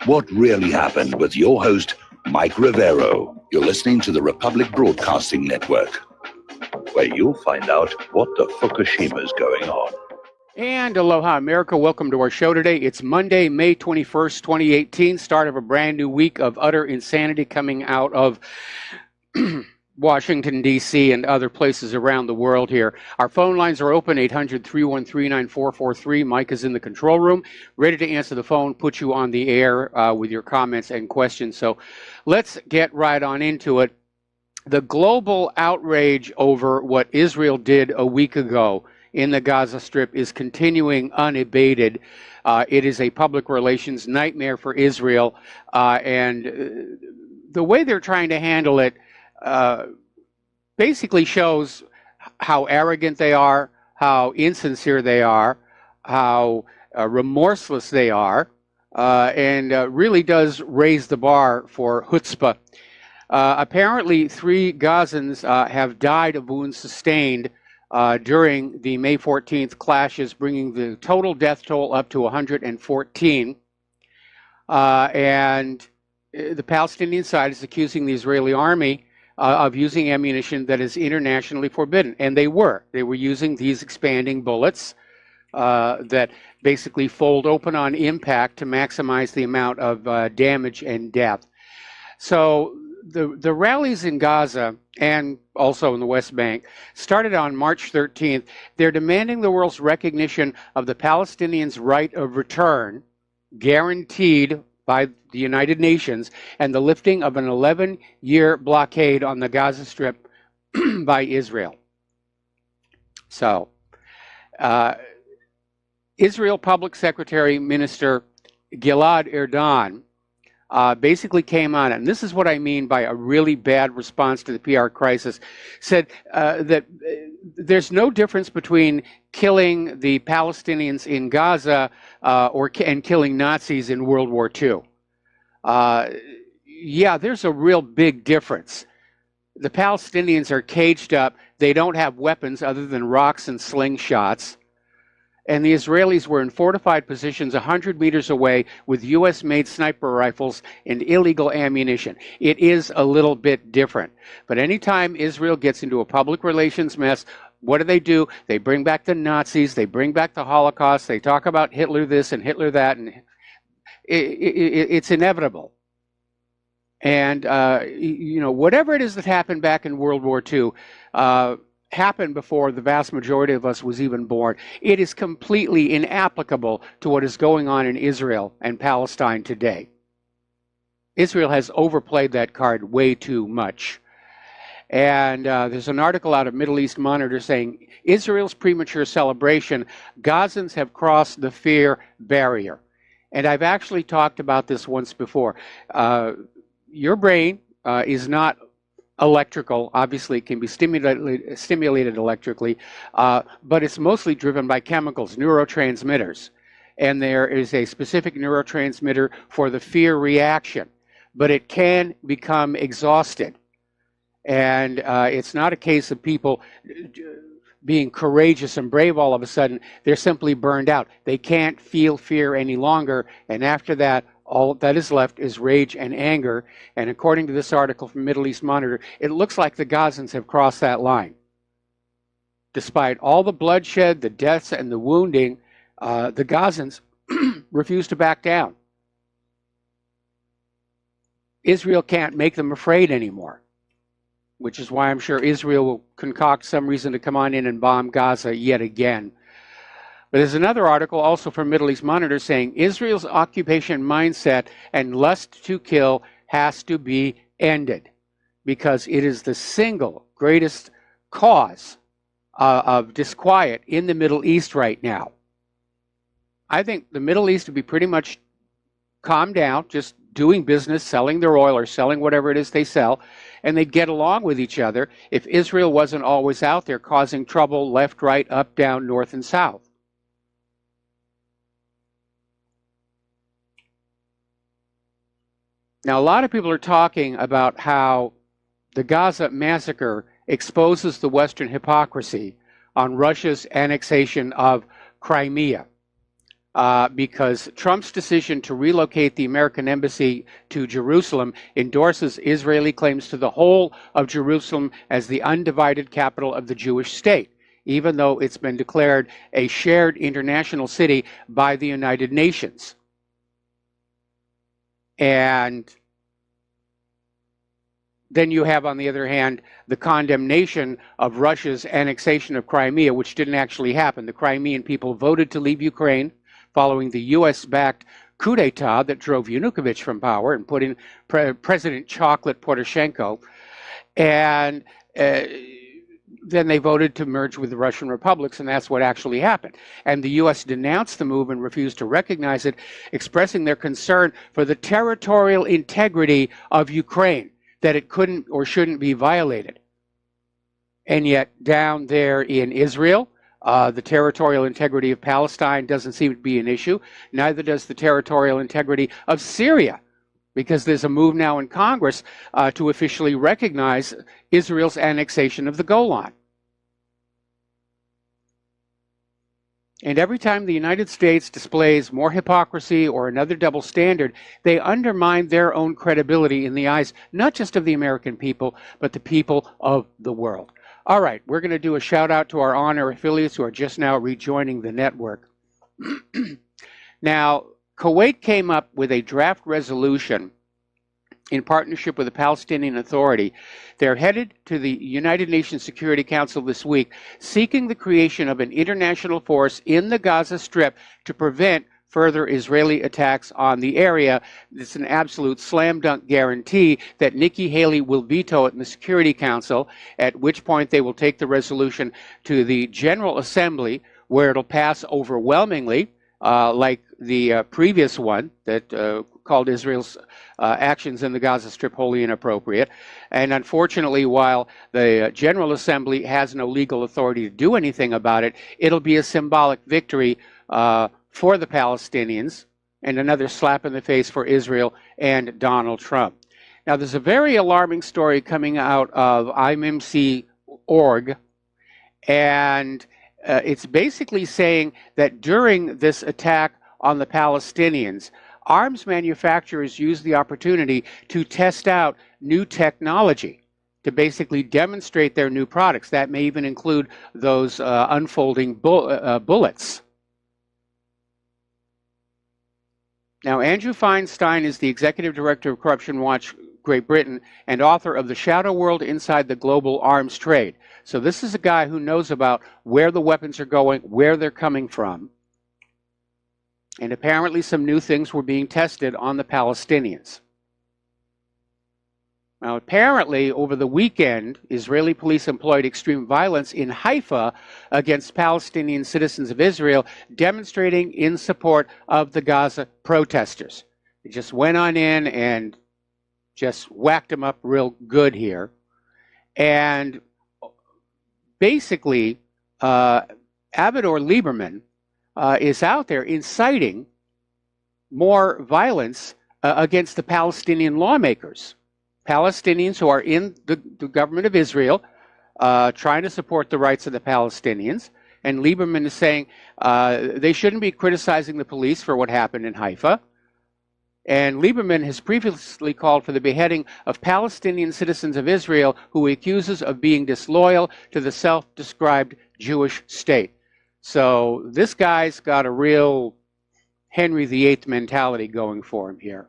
What really happened with your host, Mike Rivero. You're listening to the Republic Broadcasting Network, where you'll find out what the Fukushima's going on. And aloha, America. Welcome to our show today. It's Monday, May 21st, 2018, start of a brand new week of utter insanity coming out of Washington, D.C. and other places around the world here. Our phone lines are open, 800-313-9443. Mike is in the control room, ready to answer the phone, put you on the air with your comments and questions. So let's get right on into it. The global outrage over what Israel did a week ago in the Gaza Strip is continuing unabated. It is a public relations nightmare for Israel, and the way they're trying to handle it basically shows how arrogant they are, how insincere they are, how remorseless they are, and really does raise the bar for chutzpah. Apparently, 3 Gazans have died of wounds sustained during the May 14th clashes, bringing the total death toll up to 114. And the Palestinian side is accusing the Israeli army of using ammunition that is internationally forbidden. And they were. They were using these expanding bullets that basically fold open on impact to maximize the amount of damage and death. So the rallies in Gaza and also in the West Bank started on March 13th. They're demanding the world's recognition of the Palestinians' right of return, guaranteed by the United Nations, and the lifting of an 11-year blockade on the Gaza Strip by Israel. So, Israel Public Secretary Minister Gilad Erdan basically came on, and this is what I mean by a really bad response to the PR crisis, said that there's no difference between killing the Palestinians in Gaza and killing Nazis in World War II. Yeah, there's a real big difference. The Palestinians are caged up. They don't have weapons other than rocks and slingshots. And the Israelis were in fortified positions 100 meters away with U.S.-made sniper rifles and illegal ammunition. It is a little bit different. But anytime Israel gets into a public relations mess, what do? They bring back the Nazis. They bring back the Holocaust. They talk about Hitler this and Hitler that. And it's inevitable. And, you know, whatever it is that happened back in World War II, happened before the vast majority of us was even born. It is completely inapplicable to what is going on in Israel and Palestine today. Israel has overplayed that card way too much. And there's an article out of Middle East Monitor saying, Israel's premature celebration, Gazans have crossed the fear barrier. And I've actually talked about this once before. Your brain is not electrical. Obviously, it can be stimulated electrically, but it's mostly driven by chemicals, neurotransmitters. And there is a specific neurotransmitter for the fear reaction, but it can become exhausted. And it's not a case of people being courageous and brave all of a sudden. They're simply burned out. They can't feel fear any longer, and after that, all that is left is rage and anger. And according to this article from Middle East Monitor, it looks like the Gazans have crossed that line. Despite all the bloodshed, the deaths, and the wounding, the Gazans refuse to back down. Israel can't make them afraid anymore, which is why I'm sure Israel will concoct some reason to come on in and bomb Gaza yet again. But there's another article also from Middle East Monitor saying Israel's occupation mindset and lust to kill has to be ended because it is the single greatest cause of disquiet in the Middle East right now. I think the Middle East would be pretty much calmed down, just doing business, selling their oil or selling whatever it is they sell, and they'd get along with each other if Israel wasn't always out there causing trouble left, right, up, down, north, and south. Now, a lot of people are talking about how the Gaza massacre exposes the Western hypocrisy on Russia's annexation of Crimea. because Trump's decision to relocate the American embassy to Jerusalem endorses Israeli claims to the whole of Jerusalem as the undivided capital of the Jewish state, even though it's been declared a shared international city by the United Nations. And then you have, on the other hand, the condemnation of Russia's annexation of Crimea, which didn't actually happen. The Crimean people voted to leave Ukraine following the US-backed coup d'etat that drove Yanukovych from power and put in President Chocolate Poroshenko. And then they voted to merge with the Russian republics, and that's what actually happened. And the U.S. denounced the move and refused to recognize it, expressing their concern for the territorial integrity of Ukraine, that it couldn't or shouldn't be violated. And yet down there in Israel, the territorial integrity of Palestine doesn't seem to be an issue. Neither does the territorial integrity of Syria, because there's a move now in Congress to officially recognize Israel's annexation of the Golan. And every time the United States displays more hypocrisy or another double standard, they undermine their own credibility in the eyes, not just of the American people, but the people of the world. All right, we're going to do a shout out to our on-air affiliates who are just now rejoining the network. Now, Kuwait came up with a draft resolution in partnership with the Palestinian Authority. They're headed to the United Nations Security Council this week, seeking the creation of an international force in the Gaza Strip to prevent further Israeli attacks on the area. It's an absolute slam dunk guarantee that Nikki Haley will veto it in the Security Council, at which point they will take the resolution to the General Assembly, where it'll pass overwhelmingly, like the previous one that called Israel's actions in the Gaza Strip wholly inappropriate. And unfortunately, while the General Assembly has no legal authority to do anything about it, it'll be a symbolic victory for the Palestinians and another slap in the face for Israel and Donald Trump. Now, there's a very alarming story coming out of IMMC.org, and it's basically saying that during this attack on the Palestinians, arms manufacturers use the opportunity to test out new technology to basically demonstrate their new products. That may even include those unfolding bullets. Now, Andrew Feinstein is the executive director of Corruption Watch Great Britain and author of The Shadow World Inside the Global Arms Trade. So this is a guy who knows about where the weapons are going, where they're coming from. And apparently some new things were being tested on the Palestinians. Now, apparently, over the weekend, Israeli police employed extreme violence in Haifa against Palestinian citizens of Israel demonstrating in support of the Gaza protesters. They just went on in and just whacked them up real good here. And basically, Avigdor Lieberman is out there inciting more violence against the Palestinian lawmakers. Palestinians who are in the government of Israel trying to support the rights of the Palestinians. And Lieberman is saying they shouldn't be criticizing the police for what happened in Haifa. And Lieberman has previously called for the beheading of Palestinian citizens of Israel who he accuses of being disloyal to the self-described Jewish state. So this guy's got a real Henry VIII mentality going for him here.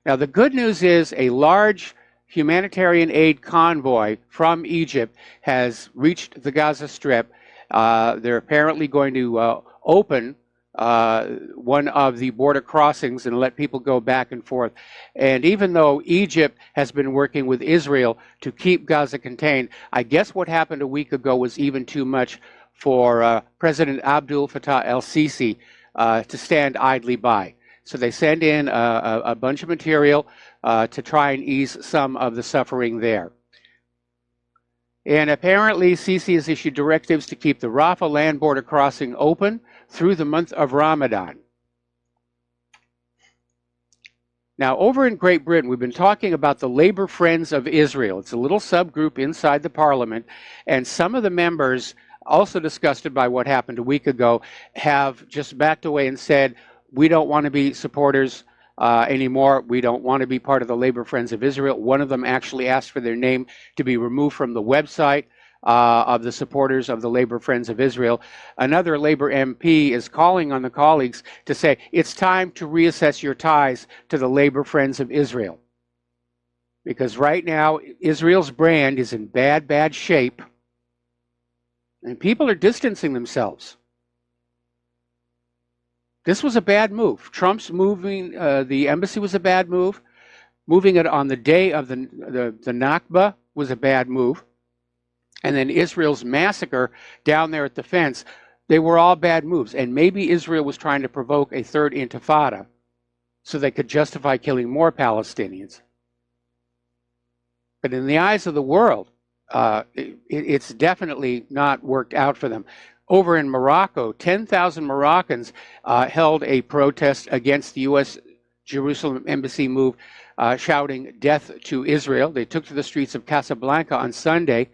Now, the good news is a large humanitarian aid convoy from Egypt has reached the Gaza Strip. They're apparently going to open one of the border crossings and let people go back and forth. And even though Egypt has been working with Israel to keep Gaza contained, I guess what happened a week ago was even too much for President Abdel Fattah el-Sisi to stand idly by. So they send in a bunch of material to try and ease some of the suffering there. And apparently, Sisi has issued directives to keep the Rafah land border crossing open through the month of Ramadan. Now, over in Great Britain, we've been talking about the Labor Friends of Israel. It's a little subgroup inside the parliament, and some of the members also disgusted by what happened a week ago, have just backed away and said, we don't want to be supporters anymore. We don't want to be part of the Labor Friends of Israel. One of them actually asked for their name to be removed from the website of the supporters of the Labor Friends of Israel. Another Labor MP is calling on the colleagues to say, it's time to reassess your ties to the Labor Friends of Israel. Because right now, Israel's brand is in bad, bad shape, and people are distancing themselves. This was a bad move. Trump's moving the embassy was a bad move. Moving it on the day of the Nakba was a bad move. And then Israel's massacre down there at the fence, they were all bad moves. And maybe Israel was trying to provoke a third intifada so they could justify killing more Palestinians. But in the eyes of the world, it's definitely not worked out for them. Over in Morocco, 10,000 Moroccans held a protest against the U.S. Jerusalem embassy move, shouting death to Israel. They took to the streets of Casablanca on Sunday,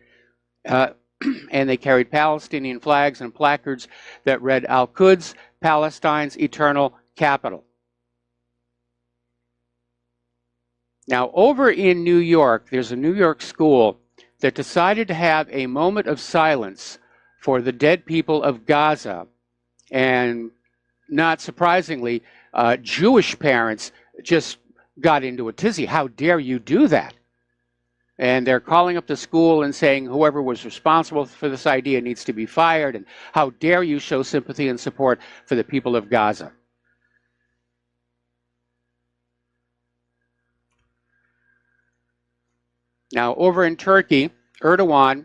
and they carried Palestinian flags and placards that read, Al-Quds, Palestine's eternal capital. Now, over in New York, there's a New York school that decided to have a moment of silence for the dead people of Gaza. And not surprisingly, Jewish parents just got into a tizzy. How dare you do that? And they're calling up the school and saying whoever was responsible for this idea needs to be fired. And how dare you show sympathy and support for the people of Gaza? Now, over in Turkey, Erdogan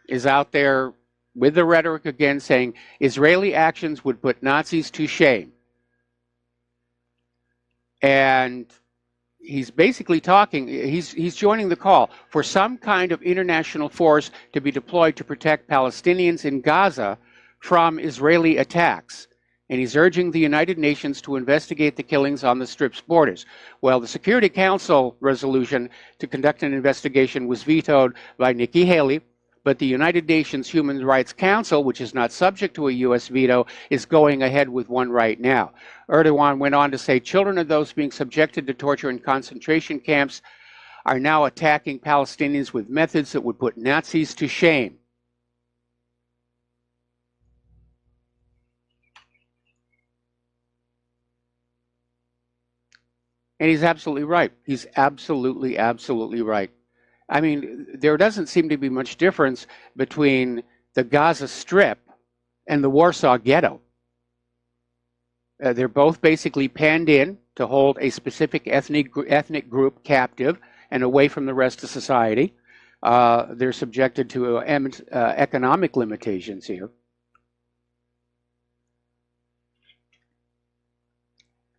is out there with the rhetoric again saying Israeli actions would put Nazis to shame. And he's basically talking, he's joining the call for some kind of international force to be deployed to protect Palestinians in Gaza from Israeli attacks. And he's urging the United Nations to investigate the killings on the Strip's borders. Well, the Security Council resolution to conduct an investigation was vetoed by Nikki Haley, but the United Nations Human Rights Council, which is not subject to a U.S. veto, is going ahead with one right now. Erdogan went on to say children of those being subjected to torture in concentration camps are now attacking Palestinians with methods that would put Nazis to shame. And he's absolutely right. He's absolutely, absolutely right. I mean, there doesn't seem to be much difference between the Gaza Strip and the Warsaw Ghetto. They're both basically penned in to hold a specific ethnic group captive and away from the rest of society. They're subjected to economic limitations here.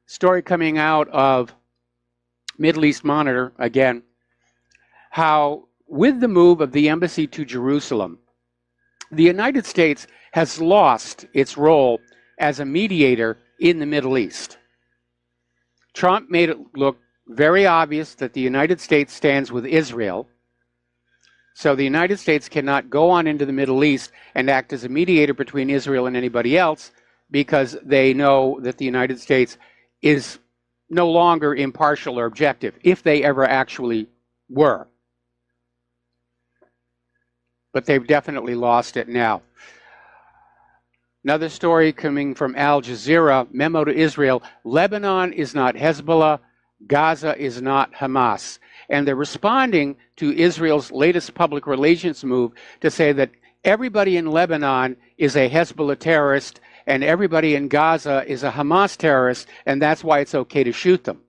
Story coming out of Middle East Monitor, again, how with the move of the embassy to Jerusalem, the United States has lost its role as a mediator in the Middle East. Trump made it look very obvious that the United States stands with Israel. So the United States cannot go on into the Middle East and act as a mediator between Israel and anybody else because they know that the United States is no longer impartial or objective, if they ever actually were. But they've definitely lost it now. Another story coming from Al Jazeera, memo to Israel, Lebanon is not Hezbollah, Gaza is not Hamas. And they're responding to Israel's latest public relations move to say that everybody in Lebanon is a Hezbollah terrorist and everybody in Gaza is a Hamas terrorist, and that's why it's okay to shoot them.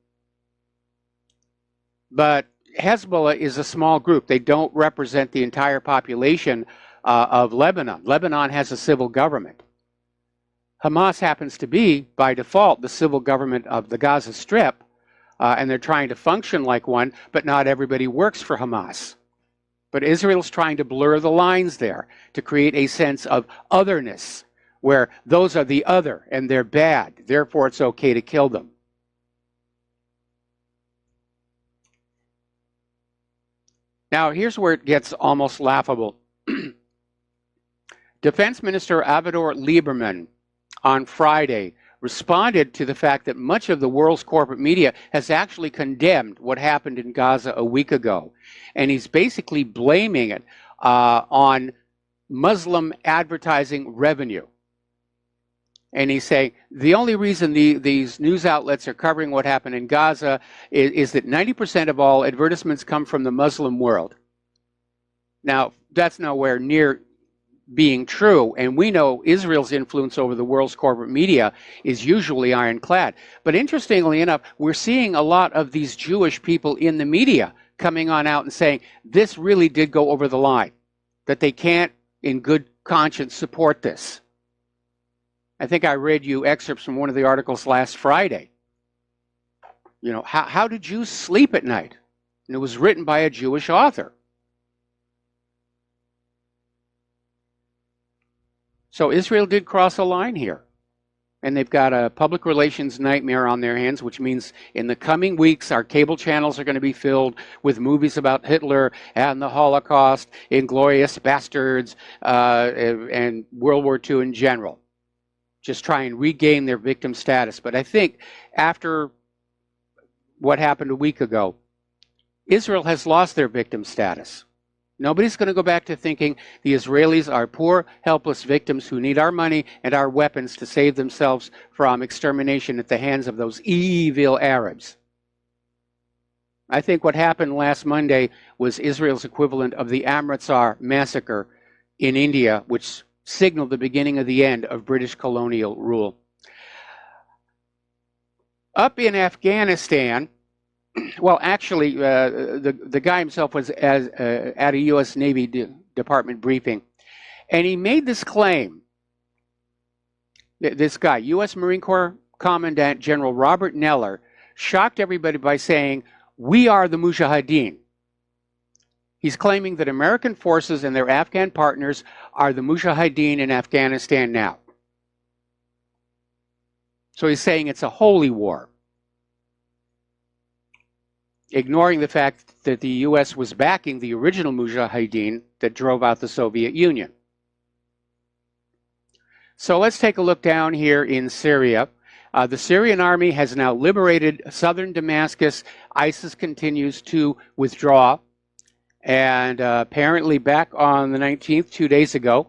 But Hezbollah is a small group. They don't represent the entire population of Lebanon. Lebanon has a civil government. Hamas happens to be, by default, the civil government of the Gaza Strip, and they're trying to function like one, but not everybody works for Hamas. But Israel's trying to blur the lines there to create a sense of otherness, where those are the other and they're bad, therefore it's okay to kill them. Now, here's where it gets almost laughable. Defense Minister Avigdor Lieberman on Friday responded to the fact that much of the world's corporate media has actually condemned what happened in Gaza a week ago. And he's basically blaming it on Muslim advertising revenue. And he's saying the only reason these news outlets are covering what happened in Gaza is that 90% of all advertisements come from the Muslim world. Now, that's nowhere near being true, and we know Israel's influence over the world's corporate media is usually ironclad. But interestingly enough, we're seeing a lot of these Jewish people in the media coming on out and saying this really did go over the line, that they can't in good conscience support this. I think I read you excerpts from one of the articles last Friday. You know, how do Jews sleep at night? And it was written by a Jewish author. So Israel did cross a line here. And they've got a public relations nightmare on their hands, which means in the coming weeks, our cable channels are going to be filled with movies about Hitler and the Holocaust, Inglourious Bastards, and World War II in general. Just try and regain their victim status. But I think after what happened a week ago, Israel has lost their victim status. Nobody's going to go back to thinking the Israelis are poor, helpless victims who need our money and our weapons to save themselves from extermination at the hands of those evil Arabs. I think what happened last Monday was Israel's equivalent of the Amritsar massacre in India, which signaled the beginning of the end of British colonial rule. Up in Afghanistan, well, actually, the guy himself was at a U.S. Navy Department briefing, and he made this claim. This guy, U.S. Marine Corps Commandant General Robert Neller, shocked everybody by saying, "We are the Mujahideen." He's claiming that American forces and their Afghan partners are the Mujahideen in Afghanistan now. So he's saying it's a holy war, ignoring the fact that the U.S. was backing the original Mujahideen that drove out the Soviet Union. So let's take a look down here in Syria. The Syrian army has now liberated southern Damascus. ISIS continues to withdraw. And apparently back on the 19th, 2 days ago,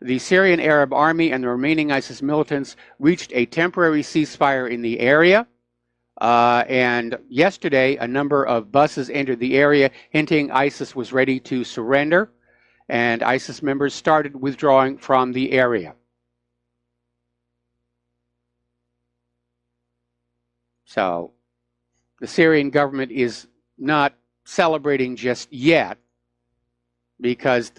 the Syrian Arab Army and the remaining ISIS militants reached a temporary ceasefire in the area. And yesterday, a number of buses entered the area, hinting ISIS was ready to surrender, and ISIS members started withdrawing from the area. So the Syrian government is not celebrating just yet, because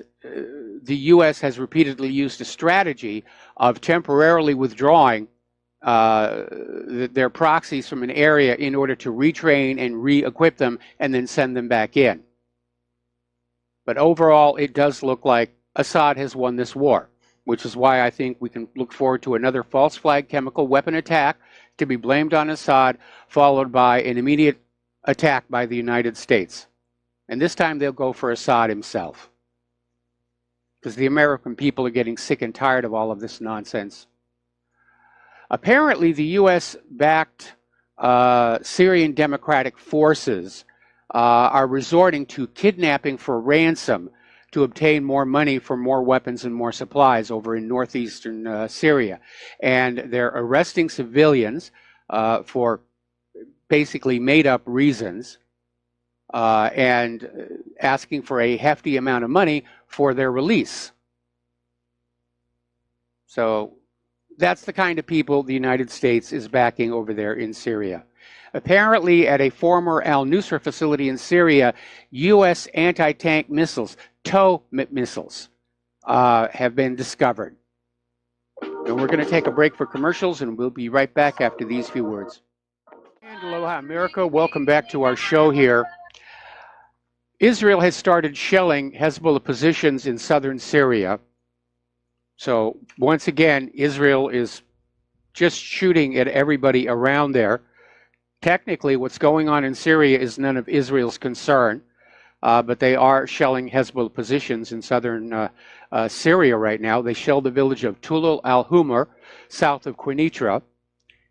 the U.S. has repeatedly used a strategy of temporarily withdrawing their proxies from an area in order to retrain and re-equip them and then send them back in. But overall, it does look like Assad has won this war, which is why I think we can look forward to another false flag chemical weapon attack to be blamed on Assad, followed by an immediate attack by the United States. And this time they'll go for Assad himself, because the American people are getting sick and tired of all of this nonsense. Apparently, the U.S.-backed Syrian Democratic Forces are resorting to kidnapping for ransom to obtain more money for more weapons and more supplies over in northeastern Syria. And they're arresting civilians for basically made-up reasons and asking for a hefty amount of money for their release. So that's the kind of people the United States is backing over there in Syria. Apparently, at a former al-Nusra facility in Syria, U.S. anti-tank missiles, TOW missiles, have been discovered. And we're going to take a break for commercials, and we'll be right back after these few words. And aloha, America. Welcome back to our show here. Israel has started shelling Hezbollah positions in southern Syria. So once again, Israel is just shooting at everybody around there. Technically, what's going on in Syria is none of Israel's concern. but they are shelling Hezbollah positions in southern Syria right now. They shelled the village of Tulul al-Humar, south of Quneitra,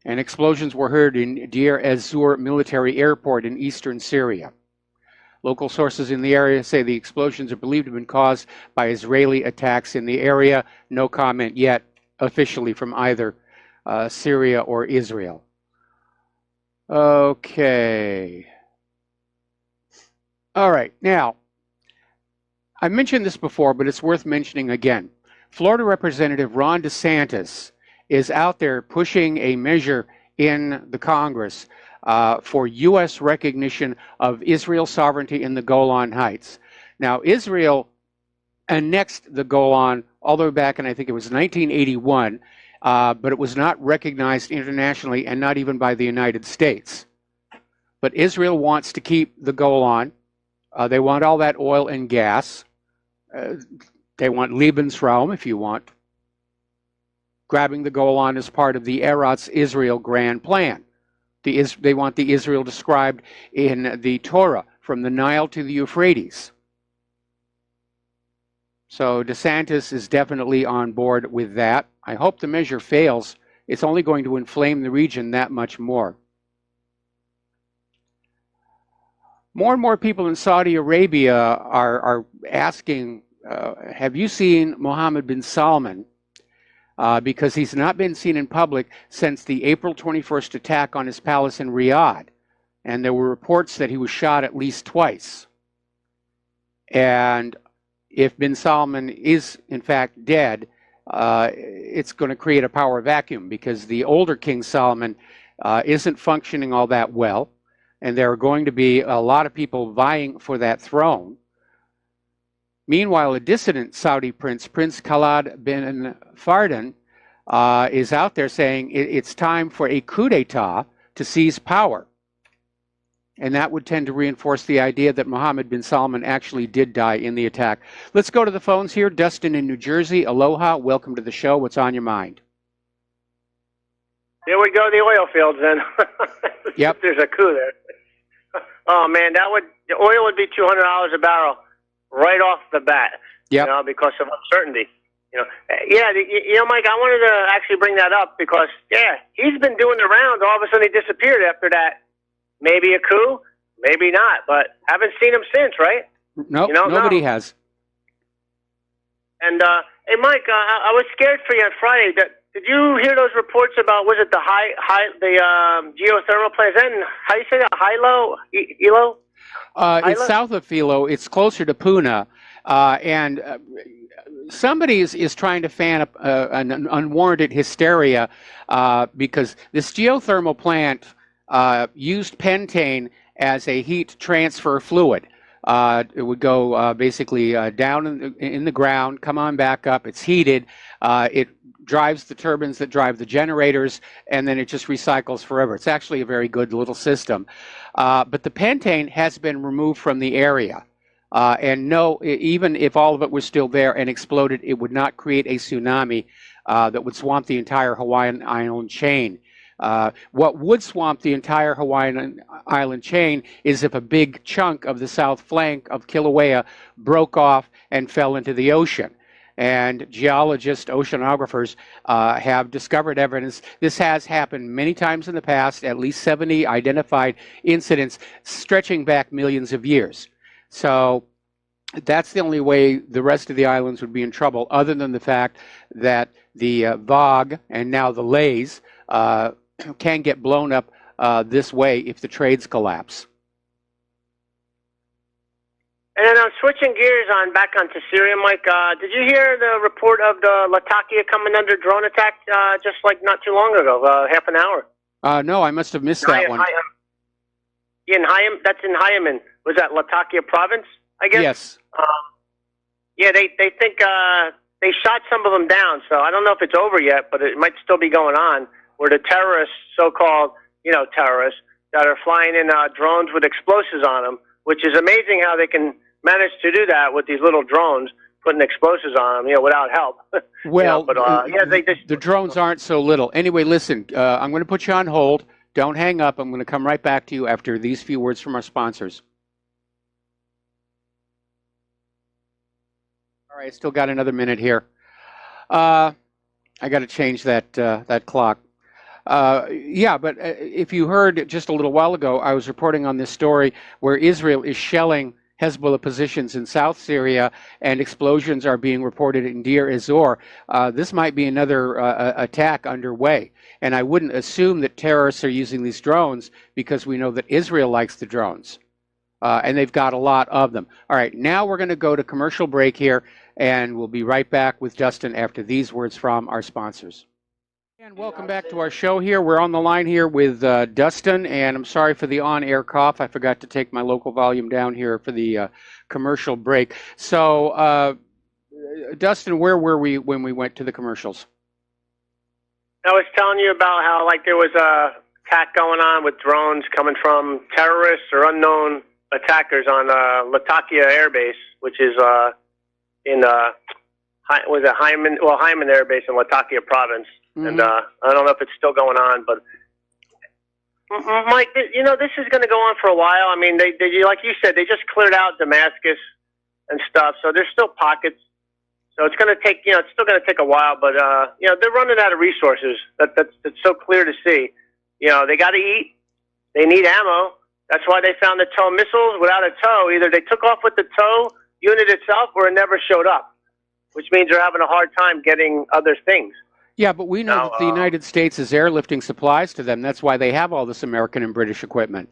and explosions were heard in Deir ez-Zor military airport in eastern Syria. Local sources in the area say the explosions are believed to have been caused by Israeli attacks in the area. No comment yet officially from either Syria or Israel. Okay. All right. Now, I mentioned this before, but it's worth mentioning again. Florida Representative Ron DeSantis is out there pushing a measure in the Congress for U.S. recognition of Israel's sovereignty in the Golan Heights. Now, Israel annexed the Golan all the way back in, I think it was 1981, but it was not recognized internationally and not even by the United States. But Israel wants to keep the Golan. They want all that oil and gas. They want Lebensraum, if you want. Grabbing the Golan is part of the Eretz Israel Grand Plan. They want the Israel described in the Torah, from the Nile to the Euphrates. So DeSantis is definitely on board with that. I hope the measure fails. It's only going to inflame the region that much more. More and more people in Saudi Arabia are asking, have you seen Mohammed bin Salman? Because he's not been seen in public since the April 21st attack on his palace in Riyadh. And there were reports that he was shot at least twice. And if bin Salman is, in fact, dead, it's going to create a power vacuum because the older King Solomon isn't functioning all that well. And there are going to be a lot of people vying for that throne. Meanwhile, a dissident Saudi prince, Prince Khalid bin Fardan, is out there saying it's time for a coup d'etat to seize power. And that would tend to reinforce the idea that Mohammed bin Salman actually did die in the attack. Let's go to the phones here. Dustin in New Jersey. Aloha. Welcome to the show. What's on your mind? There we go, the oil fields then. Yep. There's a coup there. Oh man, the oil would be $200 a barrel right off the bat. Yep. You know, because of uncertainty. Mike, I wanted to actually bring that up because he's been doing the round. All of a sudden he disappeared after that. Maybe a coup, maybe not, but haven't seen him since, right? Nope, nobody has. And hey, Mike, I was scared for you on Friday. Did you hear those reports about, was it the geothermal plant? Is that in, how do you say that, Hilo? It's south of Philo. It's closer to Puna. And somebody is trying to fan up an unwarranted hysteria because this geothermal plant used pentane as a heat transfer fluid. It would go basically down in the ground, come on back up. It's heated. It drives the turbines that drive the generators, and then it just recycles forever. It's actually a very good little system. But the pentane has been removed from the area. And no, even if all of it was still there and exploded, it would not create a tsunami that would swamp the entire Hawaiian island chain. What would swamp the entire Hawaiian island chain is if a big chunk of the south flank of Kilauea broke off and fell into the ocean. And geologists, oceanographers have discovered evidence. This has happened many times in the past, at least 70 identified incidents stretching back millions of years. So that's the only way the rest of the islands would be in trouble, other than the fact that the VOG and now the Lays can get blown up this way if the trades collapse. And then I'm switching gears back onto Syria, Mike. Did you hear the report of the Latakia coming under drone attack just like not too long ago, half an hour? No, I must have missed that one. That's in Haiyan. Was that Latakia province, I guess? Yes. They think they shot some of them down, so I don't know if it's over yet, but it might still be going on, where the terrorists, so-called, terrorists, that are flying in drones with explosives on them, which is amazing how they can manage to do that with these little drones, putting explosives on them, without help. Well, the drones aren't so little. Anyway, listen, I'm going to put you on hold. Don't hang up. I'm going to come right back to you after these few words from our sponsors. right, I still got another minute here. I got to change that clock. Yeah, but if you heard just a little while ago, I was reporting on this story where Israel is shelling Hezbollah positions in South Syria, and explosions are being reported in Deir ez-Zor. This might be another attack underway, and I wouldn't assume that terrorists are using these drones because we know that Israel likes the drones, and they've got a lot of them. All right, now we're going to go to commercial break here, and we'll be right back with Dustin after these words from our sponsors. And welcome back to our show here. We're on the line here with Dustin, and I'm sorry for the on-air cough. I forgot to take my local volume down here for the commercial break. So, Dustin, where were we when we went to the commercials? I was telling you about how there was a attack going on with drones coming from terrorists or unknown attackers on Latakia Air Base, which is in Hyman Air Base in Latakia Province. Mm-hmm. And I don't know if it's still going on, but Mike, this is going to go on for a while. I mean, they like you said, they just cleared out Damascus and stuff, so there's still pockets. So it's going to take, it's still going to take a while, but they're running out of resources. That's so clear to see. They got to eat, they need ammo. That's why they found the TOW missiles without a TOW. Either they took off with the TOW unit itself, or it never showed up, which means they're having a hard time getting other things. Yeah, but we know that the United States is airlifting supplies to them. That's why they have all this American and British equipment.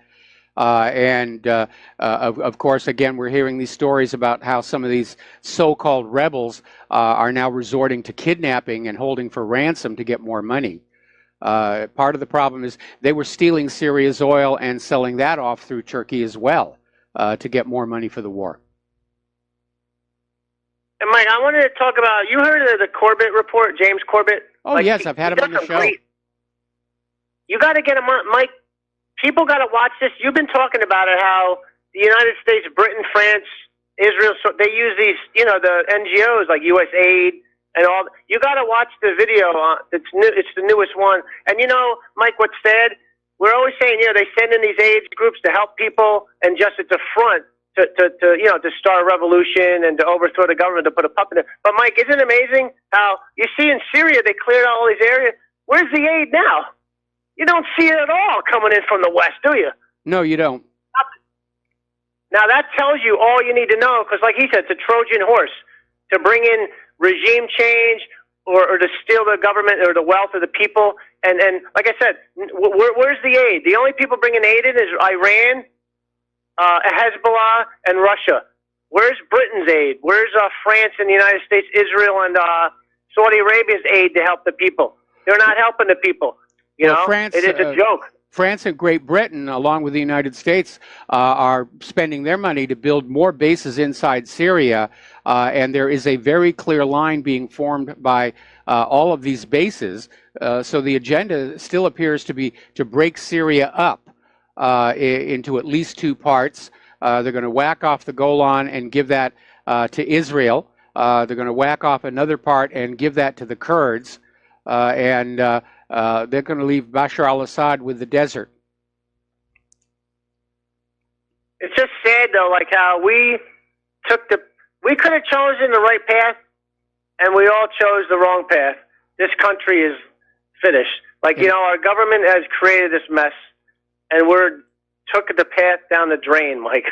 Of course, again, we're hearing these stories about how some of these so-called rebels are now resorting to kidnapping and holding for ransom to get more money. Part of the problem is they were stealing Syria's oil and selling that off through Turkey as well to get more money for the war. And Mike, I wanted to talk about, you heard of the Corbett report, James Corbett? Oh, yes, I've had him on the show. You got to get him on, Mike. People got to watch this. You've been talking about it, how the United States, Britain, France, Israel, so they use these, the NGOs like USAID and all. You got to watch the video. It's new. It's the newest one. And Mike, what's sad? We're always saying, they send in these aid groups to help people, and just at the front to start a revolution and to overthrow the government, to put a puppet in. But Mike, isn't it amazing how you see in Syria they cleared out all these areas? Where's the aid now? You don't see it at all coming in from the West, do you? No, you don't. Now that tells you all you need to know, because like he said, it's a Trojan horse to bring in regime change or to steal the government or the wealth of the people. And like I said, where's the aid? The only people bringing aid in is Iran, Hezbollah, and Russia. Where's Britain's aid? Where's France and the United States, Israel, and Saudi Arabia's aid to help the people? They're not helping the people. France, it is a joke. France and Great Britain, along with the United States, are spending their money to build more bases inside Syria, and there is a very clear line being formed by all of these bases. So the agenda still appears to be to break Syria up into at least two parts. They're going to whack off the Golan and give that to Israel. They're going to whack off another part and give that to the Kurds. And they're going to leave Bashar al-Assad with the desert. It's just sad, though, like how we could have chosen the right path, and we all chose the wrong path. This country is finished. Our government has created this mess, and took the path down the drain, Mike,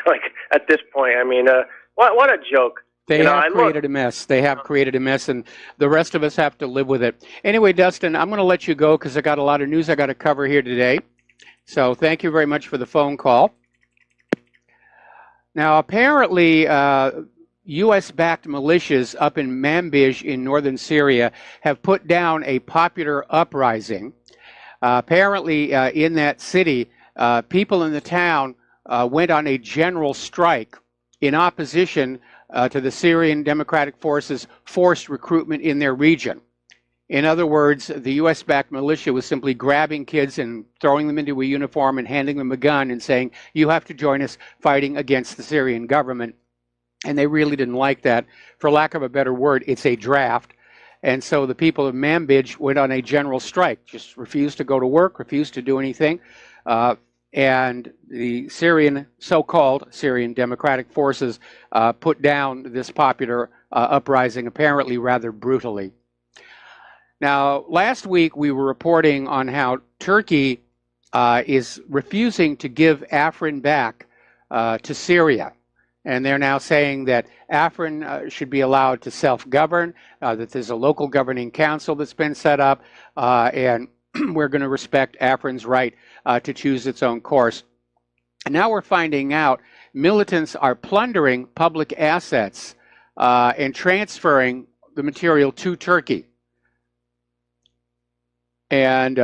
at this point. I mean, what a joke. They have created a mess. They have created a mess, and the rest of us have to live with it. Anyway, Dustin, I'm going to let you go because I got a lot of news I got to cover here today. So thank you very much for the phone call. Now, apparently, U.S.-backed militias up in Manbij in northern Syria have put down a popular uprising. Apparently, in that city, people in the town went on a general strike in opposition to the Syrian Democratic Forces' forced recruitment in their region. In other words, the U.S.-backed militia was simply grabbing kids and throwing them into a uniform and handing them a gun and saying, you have to join us fighting against the Syrian government. And they really didn't like that. For lack of a better word, it's a draft. And so the people of Manbij went on a general strike, just refused to go to work, refused to do anything. And the so-called Syrian Democratic Forces put down this popular uprising, apparently rather brutally. Now, last week we were reporting on how Turkey is refusing to give Afrin back to Syria. And they're now saying that Afrin should be allowed to self-govern, that there's a local governing council that's been set up, and we're going to respect Afrin's right to choose its own course. And now we're finding out militants are plundering public assets and transferring the material to Turkey. And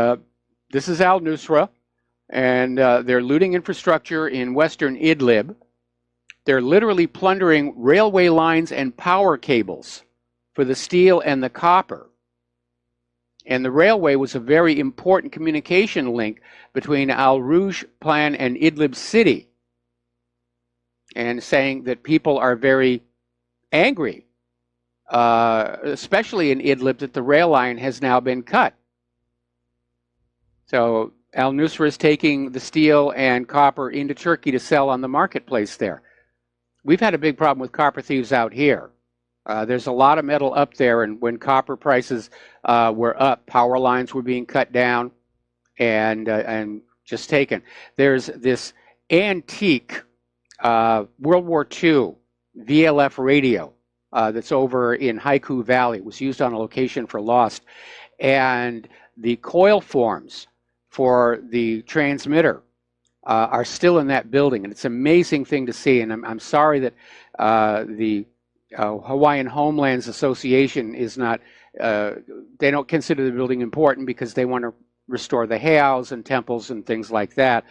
this is al-Nusra, and they're looting infrastructure in western Idlib. They're literally plundering railway lines and power cables for the steel and the copper. And the railway was a very important communication link between Al-Rouj Plan and Idlib city, and saying that people are very angry, especially in Idlib, that the rail line has now been cut. So al-Nusra is taking the steel and copper into Turkey to sell on the marketplace there. We've had a big problem with copper thieves out here. There's a lot of metal up there, and when copper prices were up, power lines were being cut down and just taken. There's this antique World War II VLF radio that's over in Haiku Valley. It was used on a location for Lost. And the coil forms for the transmitter are still in that building, and it's an amazing thing to see. And I'm sorry that the Hawaiian Homelands Association is not, they don't consider the building important because they want to restore the heiaus and temples and things like that.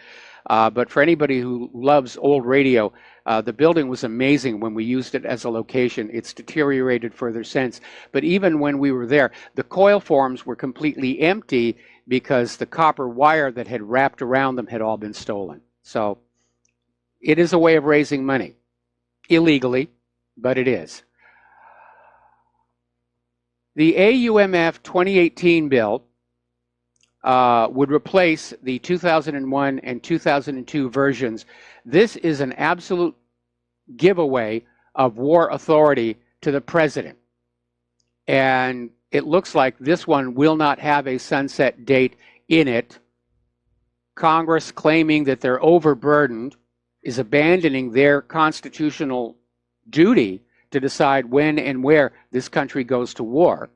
But for anybody who loves old radio, the building was amazing when we used it as a location. It's deteriorated further since. But even when we were there, the coil forms were completely empty because the copper wire that had wrapped around them had all been stolen. So it is a way of raising money. Illegally, but it is. The AUMF 2018 bill would replace the 2001 and 2002 versions. This is an absolute giveaway of war authority to the president. And it looks like this one will not have a sunset date in it. Congress, claiming that they're overburdened, is abandoning their constitutional duty to decide when and where this country goes to war.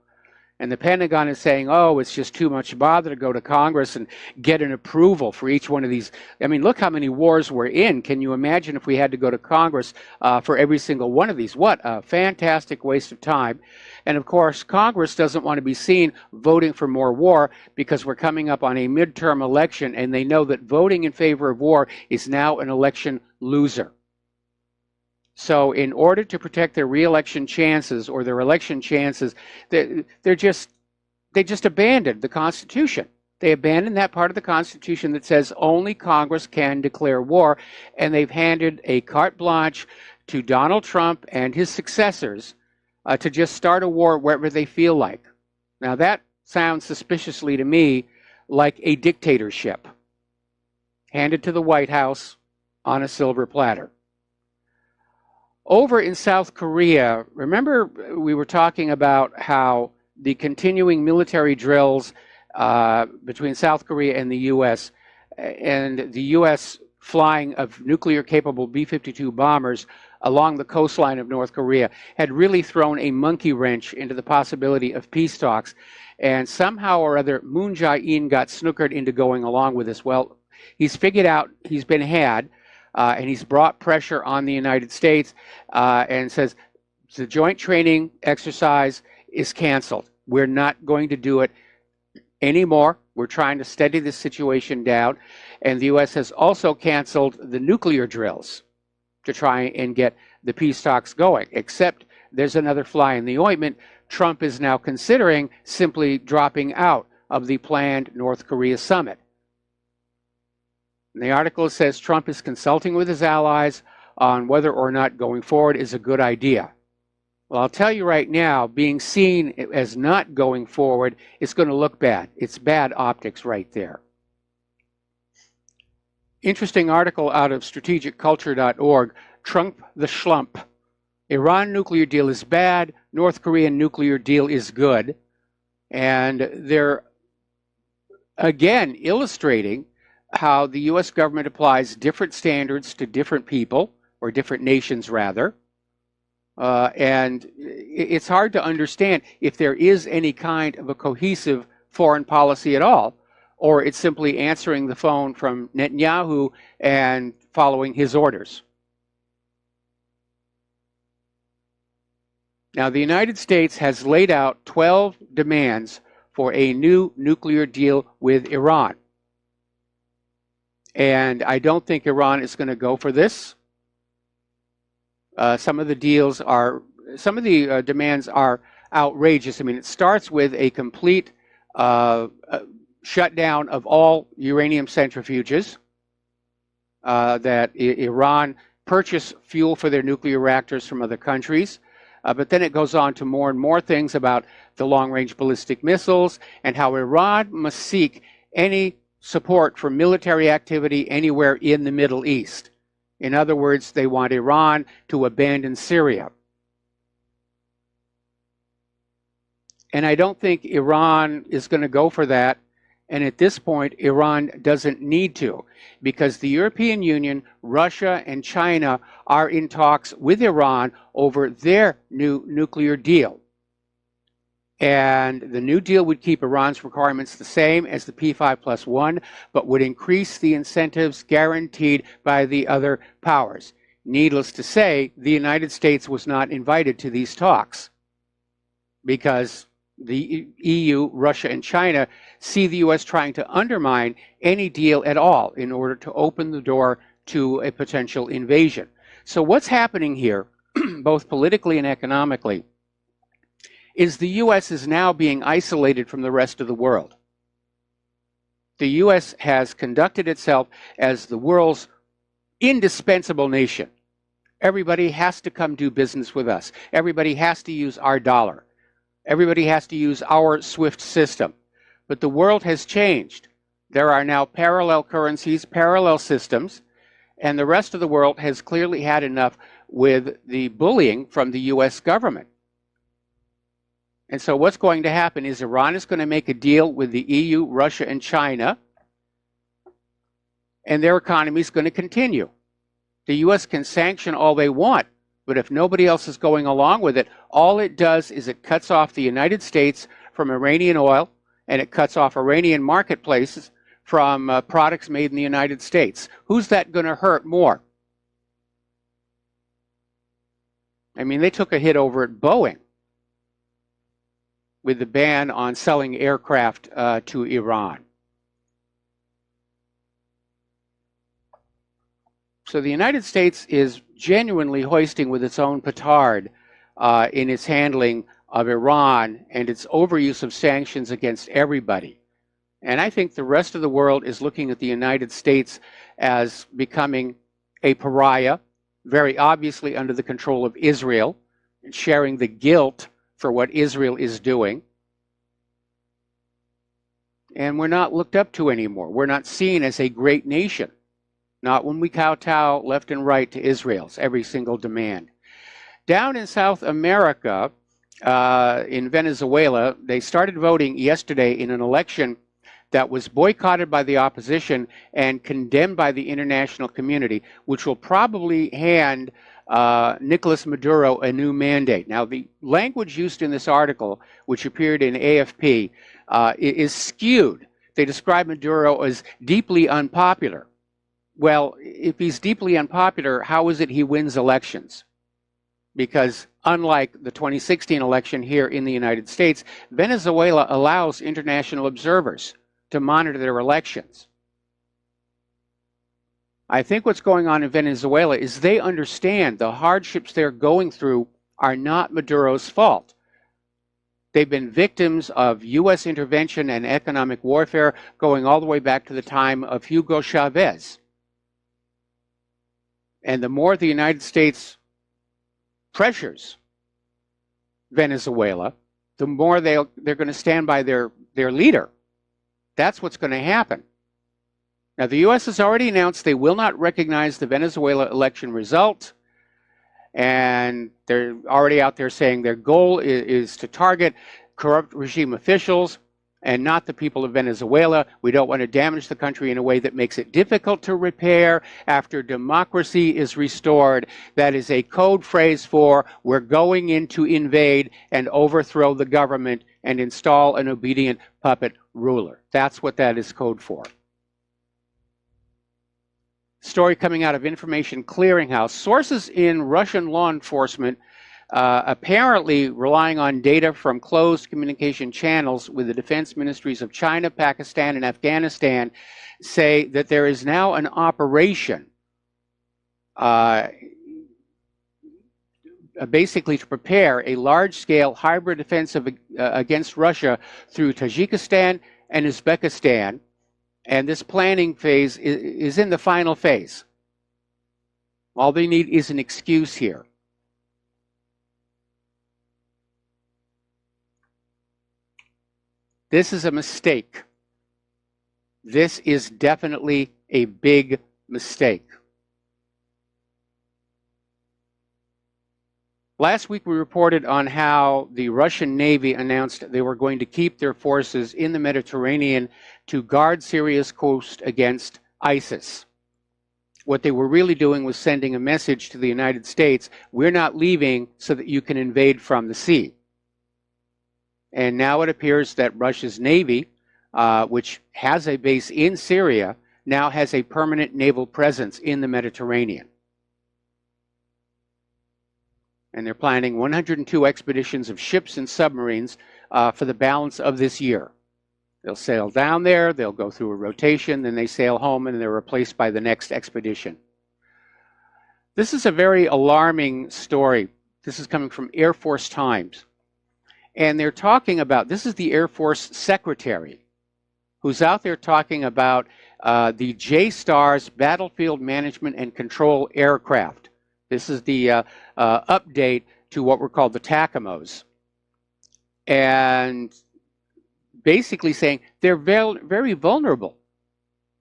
And the Pentagon is saying, oh, it's just too much bother to go to Congress and get an approval for each one of these. I mean, look how many wars we're in. Can you imagine if we had to go to Congress for every single one of these? What a fantastic waste of time. And of course, Congress doesn't want to be seen voting for more war because we're coming up on a midterm election, and they know that voting in favor of war is now an election loser. So in order to protect their re-election chances or their election chances, they just abandoned the Constitution. They abandoned that part of the Constitution that says only Congress can declare war, and they've handed a carte blanche to Donald Trump and his successors to just start a war wherever they feel like. Now that sounds suspiciously to me like a dictatorship handed to the White House on a silver platter. Over in South Korea, remember we were talking about how the continuing military drills between South Korea and the U.S. and the U.S. flying of nuclear-capable B-52 bombers along the coastline of North Korea had really thrown a monkey wrench into the possibility of peace talks. And somehow or other, Moon Jae-in got snookered into going along with this. Well, he's figured out he's been had. And he's brought pressure on the United States and says the joint training exercise is canceled. We're not going to do it anymore. We're trying to steady this situation down. And the U.S. has also canceled the nuclear drills to try and get the peace talks going, except there's another fly in the ointment. Trump is now considering simply dropping out of the planned North Korea summit. And the article says Trump is consulting with his allies on whether or not going forward is a good idea. Well, I'll tell you right now, being seen as not going forward is going to look bad. It's bad optics right there. Interesting article out of strategicculture.org, Trump the Schlump. Iran nuclear deal is bad, North Korean nuclear deal is good. And they're, again, illustrating how the U.S. government applies different standards to different people, or different nations, rather. And it's hard to understand if there is any kind of a cohesive foreign policy at all, or it's simply answering the phone from Netanyahu and following his orders. Now, the United States has laid out 12 demands for a new nuclear deal with Iran. And I don't think Iran is going to go for this. Some of the demands are outrageous. I mean, it starts with a complete shutdown of all uranium centrifuges, that Iran purchase fuel for their nuclear reactors from other countries. But then it goes on to more and more things about the long-range ballistic missiles and how Iran must seek any support for military activity anywhere in the Middle East. In other words, they want Iran to abandon Syria. And I don't think Iran is going to go for that. And at this point, Iran doesn't need to, because the European Union, Russia, and China are in talks with Iran over their new nuclear deal. And the new deal would keep Iran's requirements the same as the P5+1, but would increase the incentives guaranteed by the other powers. Needless to say, the United States was not invited to these talks, because the EU, Russia, and China see the U.S. trying to undermine any deal at all in order to open the door to a potential invasion. So what's happening here, both politically and economically, is the U.S. is now being isolated from the rest of the world. The U.S. has conducted itself as the world's indispensable nation. Everybody has to come do business with us. Everybody has to use our dollar. Everybody has to use our SWIFT system. But the world has changed. There are now parallel currencies, parallel systems, and the rest of the world has clearly had enough with the bullying from the U.S. government. And so what's going to happen is Iran is going to make a deal with the EU, Russia, and China, and their economy is going to continue. The U.S. can sanction all they want, but if nobody else is going along with it, all it does is it cuts off the United States from Iranian oil, and it cuts off Iranian marketplaces from products made in the United States. Who's that going to hurt more? I mean, they took a hit over at Boeing with the ban on selling aircraft to Iran. So the United States is genuinely hoisting with its own petard in its handling of Iran and its overuse of sanctions against everybody. And I think the rest of the world is looking at the United States as becoming a pariah, very obviously under the control of Israel, and sharing the guilt for what Israel is doing. And we're not looked up to anymore. We're not seen as a great nation. Not when we kowtow left and right to Israel's every single demand. Down in South America, in Venezuela, they started voting yesterday in an election that was boycotted by the opposition and condemned by the international community, which will probably hand Nicolas Maduro a new mandate. Now, the language used in this article, which appeared in AFP, is skewed. They describe Maduro as deeply unpopular. Well, if he's deeply unpopular, how is it he wins elections? Because unlike the 2016 election here in the United States, Venezuela allows international observers to monitor their elections. I think what's going on in Venezuela is they understand the hardships they're going through are not Maduro's fault. They've been victims of U.S. intervention and economic warfare going all the way back to the time of Hugo Chavez. And the more the United States pressures Venezuela, the more they're going to stand by their leader. That's what's going to happen. Now, the U.S. has already announced they will not recognize the Venezuela election result, and they're already out there saying their goal is to target corrupt regime officials and not the people of Venezuela. We don't want to damage the country in a way that makes it difficult to repair after democracy is restored. That is a code phrase for we're going in to invade and overthrow the government and install an obedient puppet ruler. That's what that is code for. Story coming out of Information Clearinghouse. Sources in Russian law enforcement apparently relying on data from closed communication channels with the defense ministries of China, Pakistan, and Afghanistan say that there is now an operation basically to prepare a large-scale hybrid offensive against Russia through Tajikistan and Uzbekistan. And this planning phase is in the final phase. All they need is an excuse here. This is a mistake. This is definitely a big mistake. Last week we reported on how the Russian Navy announced they were going to keep their forces in the Mediterranean to guard Syria's coast against ISIS. What they were really doing was sending a message to the United States, we're not leaving so that you can invade from the sea. And now it appears that Russia's Navy, which has a base in Syria, now has a permanent naval presence in the Mediterranean. And they're planning 102 expeditions of ships and submarines for the balance of this year. They'll sail down there, they'll go through a rotation, then they sail home and they're replaced by the next expedition. This is a very alarming story. This is coming from Air Force Times. And they're talking about, this is the Air Force Secretary, who's out there talking about the JSTARS Battlefield Management and Control Aircraft. This is the update to what were called the TACAMOs. And basically saying they're very vulnerable.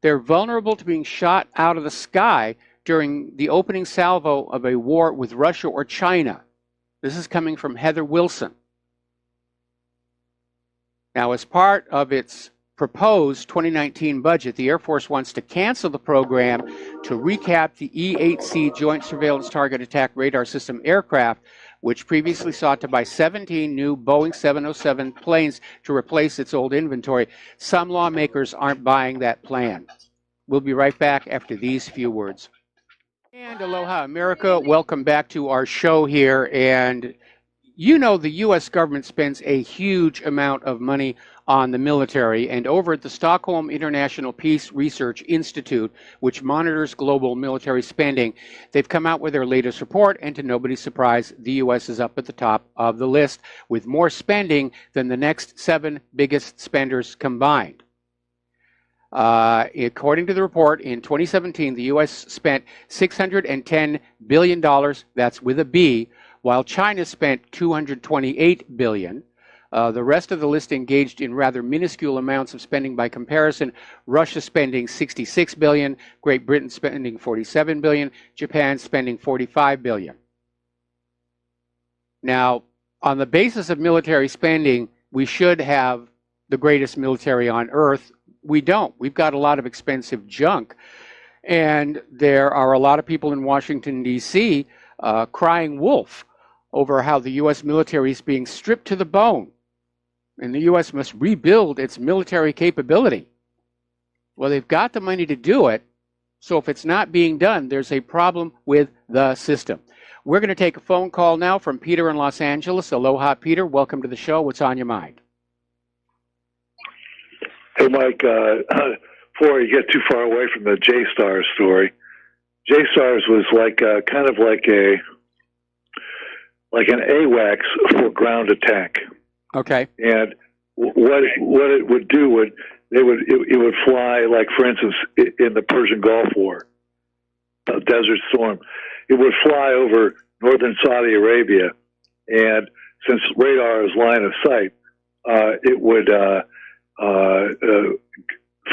They're vulnerable to being shot out of the sky during the opening salvo of a war with Russia or China. This is coming from Heather Wilson. Now, as part of its proposed 2019 budget, the Air Force wants to cancel the program to recap the E-8C Joint Surveillance Target Attack Radar System aircraft, which previously sought to buy 17 new Boeing 707 planes to replace its old inventory. Some lawmakers aren't buying that plan. We'll be right back after these few words. And aloha, America. Welcome back to our show here. And you know the U.S. government spends a huge amount of money on the military, and over at the Stockholm International Peace Research Institute, which monitors global military spending, they've come out with their latest report, and to nobody's surprise, the U.S. is up at the top of the list with more spending than the next 7 biggest spenders combined. According to the report, in 2017, the U.S. spent $610 billion, that's with a B, while China spent $228 billion. The rest of the list engaged in rather minuscule amounts of spending by comparison. Russia spending $66 billion, Great Britain spending $47 billion, Japan spending $45 billion. Now, on the basis of military spending, we should have the greatest military on earth. We don't. We've got a lot of expensive junk. And there are a lot of people in Washington, D.C. Crying wolf over how the U.S. military is being stripped to the bone. And the U.S. must rebuild its military capability. Well, they've got the money to do it. So if it's not being done, there's a problem with the system. We're going to take a phone call now from Peter in Los Angeles. Aloha, Peter. Welcome to the show. What's on your mind? Hey, Mike. Before you get too far away from the JSTARS story, JSTARS was like kind of like an AWACS for ground attack. Okay. And what it would do it would fly, like for instance in the Persian Gulf War, Desert Storm, it would fly over northern Saudi Arabia, and since radar is line of sight, it would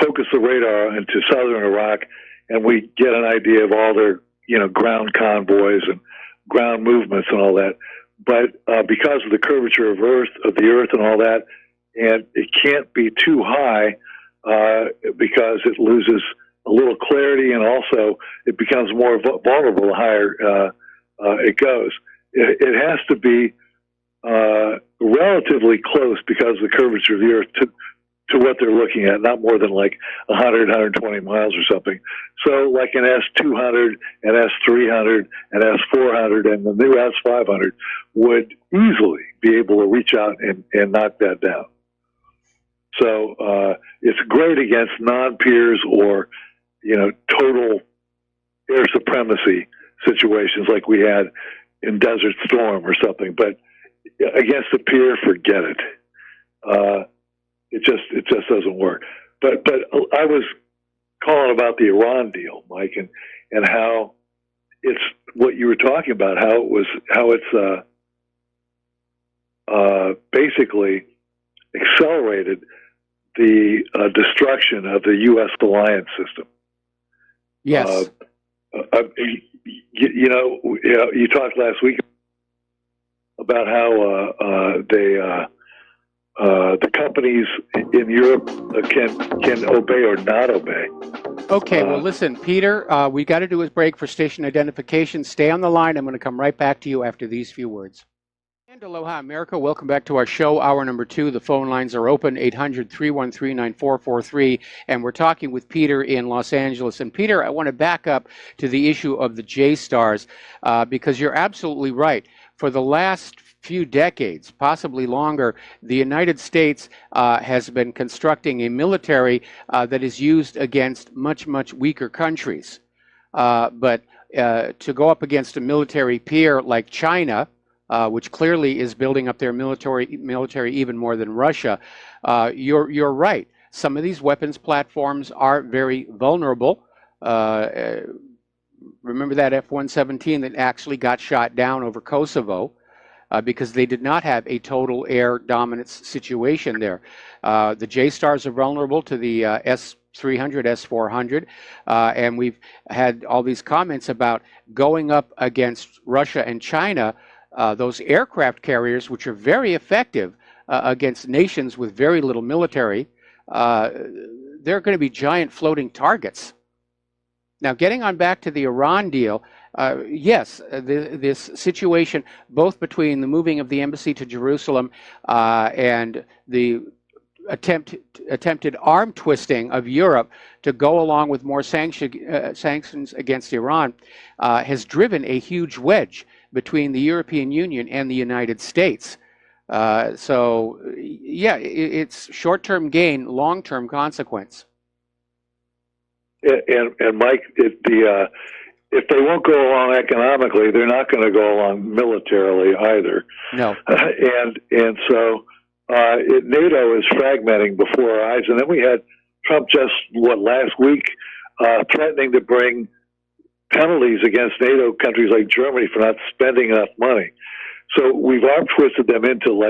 focus the radar into southern Iraq, and we get an idea of all their ground convoys and ground movements and all that. But because of the curvature of the Earth and all that, and it can't be too high because it loses a little clarity, and also it becomes more vulnerable the higher it goes. It has to be relatively close because of the curvature of the Earth to what they're looking at, not more than like 100, 120 miles or something. So like an S200, an S300, an S400, and the new S500 would easily be able to reach out and knock that down. So it's great against non-peers or, total air supremacy situations like we had in Desert Storm or something. But against a peer, forget it. It just doesn't work. But I was calling about the Iran deal, Mike, and how it's what you were talking about, how it's basically accelerated the destruction of the U.S. alliance system. Yes. You talked last week about how the companies in Europe can obey or not obey. Okay, well, listen, Peter, we got to do a break for station identification. Stay on the line. I'm going to come right back to you after these few words. And aloha, America. Welcome back to our show, hour number 2. The phone lines are open, 800-313-9443, and we're talking with Peter in Los Angeles. And Peter, I want to back up to the issue of the J-stars because you're absolutely right. For the last few decades, possibly longer, the United States has been constructing a military that is used against much, much weaker countries. But to go up against a military peer like China, which clearly is building up their military even more than Russia, you're right. Some of these weapons platforms are very vulnerable. Remember that F-117 that actually got shot down over Kosovo because they did not have a total air dominance situation there. The J-stars are vulnerable to the S-300, S-400, and we've had all these comments about going up against Russia and China. Those aircraft carriers, which are very effective against nations with very little military, they're going to be giant floating targets. Now, getting on back to the Iran deal, yes, this situation, both between the moving of the embassy to Jerusalem and the attempted arm twisting of Europe to go along with more sanctions against Iran, has driven a huge wedge between the European Union and the United States. So, yeah, it's short-term gain, long-term consequence. And Mike, if they won't go along economically, they're not going to go along militarily either. No. And so NATO is fragmenting before our eyes. And then we had Trump just, last week, threatening to bring penalties against NATO countries like Germany for not spending enough money. So we've arm twisted them into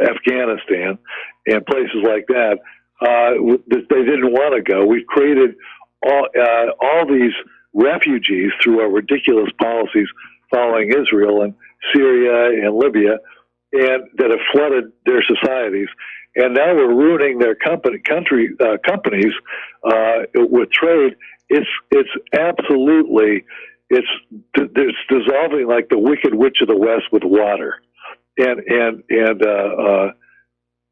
Afghanistan and places like that. They didn't want to go. We've created all these refugees through our ridiculous policies following Israel and Syria and Libya, and that have flooded their societies. And now we're ruining their companies with trade. It's absolutely it's dissolving like the Wicked Witch of the West with water.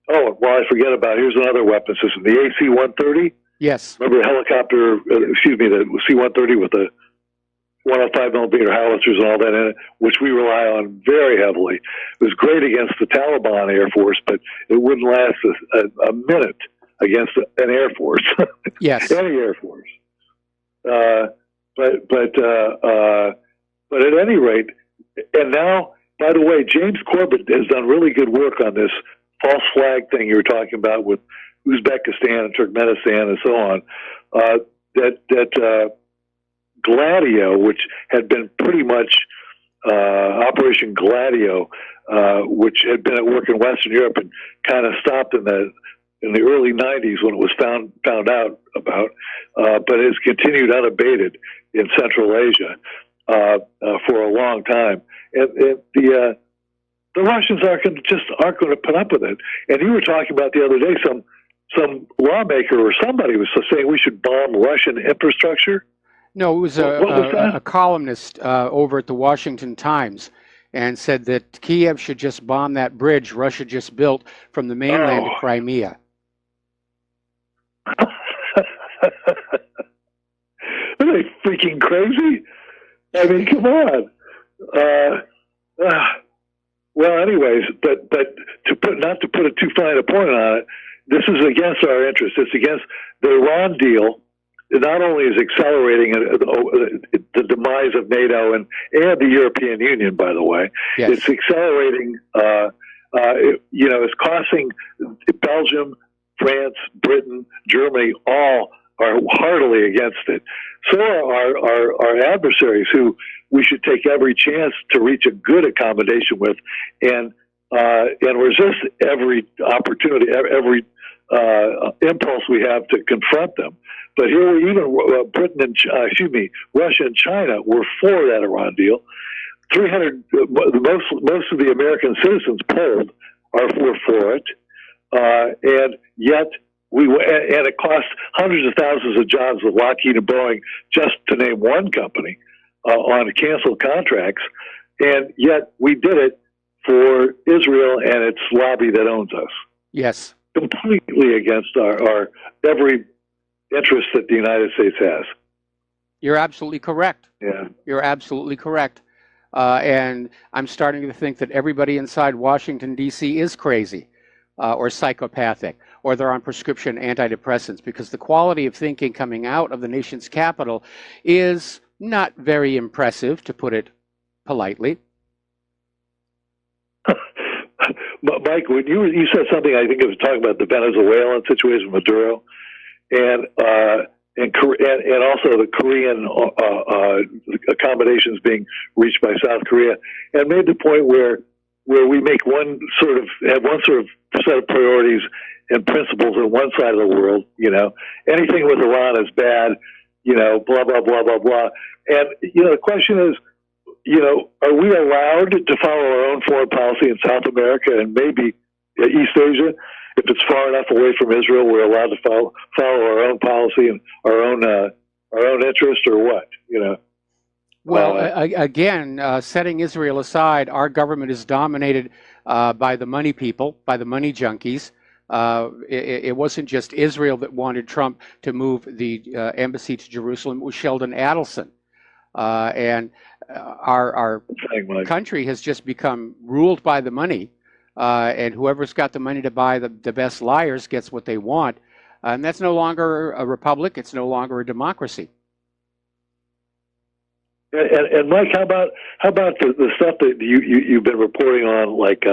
Oh, well, I forget about, here's another weapon system, the AC-130. Yes. Remember the helicopter, the C-130 with the 105 millimeter howitzers and all that in it, which we rely on very heavily. It was great against the Taliban Air Force, but it wouldn't last a minute against an Air Force. Yes. Any Air Force. But at any rate, and now, by the way, James Corbett has done really good work on this false flag thing you were talking about with Uzbekistan and Turkmenistan and so on. That Gladio, which had been pretty much Operation Gladio, which had been at work in Western Europe and kind of stopped in the early 90s when it was found out about, but has continued unabated in Central Asia. for a long time, and the Russians aren't going to put up with it. And you were talking about the other day some lawmaker or somebody was saying we should bomb Russian infrastructure. No, it was a columnist over at the Washington Times, and said that Kiev should just bomb that bridge Russia just built from the mainland to Crimea. Are they freaking crazy? I mean, come on. Well, anyways, but not to put a too fine a point on it, this is against our interests. It's against the Iran deal. It not only is accelerating the demise of NATO and the European Union, by the way, yes. It's accelerating. It's costing Belgium, France, Britain, Germany, all are heartily against it. So are our adversaries, who we should take every chance to reach a good accommodation with, and resist every opportunity, every impulse we have to confront them. But here, even Britain and Russia and China were for that Iran deal. 300, most of the American citizens polled were for it, and yet and it cost hundreds of thousands of jobs with Lockheed and Boeing, just to name one company, on canceled contracts, and yet we did it for Israel and its lobby that owns us. Yes, completely against our every interest that the United States has. You're absolutely correct. Yeah, you're absolutely correct. And I'm starting to think that everybody inside Washington, D.C. is crazy or psychopathic, or they're on prescription antidepressants, because the quality of thinking coming out of the nation's capital is not very impressive, to put it politely. Mike, when you said something, I think it was talking about the Venezuelan situation with Maduro, and also the Korean accommodations being reached by South Korea, and made the point where we make one sort of set of priorities and principles on one side of the world. Anything with Iran is bad. Blah blah blah blah blah. And the question is, are we allowed to follow our own foreign policy in South America and maybe East Asia? If it's far enough away from Israel, we're allowed to follow our own policy and our own interest, or what? Well, again, setting Israel aside, our government is dominated by the money people, by the money junkies. It wasn't just Israel that wanted Trump to move the embassy to Jerusalem. It was Sheldon Adelson. And our country has just become ruled by the money, and whoever's got the money to buy the best liars gets what they want. And that's no longer a republic. It's no longer a democracy. And Mike, how about the stuff that you've been reporting on, like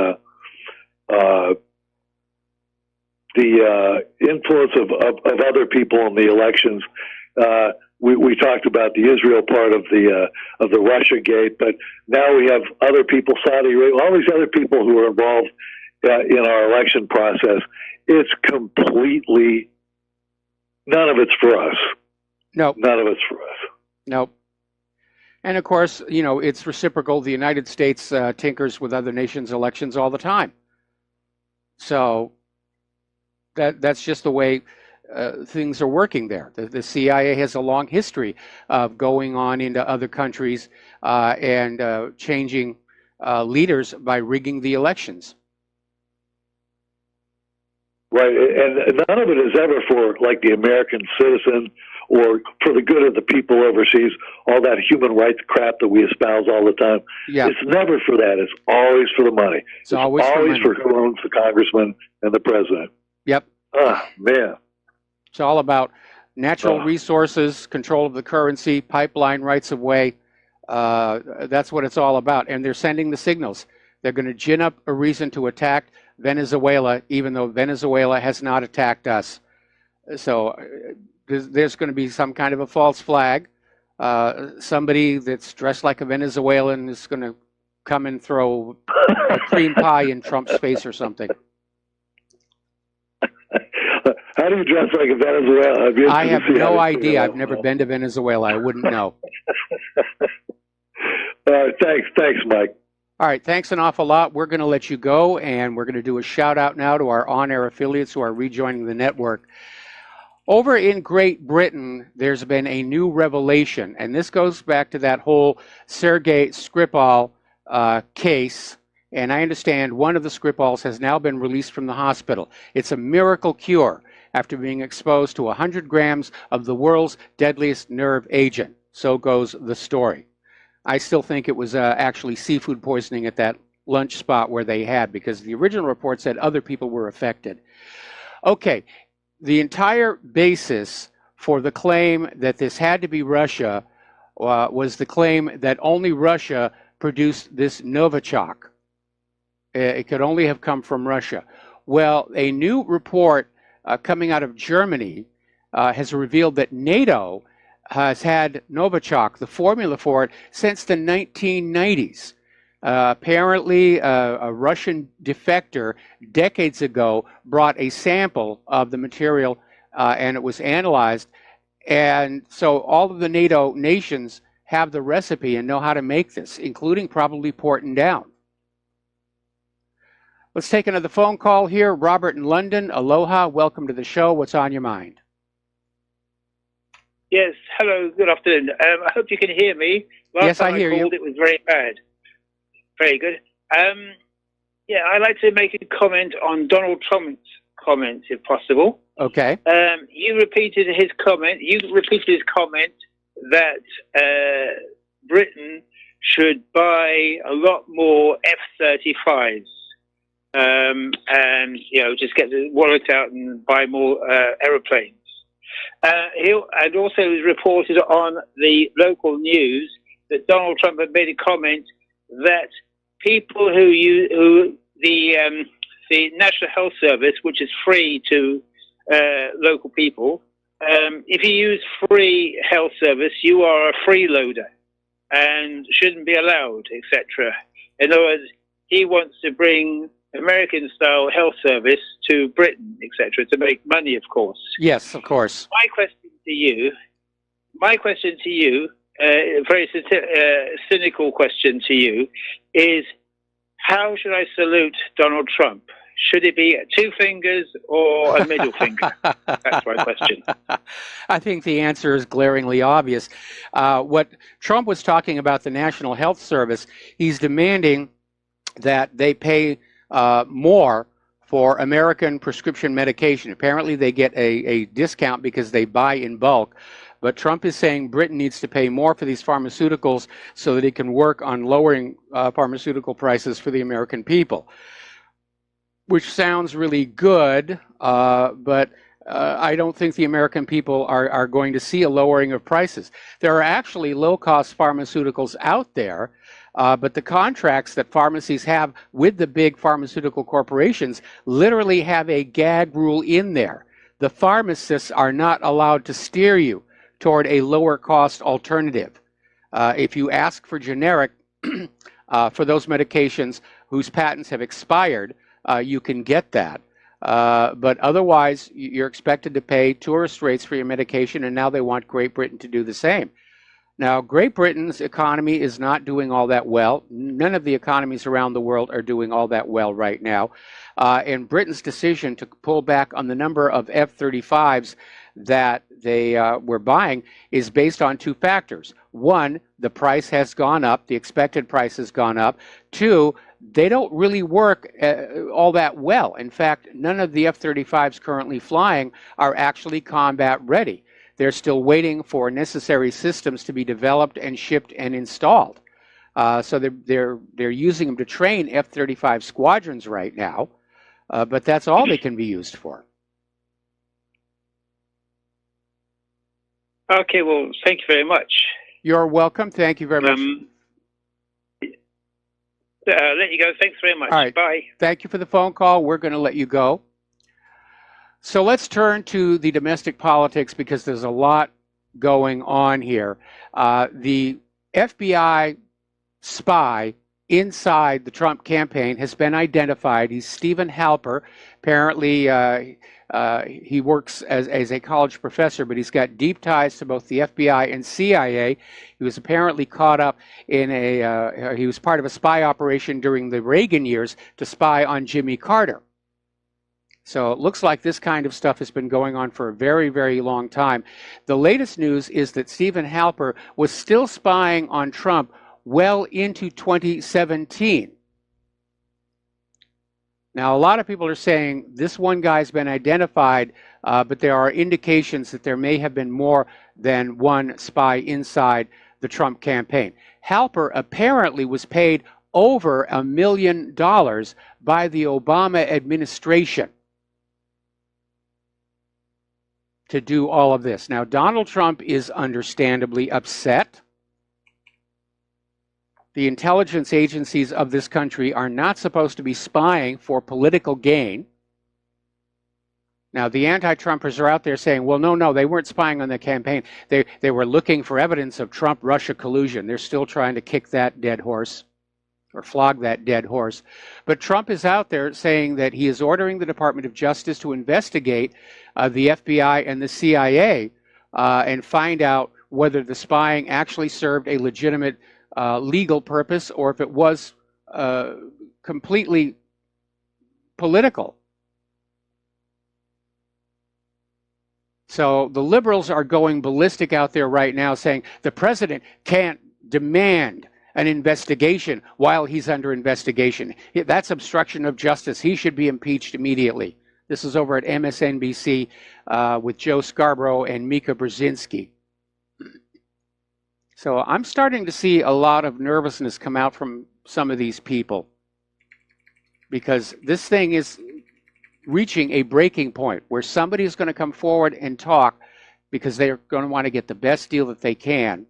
the influence of other people in the elections? We talked about the Israel part of the Russia gate, but now we have other people, Saudi Arabia, all these other people who are involved in our election process. It's completely, none of it's for us. No, none of it's for us. No. And of course, it's reciprocal. The United States tinkers with other nations' elections all the time. So that's just the way things are working there. The CIA has a long history of going on into other countries and changing leaders by rigging the elections. Right, and none of it is ever for the American citizen or for the good of the people overseas, all that human rights crap that we espouse all the time. Yeah. It's never for that. It's always for the money. It's always for who owns the congressman and the president. Yep. Ah, man. It's all about natural resources, control of the currency, pipeline rights of way. That's what it's all about. And they're sending the signals. They're going to gin up a reason to attack Venezuela, even though Venezuela has not attacked us. So there's going to be some kind of a false flag. Somebody that's dressed like a Venezuelan is going to come and throw a cream pie in Trump's face or something. How do you dress like a Venezuelan? I have no idea. I've never been to Venezuela. I wouldn't know. Thanks, Mike. All right, thanks an awful lot. We're going to let you go, and we're going to do a shout out now to our on-air affiliates who are rejoining the network. Over in Great Britain, there's been a new revelation, and this goes back to that whole Sergei Skripal case. And I understand one of the Skripals has now been released from the hospital. It's a miracle cure after being exposed to 100 grams of the world's deadliest nerve agent. So goes the story. I still think it was actually seafood poisoning at that lunch spot where they had, because the original report said other people were affected. Okay, the entire basis for the claim that this had to be Russia was the claim that only Russia produced this Novichok. It could only have come from Russia. Well, a new report coming out of Germany has revealed that NATO has had Novichok, the formula for it, since the 1990s. Apparently, a Russian defector decades ago brought a sample of the material and it was analyzed. And so all of the NATO nations have the recipe and know how to make this, including probably Porton Down. Let's take another phone call here. Robert in London. Aloha. Welcome to the show. What's on your mind? Yes. Hello. Good afternoon. I hope you can hear me. Yes, I hear you. It was very bad. Very good. Yeah, I'd like to make a comment on Donald Trump's comments, if possible. Okay. You repeated his comment. That Britain should buy a lot more F-35s. And, just get the wallet out and buy more aeroplanes. And also it was reported on the local news that Donald Trump had made a comment that people the National Health Service, which is free to local people, if you use free health service, you are a freeloader and shouldn't be allowed, etc. In other words, he wants to bring American-style health service to Britain, etc., to make money, of course. Yes, of course. My question to you, a very cynical question to you, is how should I salute Donald Trump? Should it be 2 fingers or a middle finger? That's my question. I think the answer is glaringly obvious. What Trump was talking about, the National Health Service, he's demanding that they pay more for American prescription medication. Apparently they get a discount because they buy in bulk. But Trump is saying Britain needs to pay more for these pharmaceuticals so that it can work on lowering pharmaceutical prices for the American people, which sounds really good, but I don't think the American people are going to see a lowering of prices. There are actually low-cost pharmaceuticals out there, but the contracts that pharmacies have with the big pharmaceutical corporations literally have a gag rule in there. The pharmacists are not allowed to steer you toward a lower cost alternative. If you ask for generic for those medications whose patents have expired, you can get that. But otherwise, you're expected to pay tourist rates for your medication, and now they want Great Britain to do the same. Now, Great Britain's economy is not doing all that well. None of the economies around the world are doing all that well right now. And Britain's decision to pull back on the number of F-35s that they were buying is based on 2 factors. 1, the price has gone up, the expected price has gone up. 2, they don't really work all that well. In fact, none of the F-35s currently flying are actually combat ready. They're still waiting for necessary systems to be developed and shipped and installed. So they're using them to train F-35 squadrons right now, but that's all they can be used for. Okay, well, thank you very much. You're welcome. Thank you very much. Let you go. Thanks very much. All right. Bye. Thank you for the phone call. We're going to let you go. So let's turn to the domestic politics because there's a lot going on here. The FBI spy inside the Trump campaign has been identified. He's Stephen Halper. Apparently, he works as a college professor, but he's got deep ties to both the FBI and CIA. He was apparently caught up in he was part of a spy operation during the Reagan years to spy on Jimmy Carter. So it looks like this kind of stuff has been going on for a very, very long time. The latest news is that Stephen Halper was still spying on Trump well into 2017. Now, a lot of people are saying this one guy's been identified, but there are indications that there may have been more than one spy inside the Trump campaign. Halper apparently was paid over $1 million by the Obama administration to do all of this. Now, Donald Trump is understandably upset. The intelligence agencies of this country are not supposed to be spying for political gain. Now, the anti-Trumpers are out there saying, well, no, they weren't spying on the campaign. They were looking for evidence of Trump-Russia collusion. They're still trying to kick that dead horse, or flog that dead horse. But Trump is out there saying that he is ordering the Department of Justice to investigate the FBI and the CIA and find out whether the spying actually served a legitimate legal purpose or if it was completely political. So the liberals are going ballistic out there right now saying the president can't demand an investigation while he's under investigation. That's obstruction of justice. He should be impeached immediately. This is over at MSNBC with Joe Scarborough and Mika Brzezinski. So I'm starting to see a lot of nervousness come out from some of these people because this thing is reaching a breaking point where somebody is going to come forward and talk because they're going to want to get the best deal that they can.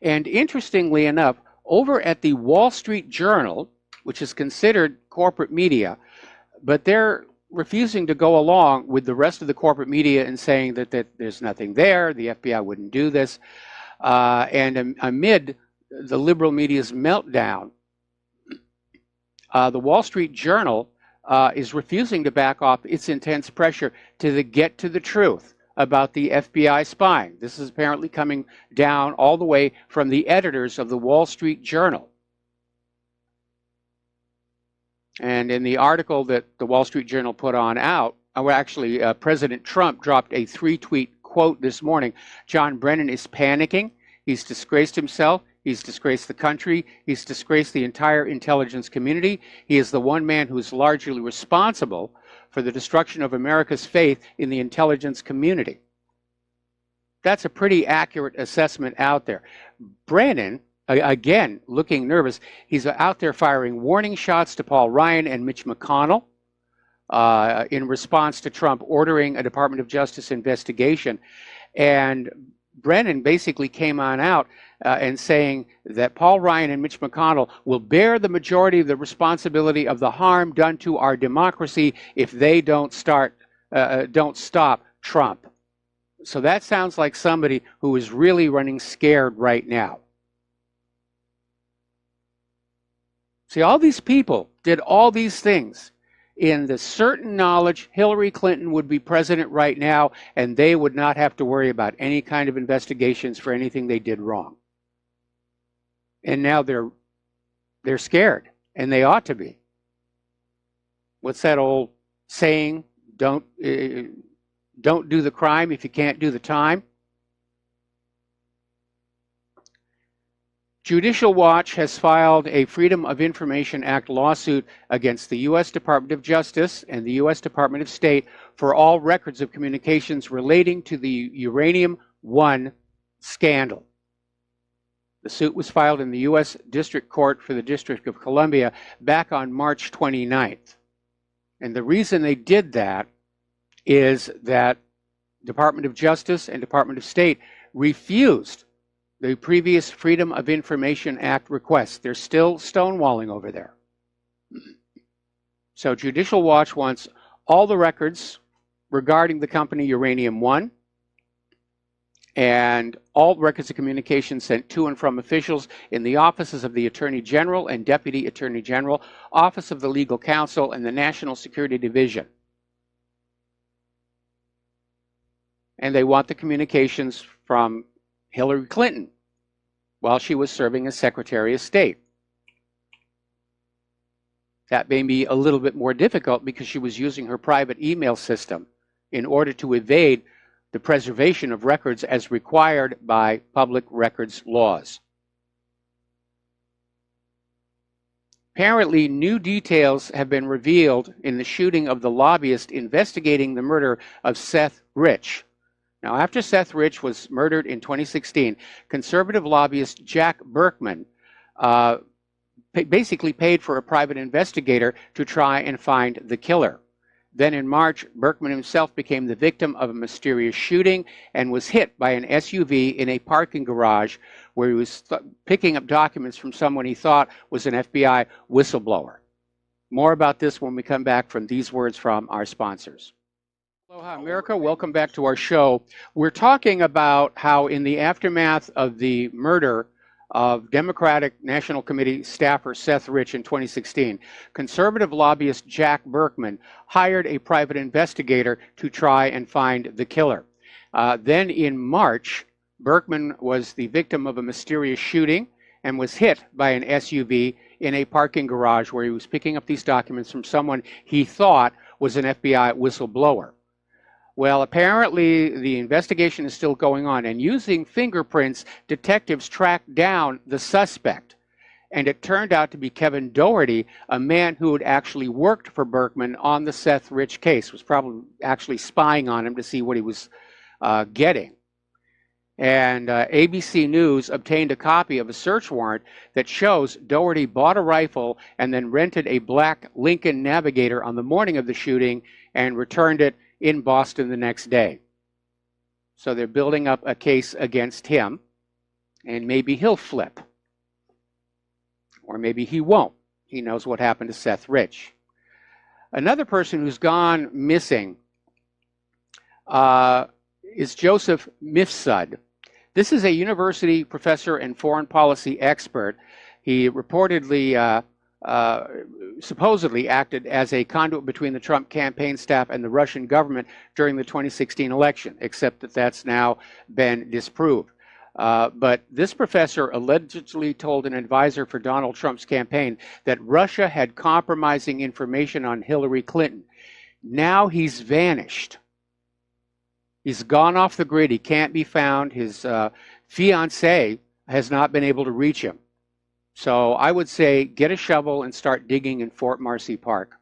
And interestingly enough, over at the Wall Street Journal, which is considered corporate media, but they're refusing to go along with the rest of the corporate media and saying that there's nothing there, the FBI wouldn't do this. And amid the liberal media's meltdown, the Wall Street Journal is refusing to back off its intense pressure to get to the truth about the FBI spying. This is apparently coming down all the way from the editors of the Wall Street Journal. And in the article that the Wall Street Journal put on out, actually President Trump dropped a 3-tweet quote this morning. John Brennan is panicking. He's disgraced himself. He's disgraced the country. He's disgraced the entire intelligence community. He is the one man who is largely responsible for the destruction of America's faith in the intelligence community. That's a pretty accurate assessment out there. Brennan, again, looking nervous, he's out there firing warning shots to Paul Ryan and Mitch McConnell in response to Trump ordering a Department of Justice investigation. And Brennan basically came on out and saying that Paul Ryan and Mitch McConnell will bear the majority of the responsibility of the harm done to our democracy if they don't stop Trump. So that sounds like somebody who is really running scared right now. See, all these people did all these things in the certain knowledge Hillary Clinton would be president right now, and they would not have to worry about any kind of investigations for anything they did wrong. And now they're scared, and they ought to be. What's that old saying? Don't do the crime if you can't do the time. Judicial Watch has filed a Freedom of Information Act lawsuit against the U.S. Department of Justice and the U.S. Department of State for all records of communications relating to the Uranium One scandal. The suit was filed in the U.S. District Court for the District of Columbia back on March 29th. And the reason they did that is that Department of Justice and Department of State refused the previous Freedom of Information Act requests. They're still stonewalling over there. So Judicial Watch wants all the records regarding the company Uranium One and all records of communication sent to and from officials in the offices of the Attorney General and Deputy Attorney General, Office of the Legal Counsel, and the National Security Division. and they want the communications from Hillary Clinton while she was serving as Secretary of State. That may be a little bit more difficult because she was using her private email system in order to evade the preservation of records as required by public records laws. Apparently, new details have been revealed in the shooting of the lobbyist investigating the murder of Seth Rich. Now, after Seth Rich was murdered in 2016, conservative lobbyist Jack Berkman basically paid for a private investigator to try and find the killer. Then in March, Berkman himself became the victim of a mysterious shooting and was hit by an SUV in a parking garage where he was picking up documents from someone he thought was an FBI whistleblower. More about this when we come back from these words from our sponsors. Aloha America, welcome back to our show. We're talking about how in the aftermath of the murder of Democratic National Committee staffer Seth Rich in 2016, conservative lobbyist Jack Berkman hired a private investigator to try and find the killer. Then in March, Berkman was the victim of a mysterious shooting and was hit by an SUV in a parking garage where he was picking up these documents from someone he thought was an FBI whistleblower. Well, apparently the investigation is still going on, and using fingerprints, detectives tracked down the suspect. And it turned out to be Kevin Doherty, a man who had actually worked for Berkman on the Seth Rich case, was probably actually spying on him to see what he was getting. And ABC News obtained a copy of a search warrant that shows Doherty bought a rifle and then rented a black Lincoln Navigator on the morning of the shooting and returned it in Boston the next day. So they're building up a case against him, and maybe he'll flip. Or maybe he won't. He knows what happened to Seth Rich. Another person who's gone missing is Joseph Mifsud. This is a university professor and foreign policy expert. He reportedly supposedly acted as a conduit between the Trump campaign staff and the Russian government during the 2016 election, except that that's now been disproved. But this professor allegedly told an advisor for Donald Trump's campaign that Russia had compromising information on Hillary Clinton. Now he's vanished. He's gone off the grid. He can't be found. His fiancée has not been able to reach him. So I would say get a shovel and start digging in Fort Marcy Park.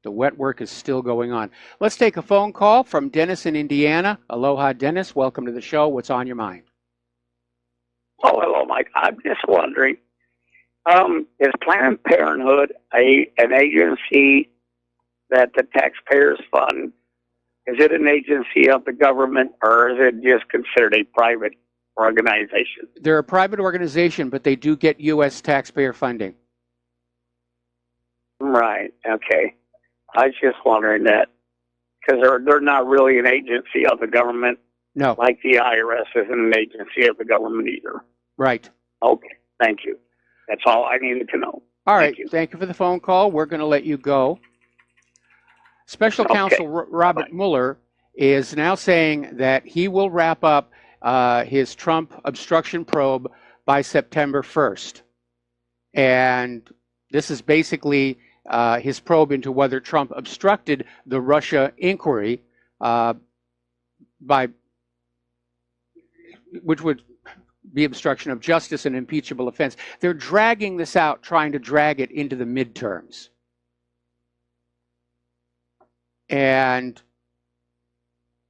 The wet work is still going on. Let's take a phone call from Dennis in Indiana. Aloha, Dennis. Welcome to the show. What's on your mind? Oh, hello, Mike. I'm just wondering, is Planned Parenthood an agency that the taxpayers fund? Is it an agency of the government, or is it just considered a private organization? They're a private organization, but they do get U.S. taxpayer funding. Right. Okay. I was just wondering that because they're not really an agency of the government. No. Like the IRS isn't an agency of the government either. Right. Okay. Thank you. That's all I needed to know. All right. Thank you for the phone call. We're going to let you go. Special Counsel Robert Mueller is now saying that he will wrap up his Trump obstruction probe by September 1st. And this is basically his probe into whether Trump obstructed the Russia inquiry, which would be obstruction of justice and impeachable offense. They're dragging this out, trying to drag it into the midterms. And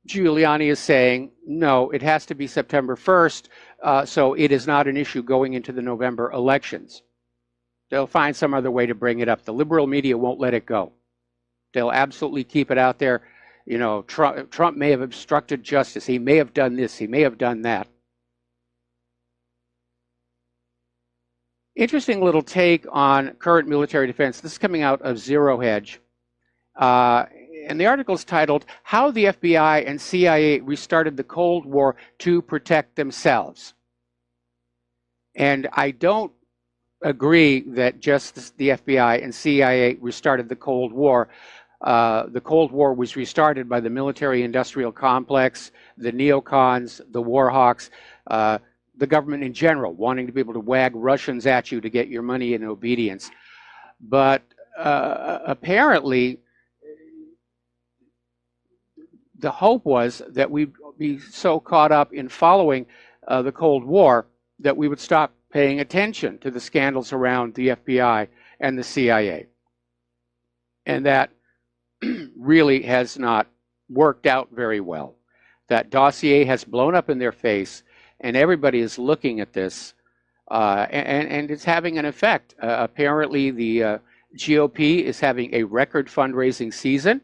Giuliani is saying, no, it has to be September 1st, so it is not an issue going into the November elections. They'll find some other way to bring it up. The liberal media won't let it go. They'll absolutely keep it out there. You know, Trump may have obstructed justice. He may have done this. He may have done that. Interesting little take on current military defense. This is coming out of Zero Hedge. And the article is titled, How the FBI and CIA Restarted the Cold War to Protect Themselves. And I don't agree that just the FBI and CIA restarted the Cold War. the Cold War was restarted by the military-industrial complex, the neocons, the war hawks, the government in general, wanting to be able to wag Russians at you to get your money in obedience. But apparently, the hope was that we'd be so caught up in following the Cold War that we would stop paying attention to the scandals around the FBI and the CIA. And that really has not worked out very well. That dossier has blown up in their face, and everybody is looking at this, and it's having an effect. Apparently, the GOP is having a record fundraising season,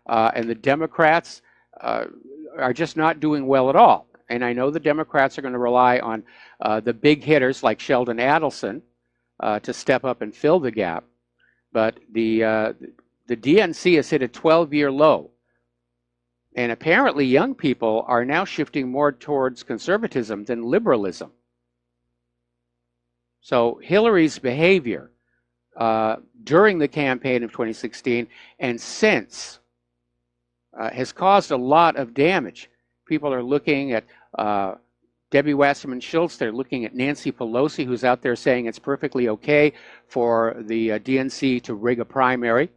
and the Democrats are just not doing well at all. And I know the Democrats are going to rely on the big hitters like Sheldon Adelson to step up and fill the gap. But the DNC has hit a 12-year low. And apparently young people are now shifting more towards conservatism than liberalism. So Hillary's behavior during the campaign of 2016 and since has caused a lot of damage. People are looking at Debbie Wasserman Schultz. They're looking at Nancy Pelosi, who's out there saying it's perfectly okay for the DNC to rig a primary,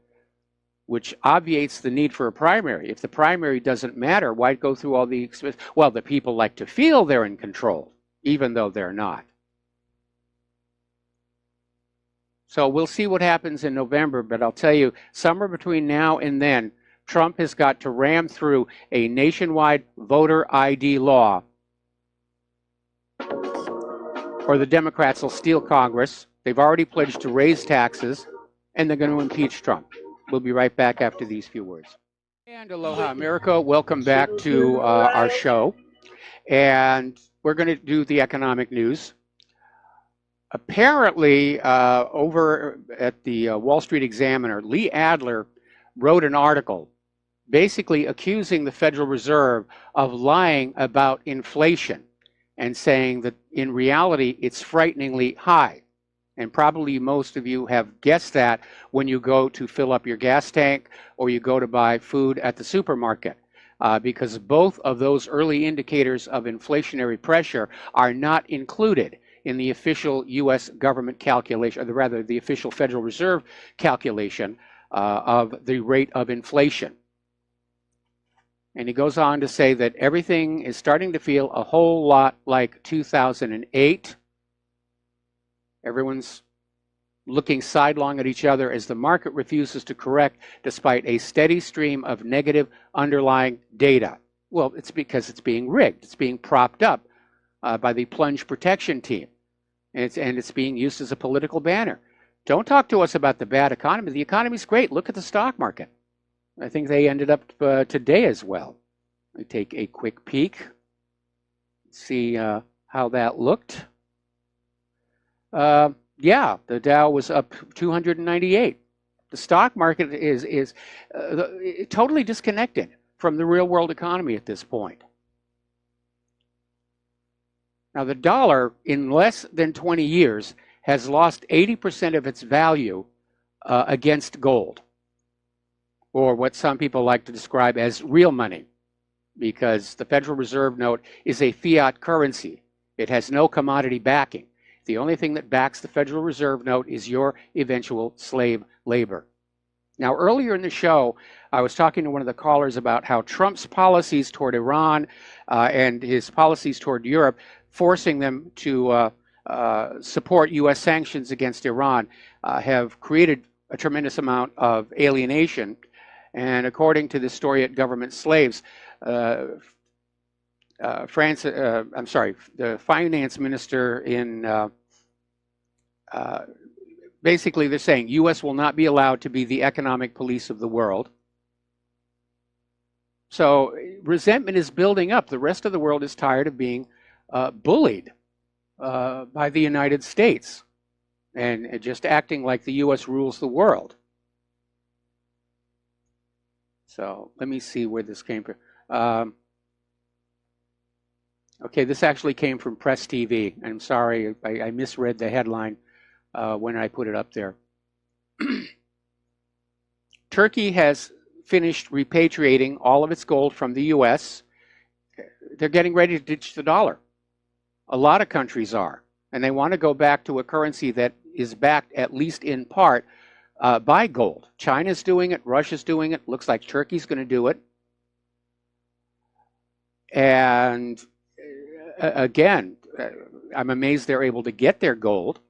which obviates the need for a primary. If the primary doesn't matter, why go through all the expense? Well, the people like to feel they're in control, even though they're not. So we'll see what happens in November, but I'll tell you, somewhere between now and then, Trump has got to ram through a nationwide voter ID law, or the Democrats will steal Congress. They've already pledged to raise taxes, and they're going to impeach Trump. We'll be right back after these few words. And aloha, America. Welcome back to our show. And we're going to do the economic news. Apparently, over at the Wall Street Examiner, Lee Adler wrote an article basically accusing the Federal Reserve of lying about inflation and saying that in reality it's frighteningly high. And probably most of you have guessed that when you go to fill up your gas tank or you go to buy food at the supermarket, because both of those early indicators of inflationary pressure are not included in the official U.S. government calculation, or rather the official Federal Reserve calculation of the rate of inflation. And he goes on to say that everything is starting to feel a whole lot like 2008. Everyone's looking sidelong at each other as the market refuses to correct despite a steady stream of negative underlying data. Well, it's because it's being rigged. It's being propped up by the plunge protection team. And it's being used as a political banner. Don't talk to us about the bad economy. The economy's great. Look at the stock market. I think they ended up today as well. Let me take a quick peek. See how that looked. Yeah, the Dow was up 298. The stock market is totally disconnected from the real world economy at this point. Now, the dollar in less than 20 years has lost 80% of its value against gold, or what some people like to describe as real money, because the Federal Reserve note is a fiat currency. It has no commodity backing. The only thing that backs the Federal Reserve note is your eventual slave labor. Now, earlier in the show, I was talking to one of the callers about how Trump's policies toward Iran and his policies toward Europe, forcing them to support U.S. sanctions against Iran, have created a tremendous amount of alienation. And according to the story at Government Slaves, the finance minister in basically they're saying U.S. will not be allowed to be the economic police of the world. So resentment is building up. The rest of the world is tired of being bullied by the United States and just acting like the U.S. rules the world. So let me see where this came from. Okay, this actually came from Press TV. I'm sorry, I misread the headline when I put it up there. Turkey has finished repatriating all of its gold from the U.S., they're getting ready to ditch the dollar. A lot of countries are, and they want to go back to a currency that is backed, at least in part, by gold. China's doing it. Russia's doing it. Looks like Turkey's going to do it. And again, I'm amazed they're able to get their gold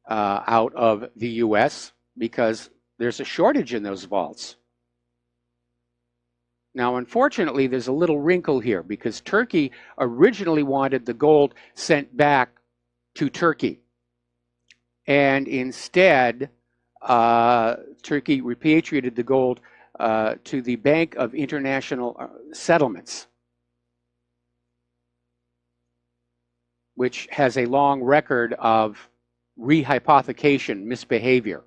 out of the U.S. because there's a shortage in those vaults. Now, unfortunately, there's a little wrinkle here because Turkey originally wanted the gold sent back to Turkey. And instead, Turkey repatriated the gold to the Bank of International Settlements, which has a long record of rehypothecation misbehavior.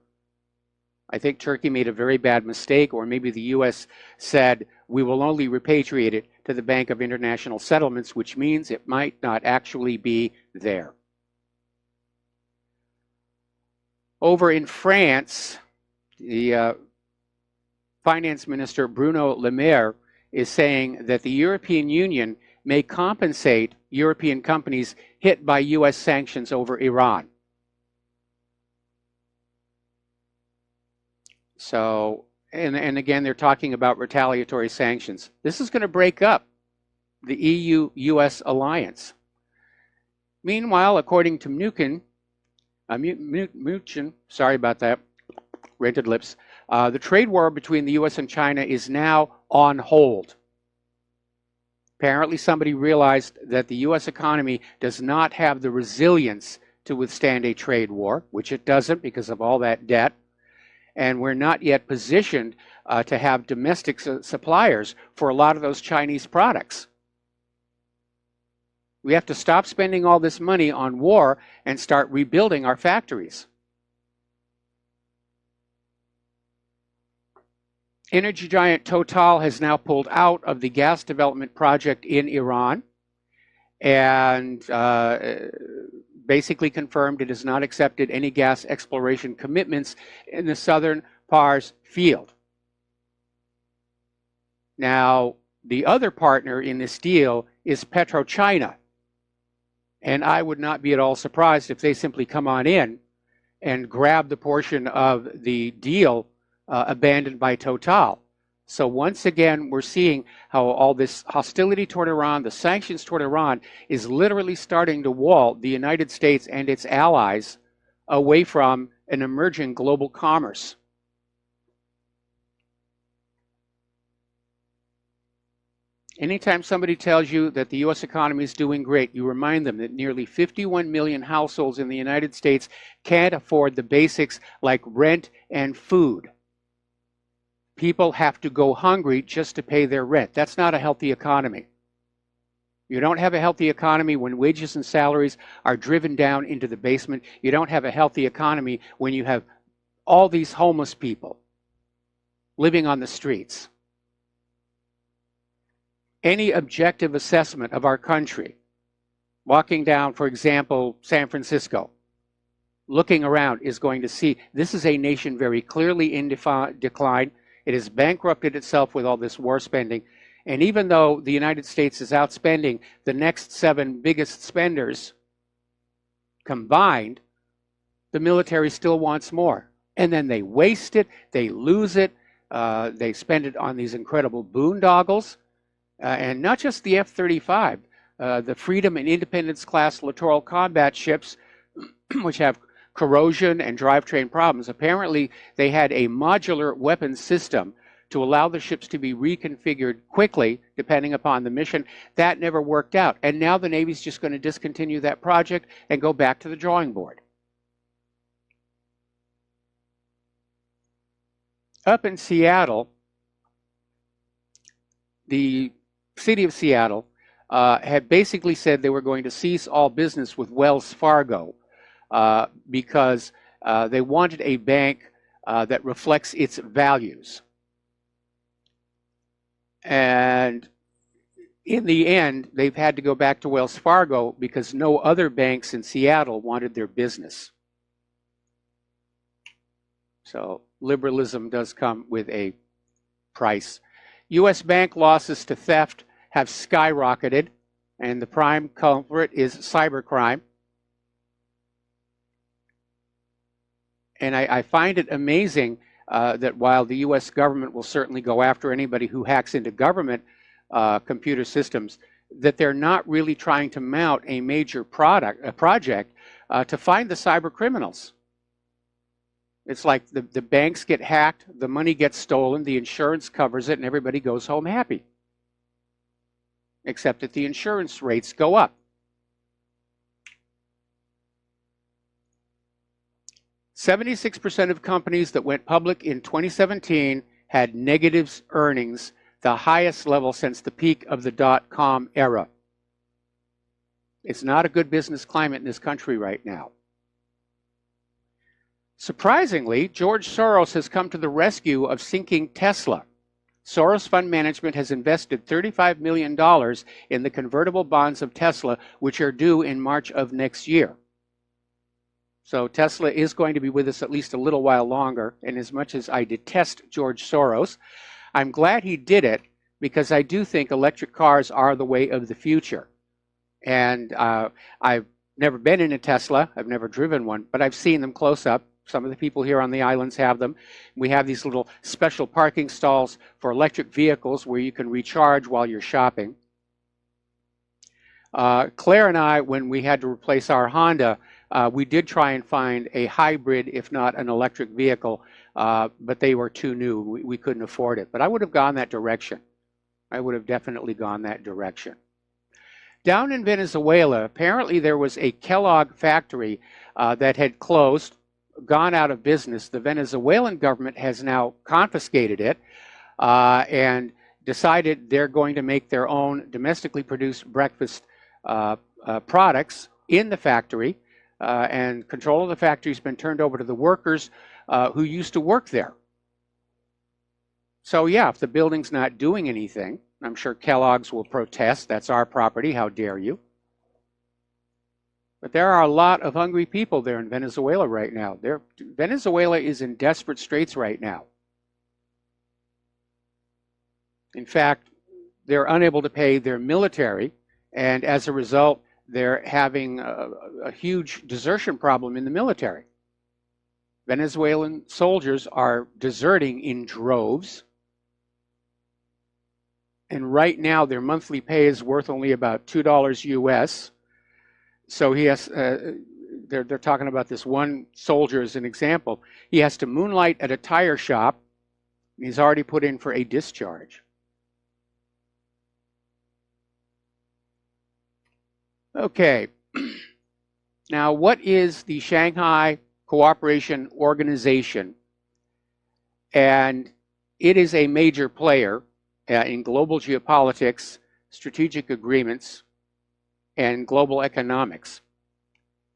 I think Turkey made a very bad mistake, or maybe the U.S. said, we will only repatriate it to the Bank of International Settlements, which means it might not actually be there. Over in France, the Finance Minister Bruno Le Maire is saying that the European Union may compensate European companies hit by U.S. sanctions over Iran. So, and again, they're talking about retaliatory sanctions. This is going to break up the EU-U.S. alliance. Meanwhile, according to Mnuchin, sorry about that, rented lips, the trade war between the U.S. and China is now on hold. Apparently somebody realized that the U.S. economy does not have the resilience to withstand a trade war, which it doesn't because of all that debt. And we're not yet positioned to have domestic suppliers for a lot of those Chinese products. We have to stop spending all this money on war and start rebuilding our factories. Energy giant Total has now pulled out of the gas development project in Iran and basically confirmed it has not accepted any gas exploration commitments in the southern Pars field. Now, the other partner in this deal is PetroChina. And I would not be at all surprised if they simply come on in and grab the portion of the deal abandoned by Total. So once again, we're seeing how all this hostility toward Iran, the sanctions toward Iran, is literally starting to wall the United States and its allies away from an emerging global commerce. Anytime somebody tells you that the U.S. economy is doing great, you remind them that nearly 51 million households in the United States can't afford the basics like rent and food. People have to go hungry just to pay their rent. That's not a healthy economy. You don't have a healthy economy when wages and salaries are driven down into the basement. You don't have a healthy economy when you have all these homeless people living on the streets. Any objective assessment of our country, walking down, for example, San Francisco, looking around, is going to see this is a nation very clearly in decline. It has bankrupted itself with all this war spending. And even though the United States is outspending the next 7 biggest spenders combined, the military still wants more. And then they waste it, they lose it, they spend it on these incredible boondoggles. And not just the F-35, the Freedom and Independence class littoral combat ships, which have corrosion and drivetrain problems. Apparently, they had a modular weapons system to allow the ships to be reconfigured quickly, depending upon the mission. That never worked out. And now the Navy's just going to discontinue that project and go back to the drawing board. Up in Seattle, the city of Seattle had basically said they were going to cease all business with Wells Fargo because they wanted a bank that reflects its values. And in the end, they've had to go back to Wells Fargo because no other banks in Seattle wanted their business. So liberalism does come with a price. U.S. bank losses to theft have skyrocketed, and the prime culprit is cybercrime. And I find it amazing that while the U.S. government will certainly go after anybody who hacks into government computer systems, that they're not really trying to mount a major project to find the cyber criminals. It's like the banks get hacked, the money gets stolen, the insurance covers it, and everybody goes home happy. Except that the insurance rates go up. 76% of companies that went public in 2017 had negative earnings, the highest level since the peak of the dot-com era. It's not a good business climate in this country right now. Surprisingly, George Soros has come to the rescue of sinking Tesla. Soros Fund Management has invested $35 million in the convertible bonds of Tesla, which are due in March of next year. So Tesla is going to be with us at least a little while longer, and as much as I detest George Soros, I'm glad he did it because I do think electric cars are the way of the future. And I've never been in a Tesla, I've never driven one, but I've seen them close up. Some of the people here on the islands have them. We have these little special parking stalls for electric vehicles where you can recharge while you're shopping. Claire and I, when we had to replace our Honda, we did try and find a hybrid, if not an electric vehicle, but they were too new. We couldn't afford it. But I would have gone that direction. I would have definitely gone that direction. Down in Venezuela, apparently there was a Kellogg factory that had closed, gone out of business. The Venezuelan government has now confiscated it and decided they're going to make their own domestically produced breakfast products in the factory, and control of the factory has been turned over to the workers who used to work there. So yeah, if the building's not doing anything, I'm sure Kellogg's will protest. That's our property, how dare you? But there are a lot of hungry people there in Venezuela right now. Venezuela is in desperate straits right now. In fact, they're unable to pay their military, and as a result, they're having a huge desertion problem in the military. Venezuelan soldiers are deserting in droves. And right now, their monthly pay is worth only about $2 US. So he has, they're talking about this one soldier as an example. He has to moonlight at a tire shop. He's already put in for a discharge. Okay. Now, what is the Shanghai Cooperation Organization? And it is a major player in global geopolitics, strategic agreements, and global economics.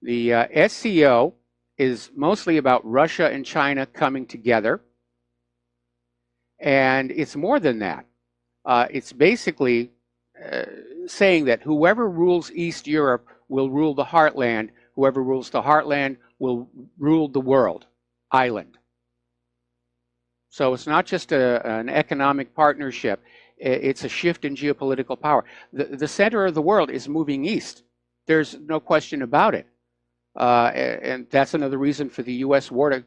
The SCO is mostly about Russia and China coming together. And it's more than that. It's basically saying that whoever rules East Europe will rule the heartland. Whoever rules the heartland will rule the world, island. So it's not just an economic partnership. It's a shift in geopolitical power. The center of the world is moving east. There's no question about it. And that's another reason for the U.S. war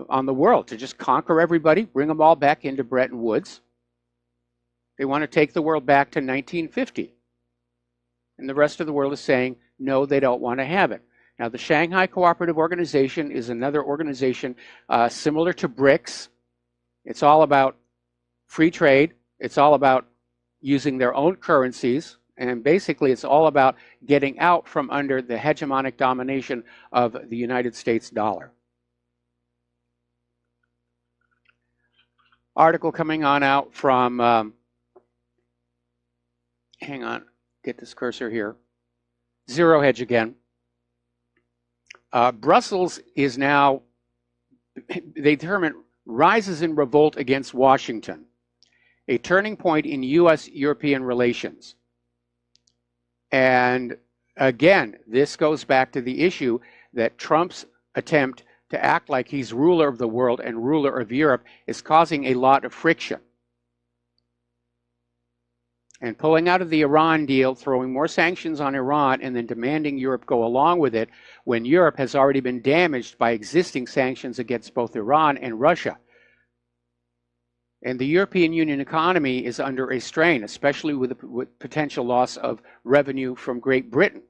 on the world, to just conquer everybody, bring them all back into Bretton Woods. They want to take the world back to 1950. And the rest of the world is saying, no, they don't want to have it. Now, the Shanghai Cooperative Organization is another organization similar to BRICS. It's all about free trade. It's all about using their own currencies. And basically, it's all about getting out from under the hegemonic domination of the United States dollar. Article coming on out from, hang on, get this cursor here. Zero Hedge again. Brussels is now, they determine, rises in revolt against Washington, a turning point in U.S.-European relations. And again, this goes back to the issue that Trump's attempt to act like he's ruler of the world and ruler of Europe is causing a lot of friction. And pulling out of the Iran deal, throwing more sanctions on Iran, and then demanding Europe go along with it when Europe has already been damaged by existing sanctions against both Iran and Russia. And the European Union economy is under a strain, especially with potential loss of revenue from Great Britain.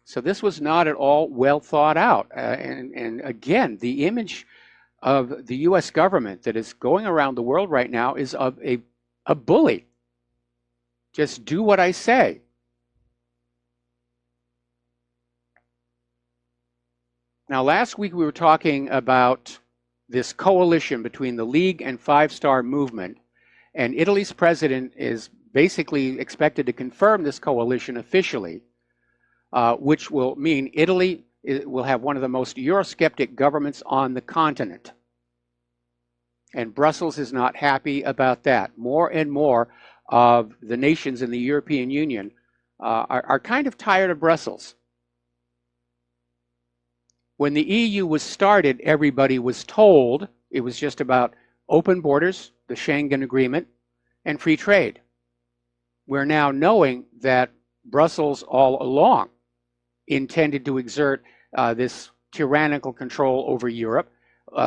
So this was not at all well thought out. And again, the image of the U.S. government that is going around the world right now is of a bully. Just do what I say. Now, last week we were talking about this coalition between the League and Five Star Movement, and Italy's president is basically expected to confirm this coalition officially, which will mean Italy will have one of the most Eurosceptic governments on the continent. And Brussels is not happy about that. More and more of the nations in the European Union are kind of tired of Brussels. When the EU was started, everybody was told it was just about open borders, the Schengen Agreement, and free trade. We're now knowing that Brussels all along intended to exert this tyrannical control over Europe,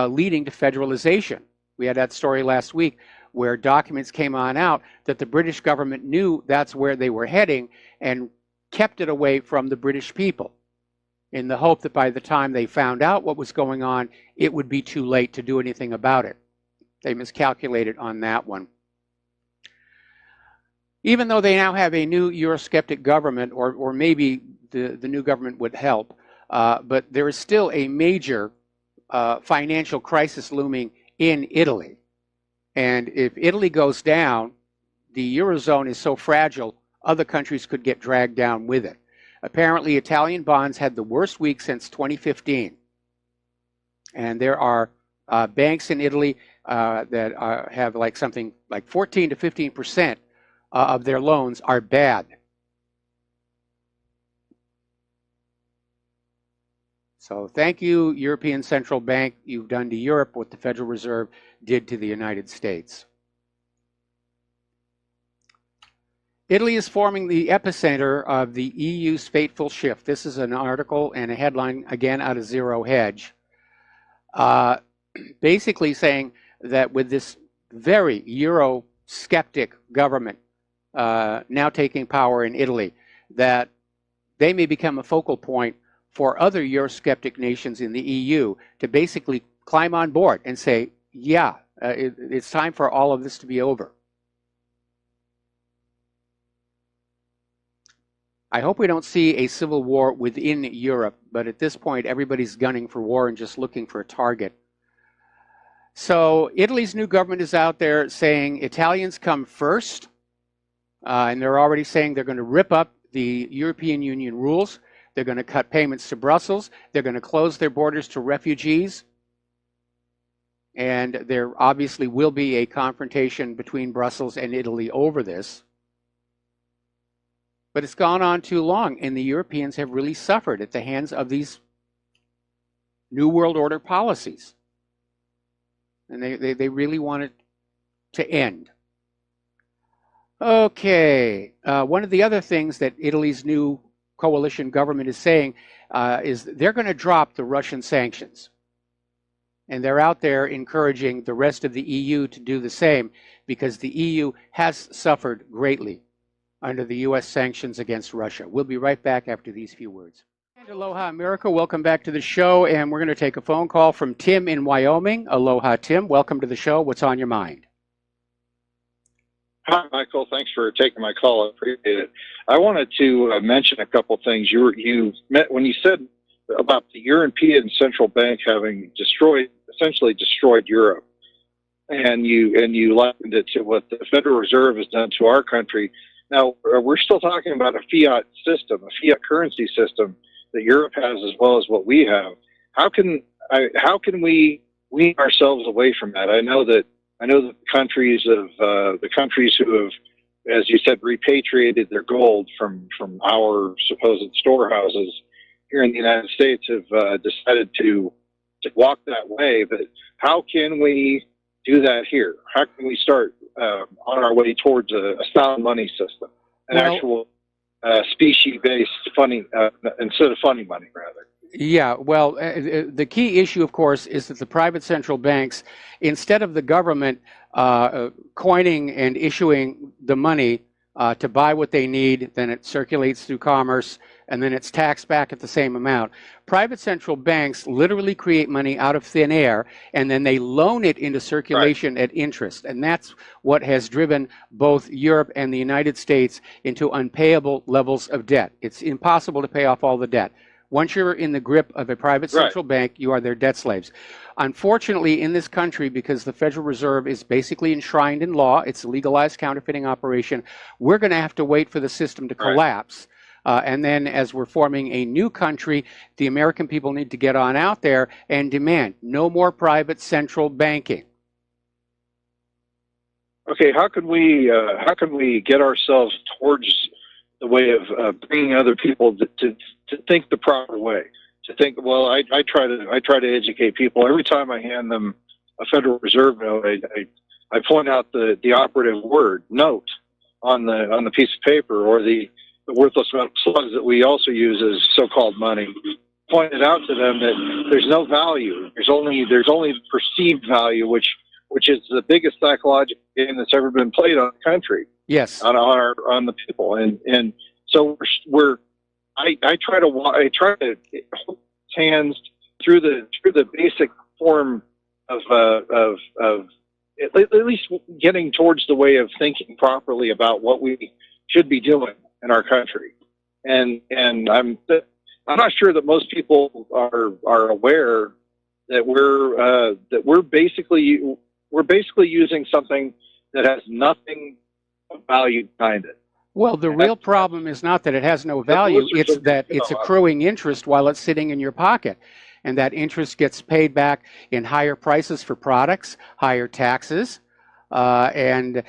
leading to federalization. We had that story last week where documents came on out that the British government knew that's where they were heading and kept it away from the British people, in the hope that by the time they found out what was going on, it would be too late to do anything about it. They miscalculated on that one. Even though they now have a new Eurosceptic government, or maybe the new government would help, but there is still a major financial crisis looming in Italy. And if Italy goes down, the Eurozone is so fragile, other countries could get dragged down with it. Apparently, Italian bonds had the worst week since 2015. And there are banks in Italy that have like something like 14 to 15% of their loans are bad. So thank you, European Central Bank. You've done to Europe what the Federal Reserve did to the United States. Italy is forming the epicenter of the EU's fateful shift. This is an article and a headline, again, out of Zero Hedge, basically saying that with this very Euro-skeptic government now taking power in Italy, that they may become a focal point for other Eurosceptic nations in the EU to basically climb on board and say, yeah, it's time for all of this to be over. I hope we don't see a civil war within Europe, but at this point, everybody's gunning for war and just looking for a target. So Italy's new government is out there saying Italians come first, and they're already saying they're going to rip up the European Union rules. They're going to cut payments to Brussels. They're going to close their borders to refugees. And there obviously will be a confrontation between Brussels and Italy over this. But it's gone on too long, and the Europeans have really suffered at the hands of these New World Order policies. And they really want it to end. Okay, one of the other things that Italy's new coalition government is saying is they're going to drop the Russian sanctions. And they're out there encouraging the rest of the EU to do the same, because the EU has suffered greatly under the U.S. sanctions against Russia. We'll be right back after these few words. And aloha, America. Welcome back to the show. And we're going to take a phone call from Tim in Wyoming. Aloha, Tim. Welcome to the show. What's on your mind? Hi, Michael. Thanks for taking my call. I appreciate it. I wanted to mention a couple things. When you said about the European Central Bank having essentially destroyed Europe, and you likened it to what the Federal Reserve has done to our country. Now, we're still talking about a fiat system, a fiat currency system that Europe has as well as what we have. How can we wean ourselves away from that? I know that the countries who have, as you said, repatriated their gold from our supposed storehouses here in the United States have decided to walk that way. But how can we do that here? How can we start on our way towards a sound money system, an actual specie-based funding instead of funding money, rather? Yeah, well, the key issue, of course, is that the private central banks, instead of the government coining and issuing the money to buy what they need, then it circulates through commerce, and then it's taxed back at the same amount. Private central banks literally create money out of thin air, and then they loan it into circulation at interest. And that's what has driven both Europe and the United States into unpayable levels of debt. It's impossible to pay off all the debt. Once you're in the grip of a private central bank, you are their debt slaves. Unfortunately, in this country, because the Federal Reserve is basically enshrined in law, it's a legalized counterfeiting operation, we're going to have to wait for the system to collapse. And then as we're forming a new country, the American people need to get on out there and demand no more private central banking. Okay, how can we get ourselves towards the way of bringing other people to think the proper way? To think, well, I try to educate people every time I hand them a Federal Reserve note. I point out the operative word note on the piece of paper, or the worthless metal slugs that we also use as so-called money. Point it out to them that there's no value. There's only perceived value, which is the biggest psychological game that's ever been played on the country. Yes, on the people, and so I try to hold hands through the basic form of at least getting towards the way of thinking properly about what we should be doing in our country, and I'm not sure that most people are aware that we're basically using something that has nothing of value behind it. Well, the real problem is not that it has no value, it's that it's accruing interest while it's sitting in your pocket. And that interest gets paid back in higher prices for products, higher taxes. This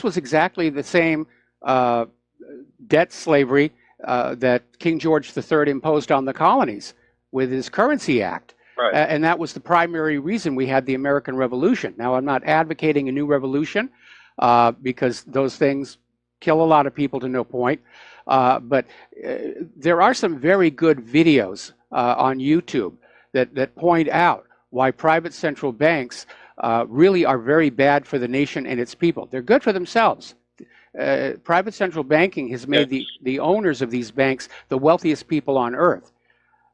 was exactly the same debt slavery that King George III imposed on the colonies with his Currency Act. Right. And that was the primary reason we had the American Revolution. Now, I'm not advocating a new revolution because those things kill a lot of people to no point. But there are some very good videos on YouTube that point out why private central banks really are very bad for the nation and its people. They're good for themselves. Private central banking has made the owners of these banks the wealthiest people on earth.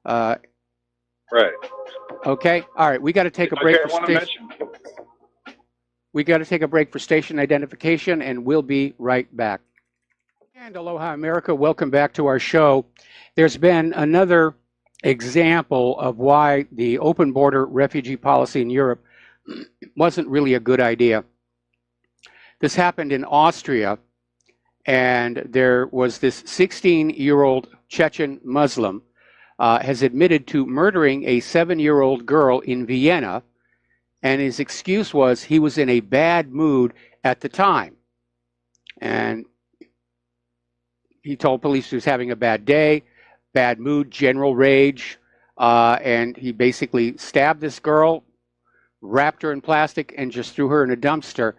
Right. Okay. All right. We got to take a break for station. We got to take a break for station identification, and we'll be right back. And aloha, America. Welcome back to our show. There's been another example of why the open border refugee policy in Europe wasn't really a good idea. This happened in Austria, and there was this 16-year-old Chechen Muslim has admitted to murdering a 7-year-old girl in Vienna, and his excuse was he was in a bad mood at the time. And he told police he was having a bad day, bad mood, general rage, and he basically stabbed this girl, wrapped her in plastic, and just threw her in a dumpster,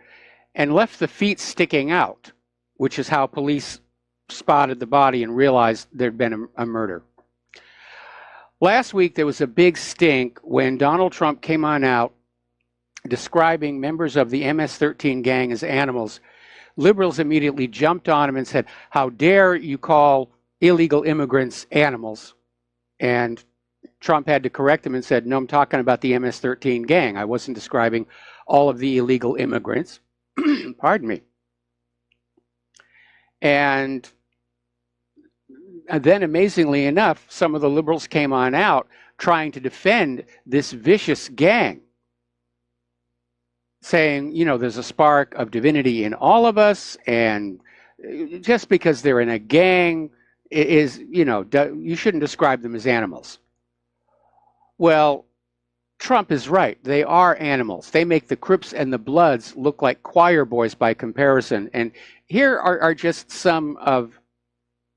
and left the feet sticking out, which is how police spotted the body and realized there'd been a murder. Last week, there was a big stink when Donald Trump came on out describing members of the MS-13 gang as animals. Liberals immediately jumped on him and said, "How dare you call illegal immigrants animals?" And Trump had to correct him and said, "No, I'm talking about the MS-13 gang. I wasn't describing all of the illegal immigrants." Pardon me. And then, amazingly enough, some of the liberals came on out trying to defend this vicious gang, saying, you know, there's a spark of divinity in all of us, and just because they're in a gang is, you know, you shouldn't describe them as animals. Well, Trump is right. They are animals. They make the Crips and the Bloods look like choir boys by comparison. And here are just some of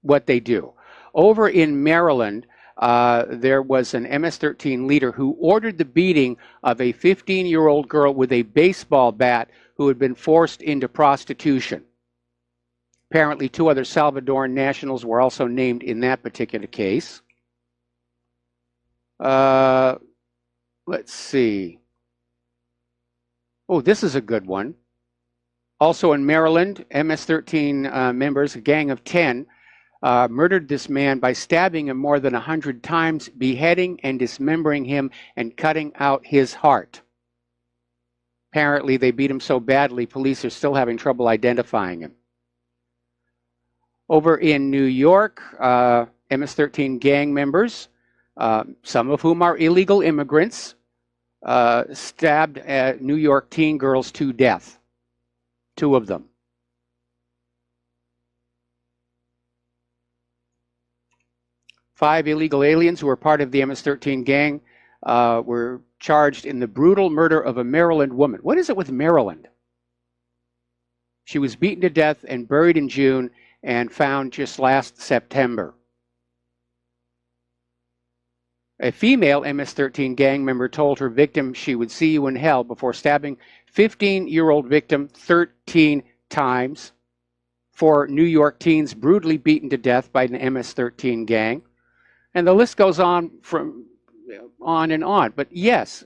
what they do. Over in Maryland, there was an MS-13 leader who ordered the beating of a 15-year-old girl with a baseball bat who had been forced into prostitution. Apparently, 2 other Salvadoran nationals were also named in that particular case. Let's see. Oh, this is a good one. Also in Maryland, MS-13 members, a gang of 10, murdered this man by stabbing him more than 100 times, beheading and dismembering him, and cutting out his heart. Apparently, they beat him so badly, police are still having trouble identifying him. Over in New York, MS-13 gang members, some of whom are illegal immigrants, stabbed New York teen girls to death. 2 of them. Five illegal aliens who were part of the MS-13 gang were charged in the brutal murder of a Maryland woman. What is it with Maryland? She was beaten to death and buried in June and found just last September. A female MS-13 gang member told her victim she would see you in hell before stabbing 15-year-old victim 13 times. 4 New York teens brutally beaten to death by an MS-13 gang. And the list goes on and on. But yes,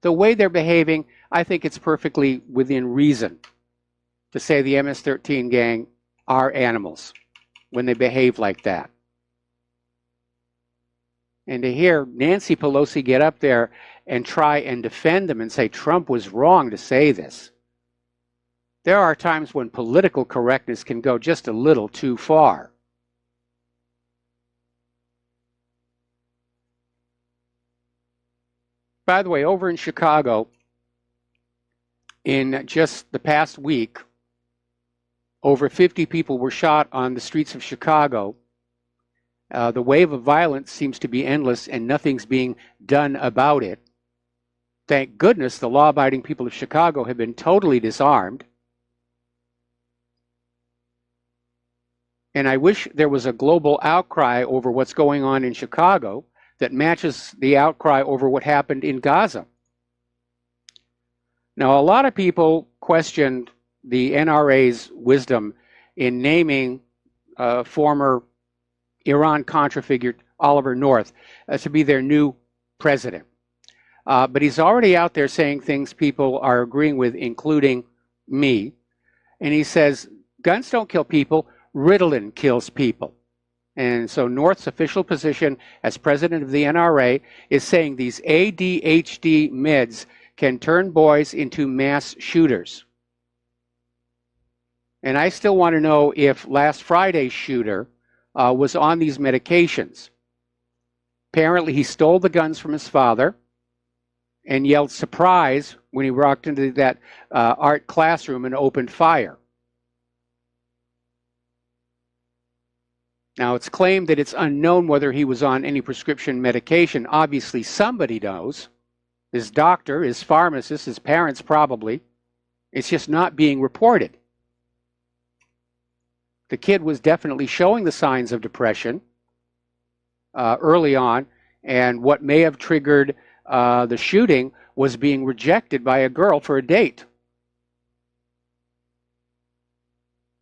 the way they're behaving, I think it's perfectly within reason to say the MS-13 gang are animals when they behave like that. And to hear Nancy Pelosi get up there and try and defend them and say Trump was wrong to say this. There are times when political correctness can go just a little too far. By the way, over in Chicago, in just the past week, over 50 people were shot on the streets of Chicago. The wave of violence seems to be endless and nothing's being done about it. Thank goodness the law-abiding people of Chicago have been totally disarmed. And I wish there was a global outcry over what's going on in Chicago that matches the outcry over what happened in Gaza. Now, a lot of people questioned the NRA's wisdom in naming former Iran-Contra figure Oliver North to be their new president. But he's already out there saying things people are agreeing with, including me. And he says, guns don't kill people, Ritalin kills people. And so North's official position as president of the NRA is saying these ADHD meds can turn boys into mass shooters. And I still want to know if last Friday's shooter was on these medications. Apparently he stole the guns from his father and yelled surprise when he walked into that art classroom and opened fire. Now, it's claimed that it's unknown whether he was on any prescription medication. Obviously, somebody knows. His doctor, his pharmacist, his parents probably. It's just not being reported. The kid was definitely showing the signs of depression early on, and what may have triggered the shooting was being rejected by a girl for a date.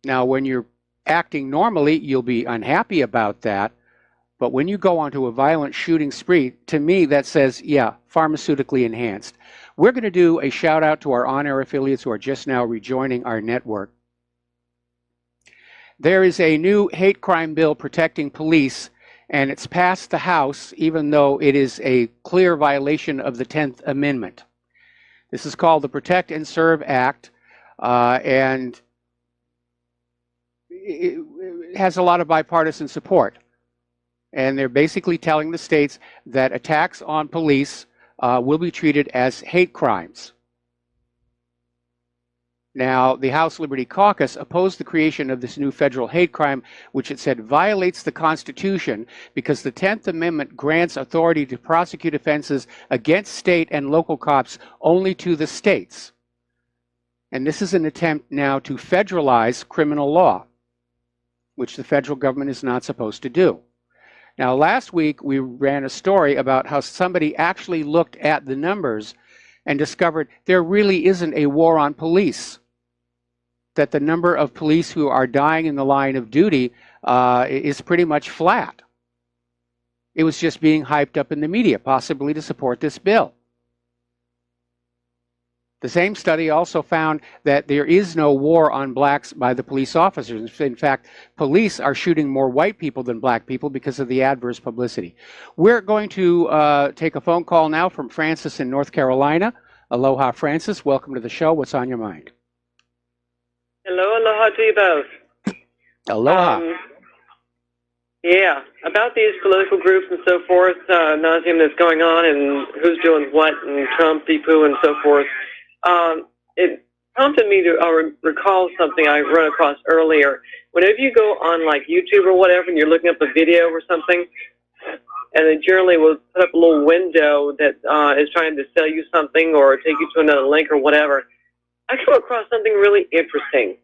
Now, when you're acting normally, you'll be unhappy about that. But when you go onto a violent shooting spree, to me, that says, yeah, pharmaceutically enhanced. We're going to do a shout out to our on-air affiliates who are just now rejoining our network. There is a new hate crime bill protecting police, and it's passed the House, even though it is a clear violation of the 10th Amendment. This is called the Protect and Serve Act, and it has a lot of bipartisan support. And they're basically telling the states that attacks on police will be treated as hate crimes. Now, the House Liberty Caucus opposed the creation of this new federal hate crime, which it said violates the Constitution because the 10th Amendment grants authority to prosecute offenses against state and local cops only to the states. And this is an attempt now to federalize criminal law, which the federal government is not supposed to do. Now, last week we ran a story about how somebody actually looked at the numbers and discovered there really isn't a war on police, that the number of police who are dying in the line of duty is pretty much flat. It was just being hyped up in the media, possibly to support this bill. The same study also found that there is no war on blacks by the police officers. In fact, police are shooting more white people than black people because of the adverse publicity. We're going to take a phone call now from Francis in North Carolina. Aloha, Francis. Welcome to the show. What's on your mind? Hello, aloha to you both. Aloha. Yeah, about these political groups and so forth, nauseam that's going on and who's doing what and Trump, Deepu, and so forth. It prompted me to recall something I run across earlier. Whenever you go on like YouTube or whatever and you're looking up a video or something, and it generally will put up a little window that is trying to sell you something or take you to another link or whatever, I come across something really interesting.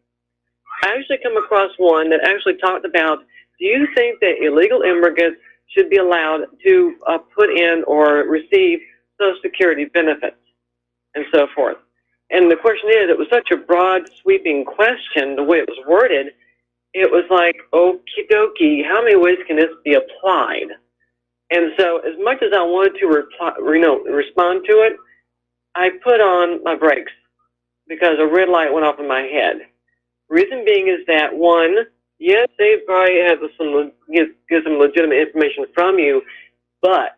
I actually come across one that actually talked about, do you think that illegal immigrants should be allowed to put in or receive Social Security benefits and so forth? And the question is, it was such a broad, sweeping question, the way it was worded, it was like, okie dokie, how many ways can this be applied? And so as much as I wanted to respond to it, I put on my brakes because a red light went off in my head. Reason being is that, one, yes, they probably have get some legitimate information from you, but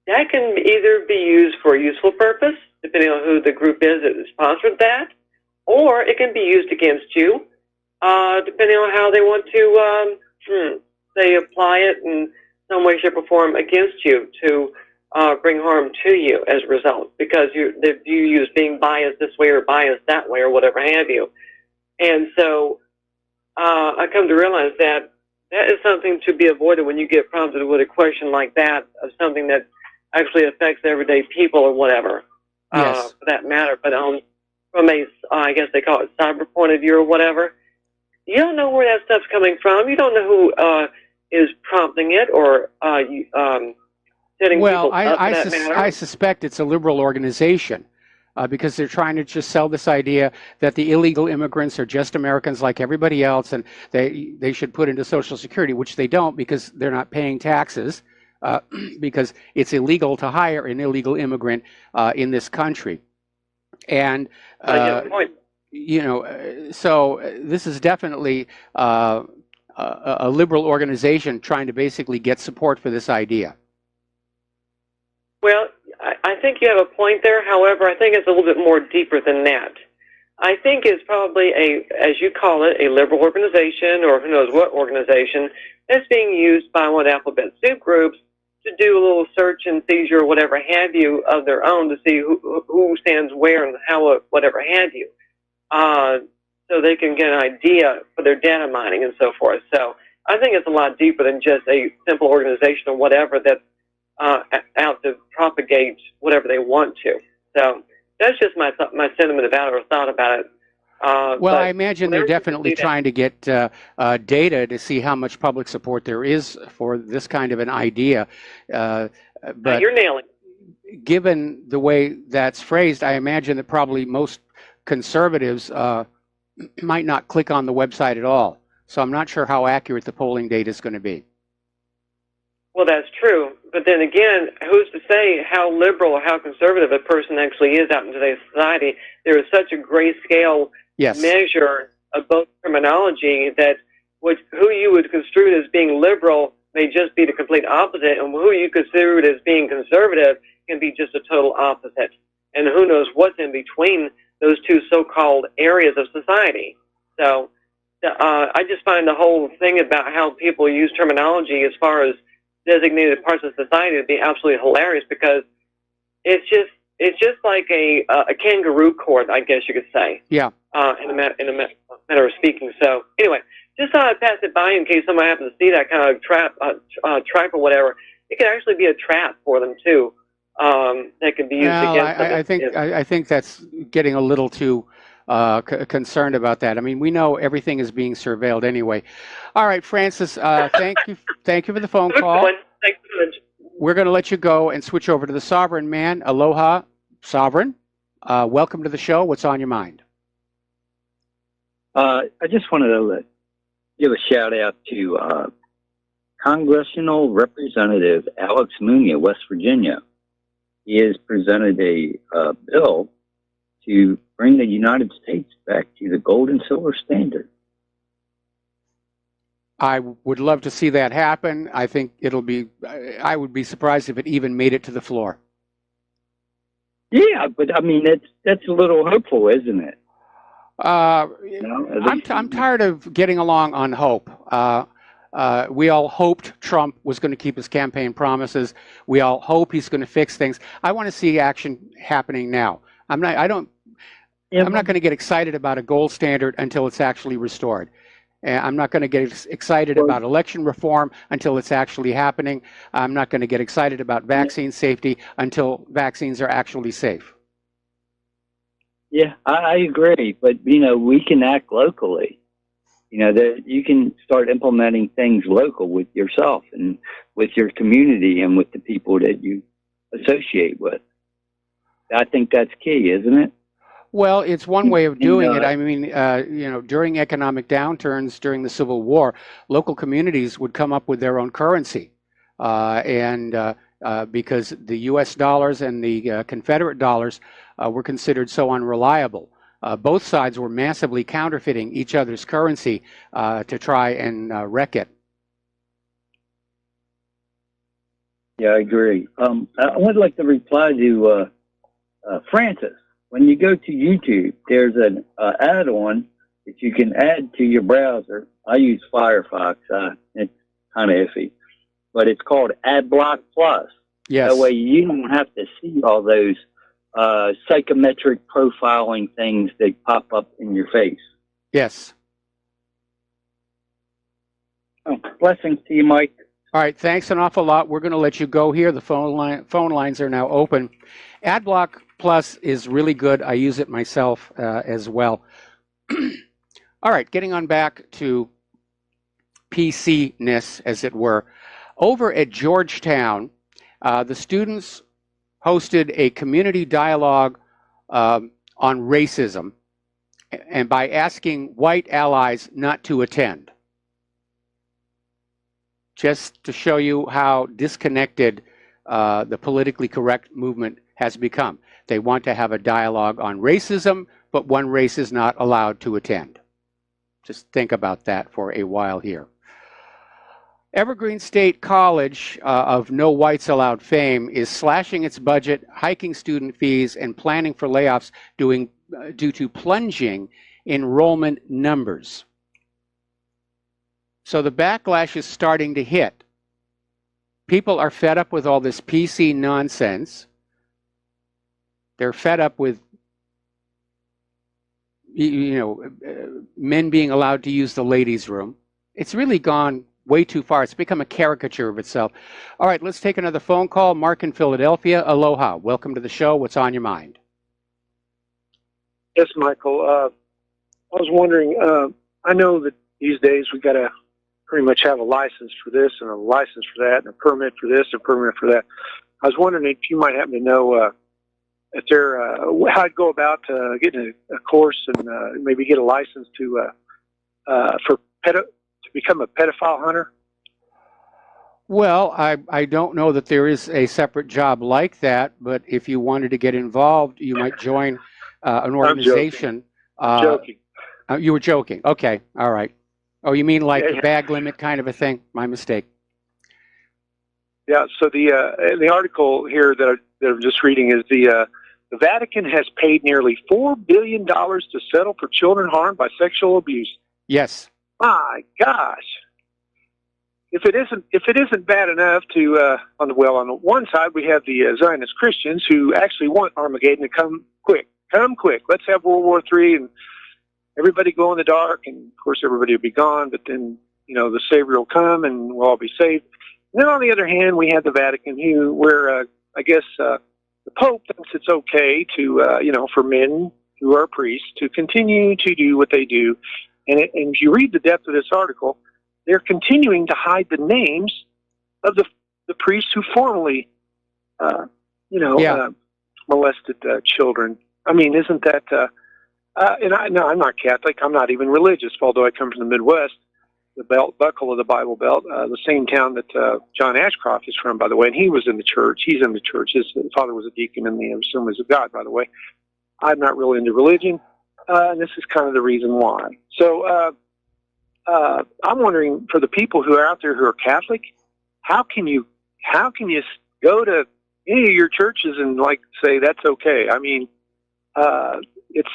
that can either be used for a useful purpose, depending on who the group is that sponsored that, or it can be used against you, depending on how they want to, say, apply it in some way, shape, or form against you to bring harm to you as a result, because they view you as being biased this way or biased that way or whatever have you. And so I come to realize that that is something to be avoided when you get prompted with a question like that of something that actually affects everyday people or whatever, yes. For that matter. But from a, I guess they call it cyber point of view or whatever, you don't know where that stuff's coming from. You don't know who is prompting it or setting people up for that matter. I suspect it's a liberal organization. Because they're trying to just sell this idea that the illegal immigrants are just Americans like everybody else, and they should put into Social Security, which they don't because they're not paying taxes, because it's illegal to hire an illegal immigrant in this country. And you know, so this is definitely a liberal organization trying to basically get support for this idea. Well, I think you have a point there. However, I think it's a little bit more deeper than that. I think it's probably as you call it, a liberal organization or who knows what organization that's being used by one alphabet soup groups to do a little search and seizure or whatever have you of their own to see who stands where and how, whatever have you, so they can get an idea for their data mining and so forth. So I think it's a lot deeper than just a simple organization or whatever that's out to propagate whatever they want to. So that's just my sentiment about it or thought about it. Well, I imagine they're definitely trying to get data to see how much public support there is for this kind of an idea. But you're nailing it. Given the way that's phrased, I imagine that probably most conservatives might not click on the website at all. So I'm not sure how accurate the polling data is going to be. Well, that's true. But then again, who's to say how liberal or how conservative a person actually is out in today's society? There is such a grayscale measure of both terminology that who you would construe as being liberal may just be the complete opposite, and who you consider as being conservative can be just a total opposite. And who knows what's in between those two so-called areas of society. So I just find the whole thing about how people use terminology as far as designated parts of society to be absolutely hilarious, because it's just like a kangaroo court, I guess you could say. Yeah. In a matter of speaking. So anyway, just thought I'd pass it by in case somebody happens to see that kind of trap or whatever. It could actually be a trap for them too. That can be used against them. I think that's getting a little too concerned about that. I mean, we know everything is being surveilled anyway. All right, Francis, thank you for the phone call. Thanks so much. We're going to let you go and switch over to the Sovereign Man. Aloha, Sovereign. Welcome to the show. What's on your mind? I just wanted to give a shout out to Congressional Representative Alex Munia, West Virginia. He has presented a bill to bring the United States back to the gold and silver standard. I would love to see that happen. I think I would be surprised if it even made it to the floor. Yeah, but I mean, that's a little hopeful, isn't it? I'm tired of getting along on hope. We all hoped Trump was going to keep his campaign promises. We all hope he's going to fix things. I want to see action happening now. I'm not going to get excited about a gold standard until it's actually restored. I'm not going to get excited about election reform until it's actually happening. I'm not going to get excited about vaccine safety until vaccines are actually safe. Yeah, I agree. But, we can act locally. That you can start implementing things local with yourself and with your community and with the people that you associate with. I think that's key, isn't it? Well, it's one way of doing it. I mean, during economic downturns, during the Civil War, local communities would come up with their own currency. Because the U.S. dollars and the Confederate dollars were considered so unreliable. Both sides were massively counterfeiting each other's currency to try and wreck it. Yeah, I agree. I would like to reply to Francis. When you go to YouTube, there's an add-on that you can add to your browser. I use Firefox. It's kind of iffy. But it's called AdBlock Plus. Yes. That way you don't have to see all those psychometric profiling things that pop up in your face. Yes. Oh, blessings to you, Mike. All right, thanks an awful lot. We're going to let you go here. The phone lines are now open. AdBlock Plus is really good. I use it myself as well. All right, getting on back to PC-ness, as it were. Over at Georgetown, the students hosted a community dialogue on racism, and by asking white allies not to attend. Just to show you how disconnected the politically correct movement has become. They want to have a dialogue on racism, but one race is not allowed to attend. Just think about that for a while here. Evergreen State College, of no whites allowed fame, is slashing its budget, hiking student fees, and planning for layoffs due to plunging enrollment numbers. So the backlash is starting to hit. People are fed up with all this PC nonsense. They're fed up with men being allowed to use the ladies' room. It's really gone way too far. It's become a caricature of itself. All right, let's take another phone call. Mark in Philadelphia. Aloha. Welcome to the show. What's on your mind? Yes, Michael. I was wondering, I know that these days we got to pretty much have a license for this and a license for that and a permit for this and a permit for that. I was wondering if you might happen to know if there how I'd go about getting a course and maybe get a license to become a pedophile hunter. Well, I don't know that there is a separate job like that, but if you wanted to get involved, you might join an organization. I'm joking. You were joking. Okay. All right. Oh, you mean like the bag limit kind of a thing? My mistake. Yeah. So the article here that I'm just reading is the Vatican has paid nearly $4 billion to settle for children harmed by sexual abuse. Yes. My gosh. If it isn't bad enough to on the one side we have the Zionist Christians who actually want Armageddon to come quick. Let's have World War III and everybody go in the dark, and of course everybody will be gone. But then the Savior will come and we'll all be saved. And then on the other hand, we have the Vatican, where I guess the Pope thinks it's okay to for men who are priests to continue to do what they do. And if you read the depth of this article, they're continuing to hide the names of the priests who formerly, molested children. I mean, isn't that? No, I'm not Catholic. I'm not even religious, although I come from the Midwest, the belt buckle of the Bible Belt, the same town that John Ashcroft is from, by the way. And he was in the church. He's in the church. His father was a deacon in the Assemblies of God, by the way. I'm not really into religion, and this is kind of the reason why. So I'm wondering, for the people who are out there who are Catholic, how can you go to any of your churches and say that's okay? I mean, it's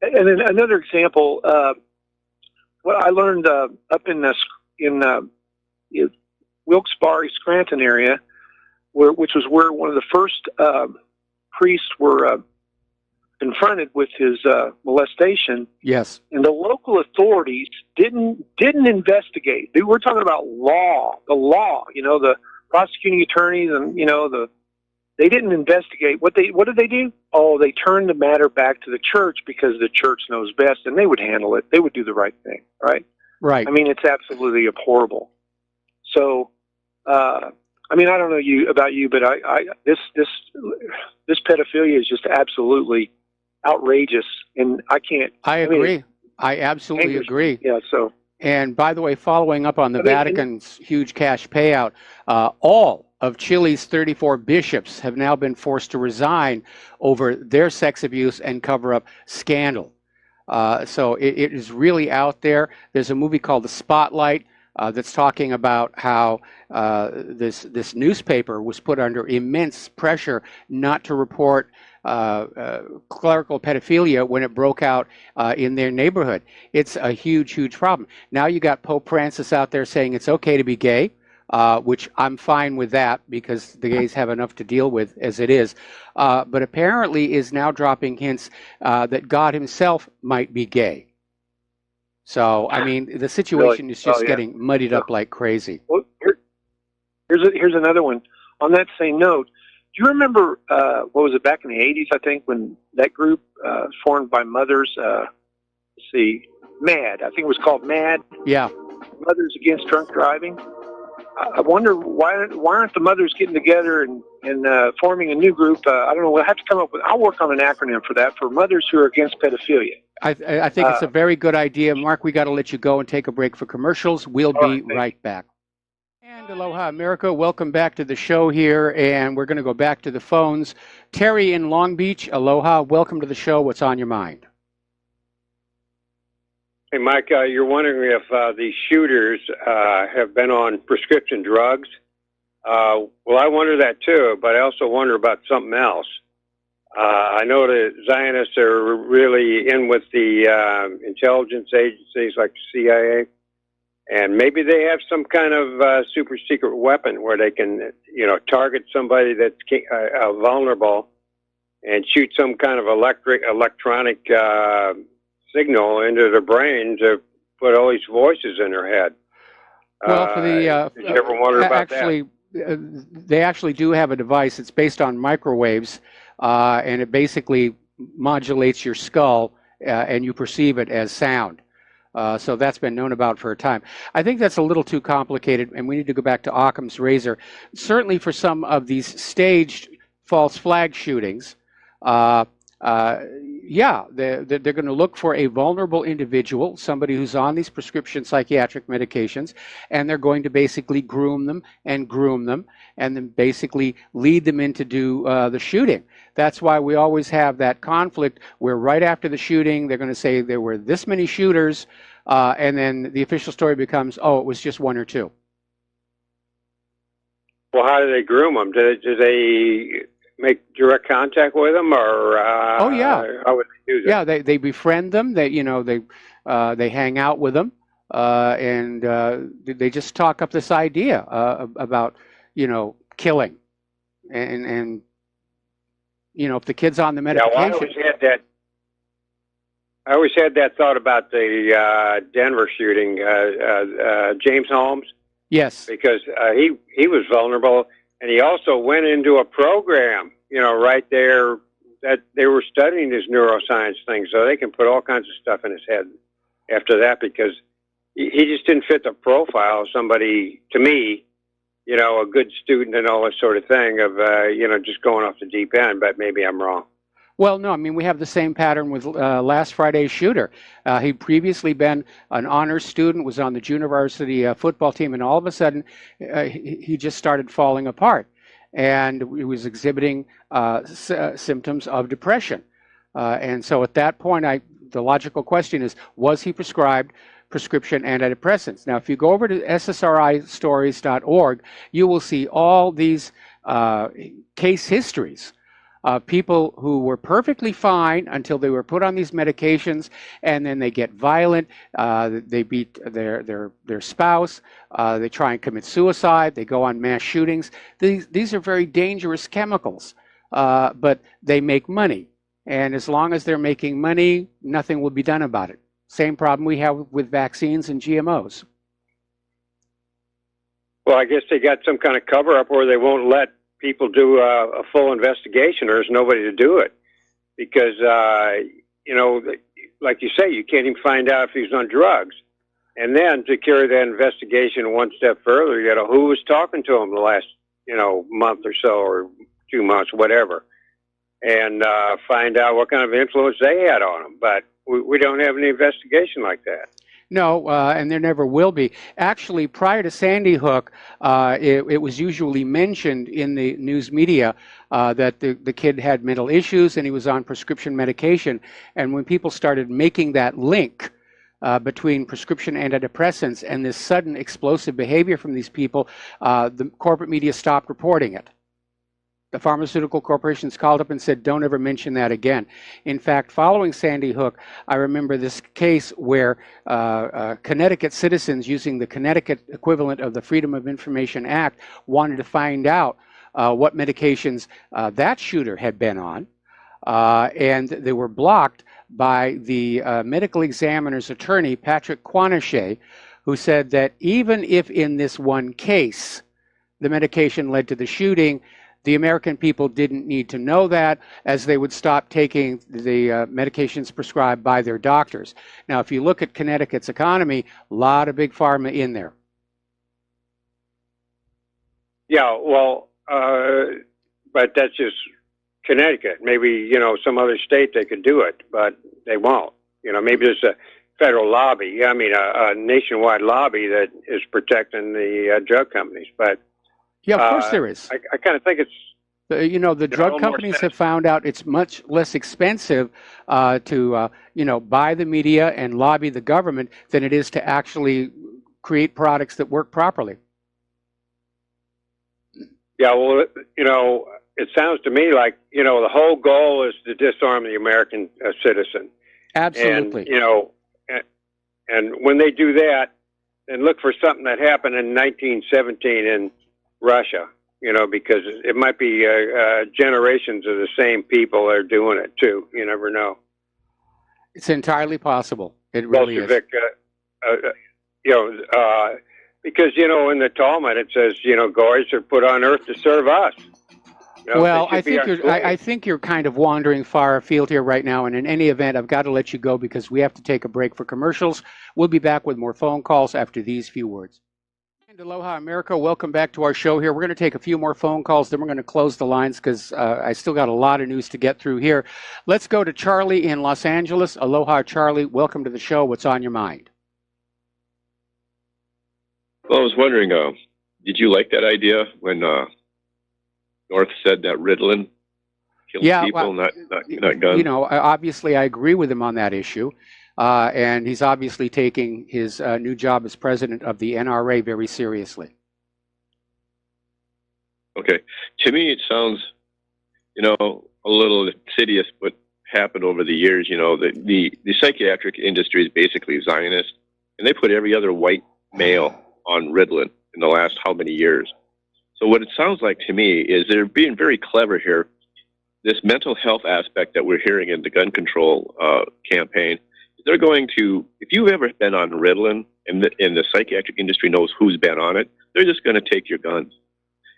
and then another example. What I learned up in Wilkes-Barre, Scranton area, which was where one of the first priests were confronted with his molestation. Yes. And the local authorities didn't investigate. We're talking about the law, the prosecuting attorneys and, they didn't investigate. What did they do? Oh, they turned the matter back to the church because the church knows best and they would handle it. They would do the right thing, right? Right. I mean, it's absolutely abhorrible. So, I don't know about you, but this pedophilia is just absolutely outrageous, and I can't. I agree. I absolutely agree. Yeah. So. And by the way, following up on the Vatican's huge cash payout, all of Chile's 34 bishops have now been forced to resign over their sex abuse and cover-up scandal. So it is really out there. There's a movie called The Spotlight that's talking about how this newspaper was put under immense pressure not to report clerical pedophilia when it broke out in their neighborhood. It's a huge, huge problem. Now you got Pope Francis out there saying it's okay to be gay, which I'm fine with that because the gays have enough to deal with as it is. But apparently is now dropping hints that God himself might be gay. So, I mean, the situation is just getting muddied up like crazy. Well, here's another one. On that same note, do you remember, what was it, back in the 80s, I think, when that group formed by mothers, MAD, I think it was called MAD. Yeah. Mothers Against Drunk Driving. I wonder why aren't the mothers getting together and forming a new group? I don't know. We'll have to come up with. I'll work on an acronym for that, for mothers who are against pedophilia. I think it's a very good idea. Mark, we got to let you go and take a break for commercials. We'll be right back. And aloha, America. Welcome back to the show here, and we're going to go back to the phones. Terry in Long Beach, aloha. Welcome to the show. What's on your mind? Hey, Mike, you're wondering if these shooters have been on prescription drugs. Well, I wonder that too, but I also wonder about something else. I know the Zionists are really in with the intelligence agencies like the CIA, and maybe they have some kind of super secret weapon where they can, target somebody that's vulnerable and shoot some kind of electronic signal into their brain to put all these voices in their head. Well, for the did you ever wonder about that? They actually do have a device. It's based on microwaves, and it basically modulates your skull, and you perceive it as sound. So that's been known about for a time. I think that's a little too complicated, and we need to go back to Occam's razor. Certainly for some of these staged false flag shootings, they're going to look for a vulnerable individual, somebody who's on these prescription psychiatric medications, and they're going to basically groom them, and then basically lead them in to do the shooting. That's why we always have that conflict where right after the shooting, they're going to say there were this many shooters, and then the official story becomes, oh, it was just one or two. Well, how do they groom them? Do they make direct contact with them, or how would they do that? Yeah, they befriend them. They hang out with them, and they just talk up this idea about killing, and if the kid's on the medication. Yeah, well, I always had that thought about the Denver shooting, James Holmes. Yes, because he was vulnerable. And he also went into a program, right there that they were studying his neuroscience thing, so they can put all kinds of stuff in his head after that, because he just didn't fit the profile of somebody, to me, you know, a good student and all this sort of thing of, you know, just going off the deep end, but maybe I'm wrong. Well, no, I mean, we have the same pattern with last Friday's shooter. He'd previously been an honors student, was on the junior varsity football team, and all of a sudden, he just started falling apart. And he was exhibiting symptoms of depression. And so at that point, the logical question is, was he prescribed prescription antidepressants? Now, if you go over to ssristories.org, you will see all these case histories of people who were perfectly fine until they were put on these medications, and then they get violent, they beat their spouse, they try and commit suicide, they go on mass shootings. These are very dangerous chemicals, but they make money. And as long as they're making money, nothing will be done about it. Same problem we have with vaccines and GMOs. Well, I guess they got some kind of cover-up where they won't let people do a full investigation, or there's nobody to do it. Because, you know, like you say, you can't even find out if he's on drugs. And then to carry that investigation one step further, you know, who was talking to him the last, you know, month or so, or 2 months, whatever, and find out what kind of influence they had on him. But we don't have any investigation like that. No, and there never will be. Actually, prior to Sandy Hook, it was usually mentioned in the news media that the kid had mental issues and he was on prescription medication. And when people started making that link between prescription antidepressants and this sudden explosive behavior from these people, the corporate media stopped reporting it. The pharmaceutical corporations called up and said, don't ever mention that again. In fact, following Sandy Hook, I remember this case where Connecticut citizens, using the Connecticut equivalent of the Freedom of Information Act, wanted to find out what medications that shooter had been on, and they were blocked by the medical examiner's attorney, Patrick Kaonohi, who said that even if in this one case the medication led to the shooting, the American people didn't need to know that, as they would stop taking the medications prescribed by their doctors. Now, if you look at Connecticut's economy, a lot of big pharma in there. Yeah, well, but that's just Connecticut. Maybe, you know, some other state they could do it, but they won't. You know, maybe there's a federal lobby, I mean, a nationwide lobby that is protecting the drug companies, but yeah, of course there is. I kind of think it's... you know, the drug companies have found out it's much less expensive to, you know, buy the media and lobby the government than it is to actually create products that work properly. Yeah, well, you know, it sounds to me like, you know, the whole goal is to disarm the American citizen. Absolutely. And, you know, and when they do that, then look for something that happened in 1917 in Russia, you know, because it might be generations of the same people that are doing it too. You never know. It's entirely possible. It really Bolshevik, is. You know, because, you know, in the Talmud it says, you know, goys are put on earth to serve us. You know, well, I think you're kind of wandering far afield here right now, and in any event, I've got to let you go because we have to take a break for commercials. We'll be back with more phone calls after these few words. And aloha, America. Welcome back to our show here. We're going to take a few more phone calls, then we're going to close the lines because I still got a lot of news to get through here. Let's go to Charlie in Los Angeles. Aloha, Charlie. Welcome to the show. What's on your mind? Well, I was wondering, did you like that idea when North said that Ritalin kills people, not guns? You know, obviously I agree with him on that issue. And he's obviously taking his new job as president of the NRA very seriously. Okay. To me, it sounds, you know, a little insidious what happened over the years. You know, the psychiatric industry is basically Zionist, and they put every other white male on Ritalin in the last how many years. So what it sounds like to me is they're being very clever here. This mental health aspect that we're hearing in the gun control campaign, they're going to, if you've ever been on Ritalin and the psychiatric industry knows who's been on it, they're just going to take your guns.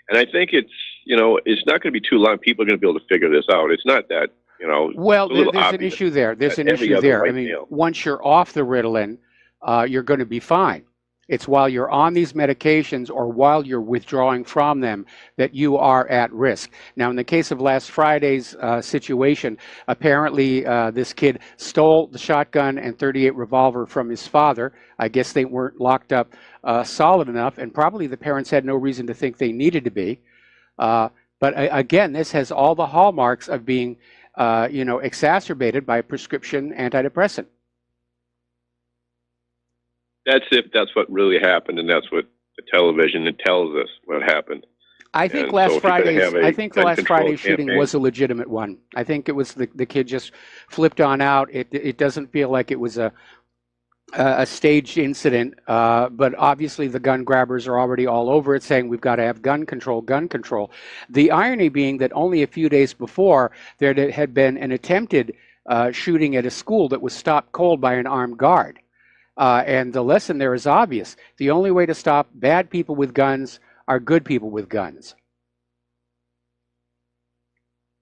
And I think it's, you know, it's not going to be too long. People are going to be able to figure this out. It's not that You know, well, it's a little there's an obvious issue there. There's that an every issue other there. I white mean, male. once you're off the Ritalin, you're going to be fine. It's while you're on these medications or while you're withdrawing from them that you are at risk. Now, in the case of last Friday's situation, apparently this kid stole the shotgun and .38 revolver from his father. I guess they weren't locked up solid enough, and probably the parents had no reason to think they needed to be. But again, this has all the hallmarks of being, exacerbated by a prescription antidepressant. That's if that's what really happened, and that's what the television tells us what happened. I think And last so if you're gonna Friday's. have a I think the gun last control Friday shooting campaign- was a legitimate one. I think it was the kid just flipped on out. It doesn't feel like it was a staged incident, but obviously the gun grabbers are already all over it, saying we've got to have gun control, gun control. The irony being that only a few days before there had been an attempted shooting at a school that was stopped cold by an armed guard. And the lesson there is obvious. The only way to stop bad people with guns are good people with guns.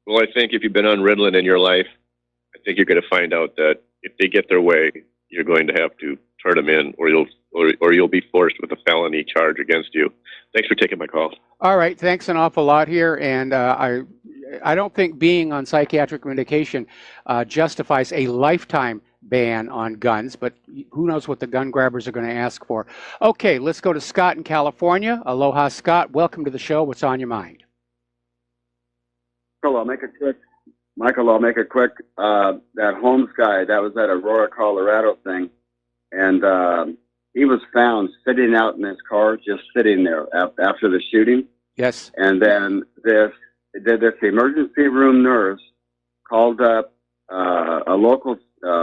Well, I think if you've been on Ritalin in your life, I think you're going to find out that if they get their way, you're going to have to turn them in, or you'll be forced with a felony charge against you. Thanks for taking my call. All right, thanks an awful lot here, and I don't think being on psychiatric medication justifies a lifetime ban on guns, but who knows what the gun grabbers are going to ask for. Okay, let's go to Scott in California. Aloha, Scott. Welcome to the show. What's on your mind? Michael, I'll make it quick. That Holmes guy, that was at Aurora, Colorado thing, and he was found sitting out in his car, just sitting there after the shooting. Yes. And then this emergency room nurse called up a local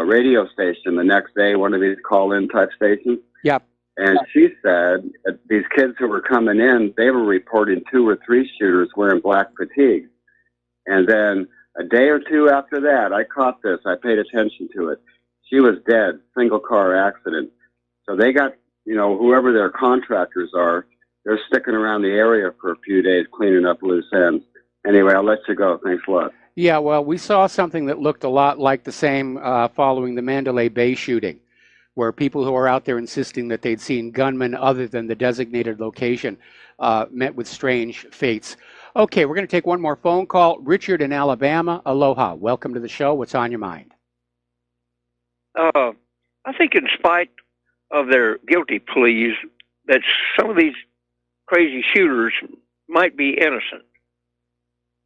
radio station the next day, one of these call-in type stations. Yep. And she said that these kids who were coming in, they were reporting 2 or 3 shooters wearing black fatigues. And then a day or two after that, I caught this. I paid attention to it. She was dead, single car accident. So they got, whoever their contractors are, they're sticking around the area for a few days cleaning up loose ends. Anyway, I'll let you go. Thanks a lot. Yeah, well, we saw something that looked a lot like the same following the Mandalay Bay shooting, where people who are out there insisting that they'd seen gunmen other than the designated location met with strange fates. Okay, we're going to take one more phone call. Richard in Alabama. Aloha. Welcome to the show. What's on your mind? I think in spite of their guilty pleas, that some of these crazy shooters might be innocent.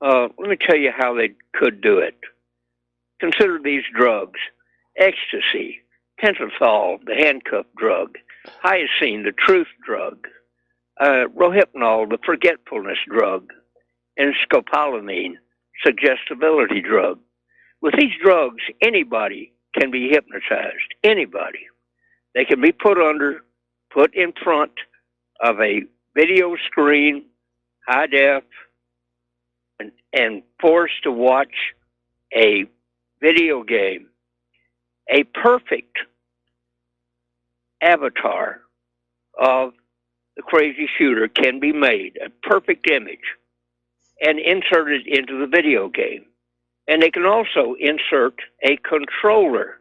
Let me tell you how they could do it. Consider these drugs: ecstasy, pentothal, the handcuff drug, hyoscine, the truth drug, rohypnol, the forgetfulness drug, and scopolamine, suggestibility drug. With these drugs, anybody can be hypnotized. Anybody. They can be put in front of a video screen, high def, and forced to watch a video game. A perfect avatar of the crazy shooter can be made, a perfect image, and inserted into the video game. And they can also insert a controller,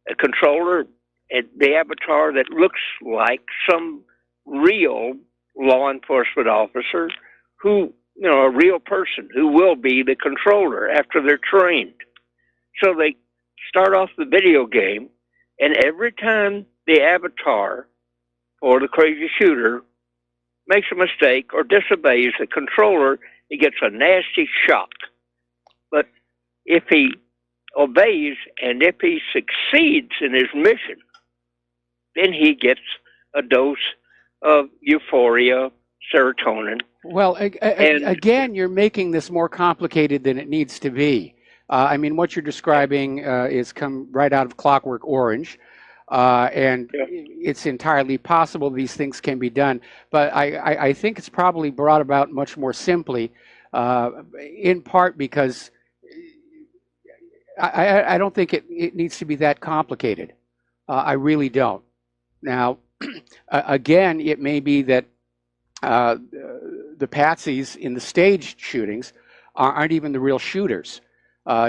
the avatar that looks like some real law enforcement officer who, a real person who will be the controller after they're trained. So they start off the video game, and every time the avatar or the crazy shooter makes a mistake or disobeys the controller, he gets a nasty shock. But if he obeys and if he succeeds in his mission, then he gets a dose of euphoria, serotonin. Well, again, you're making this more complicated than it needs to be. I mean, what you're describing is come right out of Clockwork Orange, and it's entirely possible these things can be done. But I think it's probably brought about much more simply, in part because I don't think it needs to be that complicated. I really don't. Now, again, it may be that the patsies in the staged shootings aren't even the real shooters.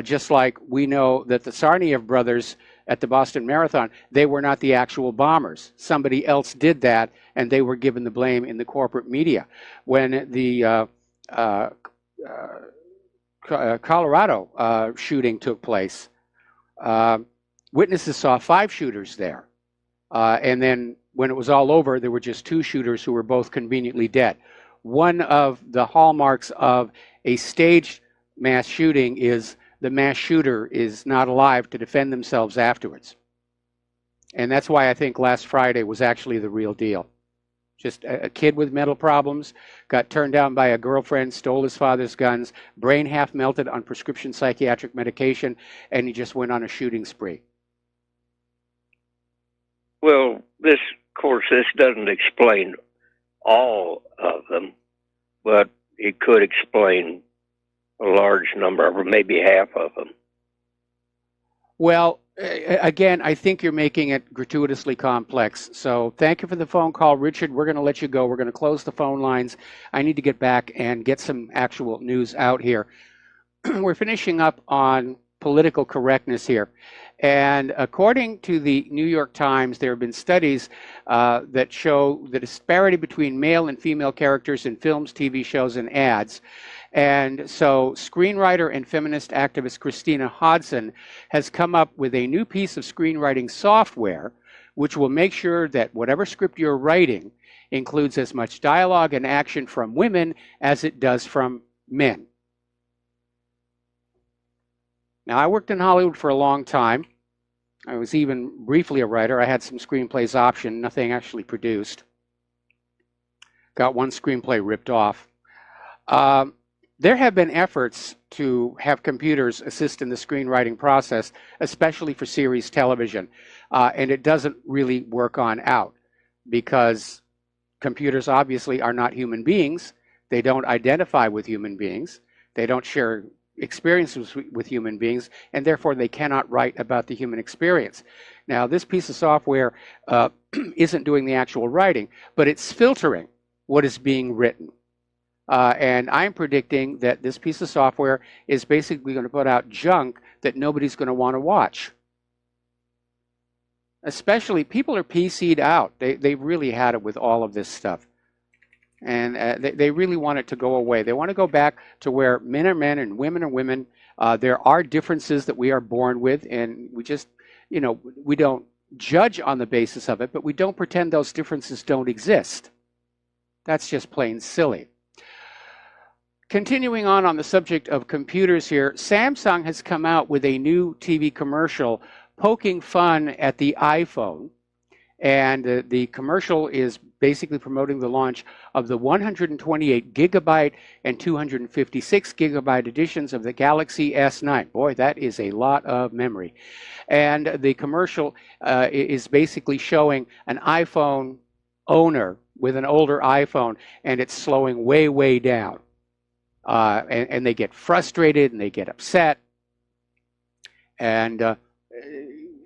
Just like we know that the Tsarnaev brothers at the Boston Marathon, they were not the actual bombers. Somebody else did that, and they were given the blame in the corporate media. When the Colorado shooting took place, witnesses saw 5 shooters there. And then when it was all over, there were just 2 shooters who were both conveniently dead. One of the hallmarks of a staged mass shooting is the mass shooter is not alive to defend themselves afterwards. And that's why I think last Friday was actually the real deal. Just a kid with mental problems, got turned down by a girlfriend, stole his father's guns, brain half melted on prescription psychiatric medication, and he just went on a shooting spree. Well, this doesn't explain all of them, but it could explain a large number of them, maybe half of them. Well, again, I think you're making it gratuitously complex. So thank you for the phone call, Richard. We're going to let you go. We're going to close the phone lines. I need to get back and get some actual news out here. We're finishing up on political correctness here. And according to the New York Times, there have been studies that show the disparity between male and female characters in films, TV shows, and ads. And so screenwriter and feminist activist Christina Hodson has come up with a new piece of screenwriting software which will make sure that whatever script you're writing includes as much dialogue and action from women as it does from men. Now, I worked in Hollywood for a long time. I was even briefly a writer. I had some screenplays optioned, nothing actually produced. Got one screenplay ripped off. There have been efforts to have computers assist in the screenwriting process, especially for series television, and it doesn't really work on out because computers obviously are not human beings. They don't identify with human beings. They don't share experiences with human beings, and therefore they cannot write about the human experience. Now, this piece of software isn't doing the actual writing, but it's filtering what is being written. And I'm predicting that this piece of software is basically going to put out junk that nobody's going to want to watch. Especially, people are PC'd out. They really had it with all of this stuff. And they really want it to go away. They want to go back to where men are men and women are women. There are differences that we are born with, and we just, we don't judge on the basis of it, but we don't pretend those differences don't exist. That's just plain silly. Continuing on the subject of computers here, Samsung has come out with a new TV commercial poking fun at the iPhone. And the commercial is basically promoting the launch of the 128 gigabyte and 256 gigabyte editions of the Galaxy S9. Boy, that is a lot of memory. And the commercial is basically showing an iPhone owner with an older iPhone, and it's slowing way, way down. And they get frustrated and they get upset. And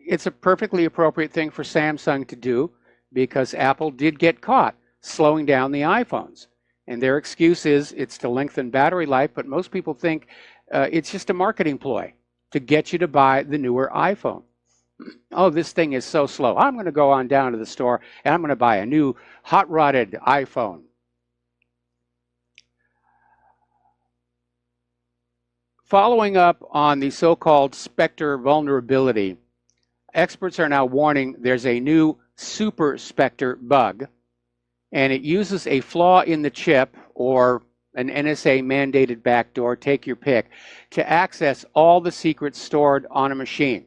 it's a perfectly appropriate thing for Samsung to do because Apple did get caught slowing down the iPhones. And their excuse is it's to lengthen battery life, but most people think it's just a marketing ploy to get you to buy the newer iPhone. Oh, this thing is so slow. I'm going to go on down to the store and I'm going to buy a new hot-rodded iPhone. Following up on the so-called Spectre vulnerability, experts are now warning there's a new Super Spectre bug, and it uses a flaw in the chip or an NSA-mandated backdoor, take your pick, to access all the secrets stored on a machine.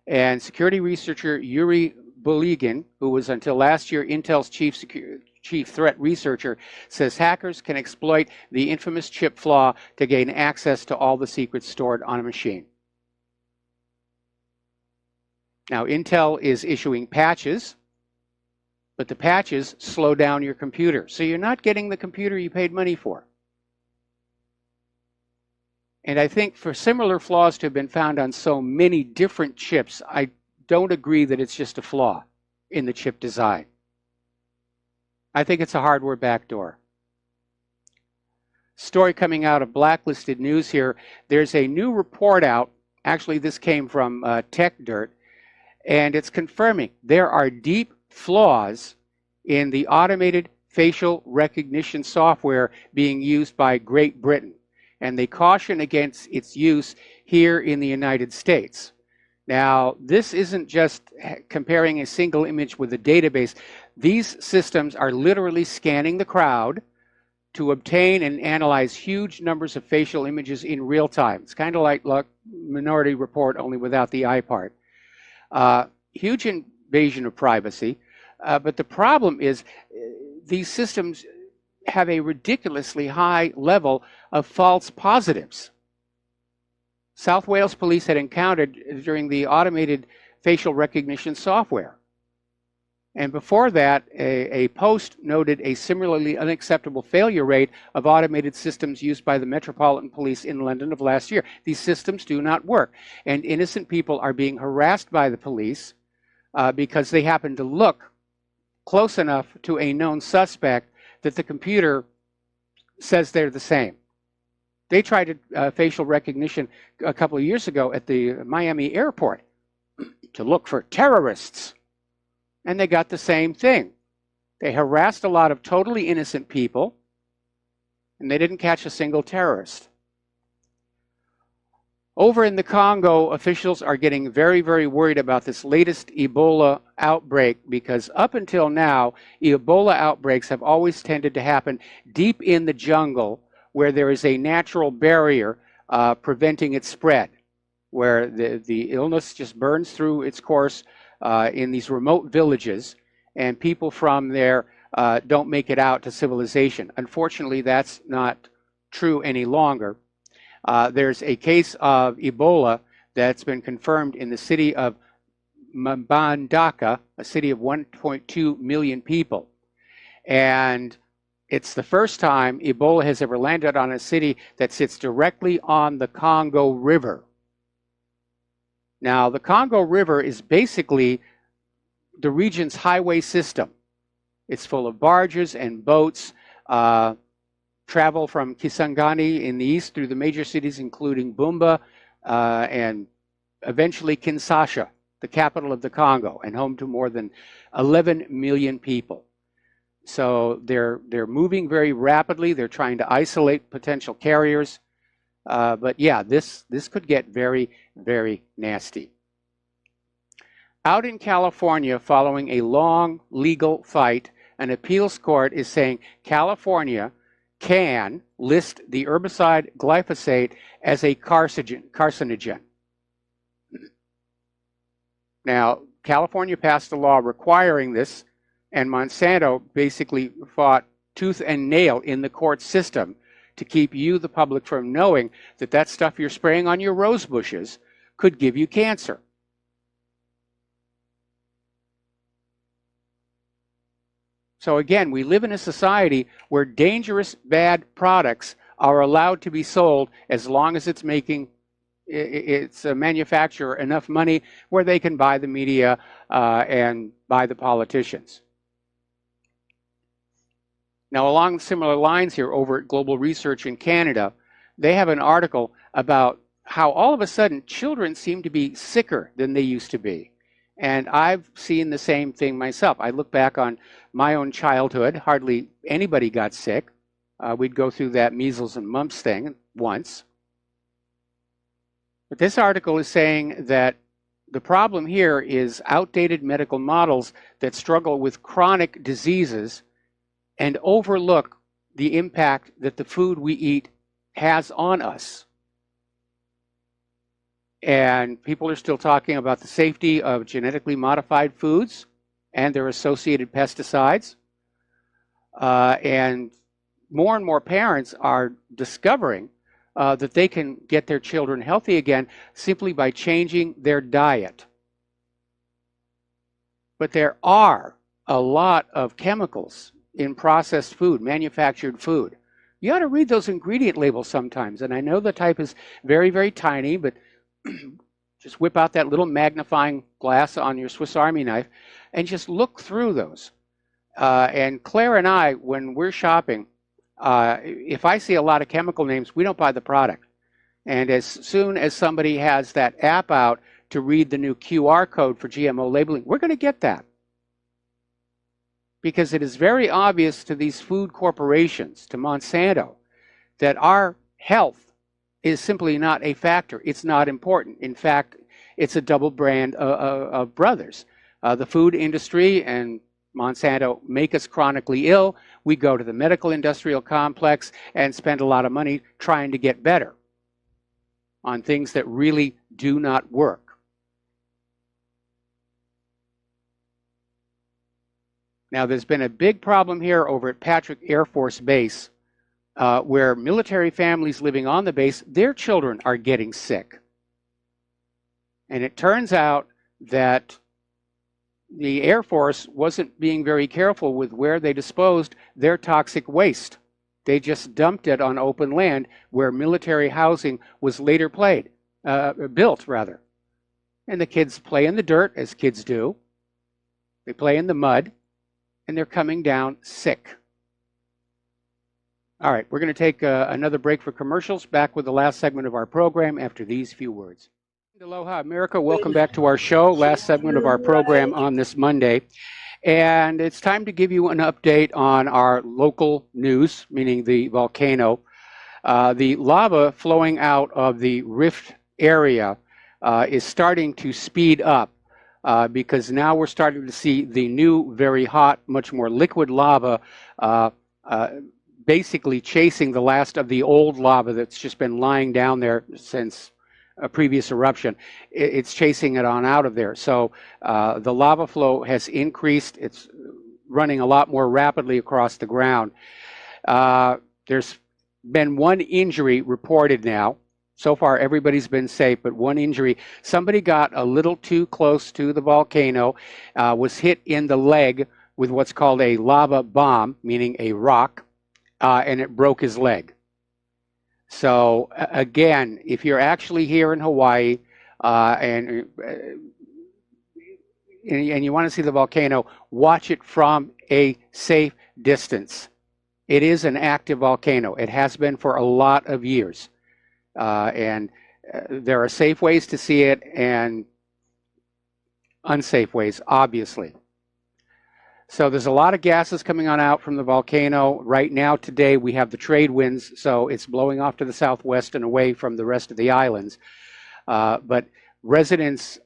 And security researcher Yuri Buligin, who was until last year Intel's chief threat researcher, says hackers can exploit the infamous chip flaw to gain access to all the secrets stored on a machine. Now, Intel is issuing patches, but the patches slow down your computer. So you're not getting the computer you paid money for. And I think for similar flaws to have been found on so many different chips, I don't agree that it's just a flaw in the chip design. I think it's a hardware backdoor. story coming out of Blacklisted News here. There's a new report out. Actually, this came from Tech Dirt, and it's confirming there are deep flaws in the automated facial recognition software being used by Great Britain, and they caution against its use here in the United States. Now, this isn't just comparing a single image with a database. These systems are literally scanning the crowd to obtain and analyze huge numbers of facial images in real time. It's kind of like Minority Report, only without the I part. Huge invasion of privacy, but the problem is these systems have a ridiculously high level of false positives. South Wales Police had encountered during the automated facial recognition software. And before that, a post noted a similarly unacceptable failure rate of automated systems used by the Metropolitan Police in London of last year. These systems do not work, and innocent people are being harassed by the police because they happen to look close enough to a known suspect that the computer says they're the same. They tried facial recognition a couple of years ago at the Miami airport to look for terrorists. And they got the same thing. They harassed a lot of totally innocent people, and they didn't catch a single terrorist. Over in the Congo, officials are getting very, very worried about this latest Ebola outbreak because up until now, Ebola outbreaks have always tended to happen deep in the jungle where there is a natural barrier preventing its spread, where the illness just burns through its course in these remote villages, and people from there don't make it out to civilization. Unfortunately, that's not true any longer. There's a case of Ebola that's been confirmed in the city of Mbandaka, a city of 1.2 million people. And it's the first time Ebola has ever landed on a city that sits directly on the Congo River. Now, the Congo River is basically the region's highway system. It's full of barges and boats, travel from Kisangani in the east through the major cities, including Bumba and eventually Kinshasa, the capital of the Congo, and home to more than 11 million people. So they're moving very rapidly. They're trying to isolate potential carriers. But yeah, this could get very, very nasty. Out in California, following a long legal fight, an appeals court is saying California can list the herbicide glyphosate as a carcinogen. Now, California passed a law requiring this, and Monsanto basically fought tooth and nail in the court system to keep you, the public, from knowing that that stuff you're spraying on your rose bushes could give you cancer. So again, we live in a society where dangerous, bad products are allowed to be sold as long as it's making its manufacturer enough money where they can buy the media and buy the politicians. Now, along similar lines here over at Global Research in Canada, they have an article about how all of a sudden children seem to be sicker than they used to be. And I've seen the same thing myself. I look back on my own childhood. Hardly anybody got sick. We'd go through that measles and mumps thing once. But this article is saying that the problem here is outdated medical models that struggle with chronic diseases and overlook the impact that the food we eat has on us. And people are still talking about the safety of genetically modified foods and their associated pesticides. And more parents are discovering that they can get their children healthy again simply by changing their diet. But there are a lot of chemicals in processed food, manufactured food. You ought to read those ingredient labels sometimes. And I know the type is very, very tiny, but just whip out that little magnifying glass on your Swiss Army knife and just look through those. And Claire and I, when we're shopping, if I see a lot of chemical names, we don't buy the product. And as soon as somebody has that app out to read the new QR code for GMO labeling, we're going to get that. Because it is very obvious to these food corporations, to Monsanto, that our health is simply not a factor. It's not important. In fact, it's a double brand of brothers. The food industry and Monsanto make us chronically ill. We go to the medical industrial complex and spend a lot of money trying to get better on things that really do not work. Now, there's been a big problem here over at Patrick Air Force Base where military families living on the base, their children are getting sick. And it turns out that the Air Force wasn't being very careful with where they disposed their toxic waste. They just dumped it on open land where military housing was later built. And the kids play in the dirt, as kids do. They play in the mud, and they're coming down sick. All right, we're going to take another break for commercials. Back with the last segment of our program after these few words. Aloha, America. Welcome back to our show. Last segment of our program on this Monday. And it's time to give you an update on our local news, meaning the volcano. The lava flowing out of the rift area is starting to speed up because now we're starting to see the new, very hot, much more liquid lava basically chasing the last of the old lava that's just been lying down there since a previous eruption. It's chasing it on out of there. So the lava flow has increased. It's running a lot more rapidly across the ground. There's been one injury reported now. So far, everybody's been safe, but one injury. Somebody got a little too close to the volcano, was hit in the leg with what's called a lava bomb, meaning a rock, and it broke his leg. So again, if you're actually here in Hawaii and you want to see the volcano, watch it from a safe distance. It is an active volcano. It has been for a lot of years. And there are safe ways to see it and unsafe ways, obviously. So there's a lot of gases coming on out from the volcano. Right now, today, we have the trade winds, so it's blowing off to the southwest and away from the rest of the islands. But residents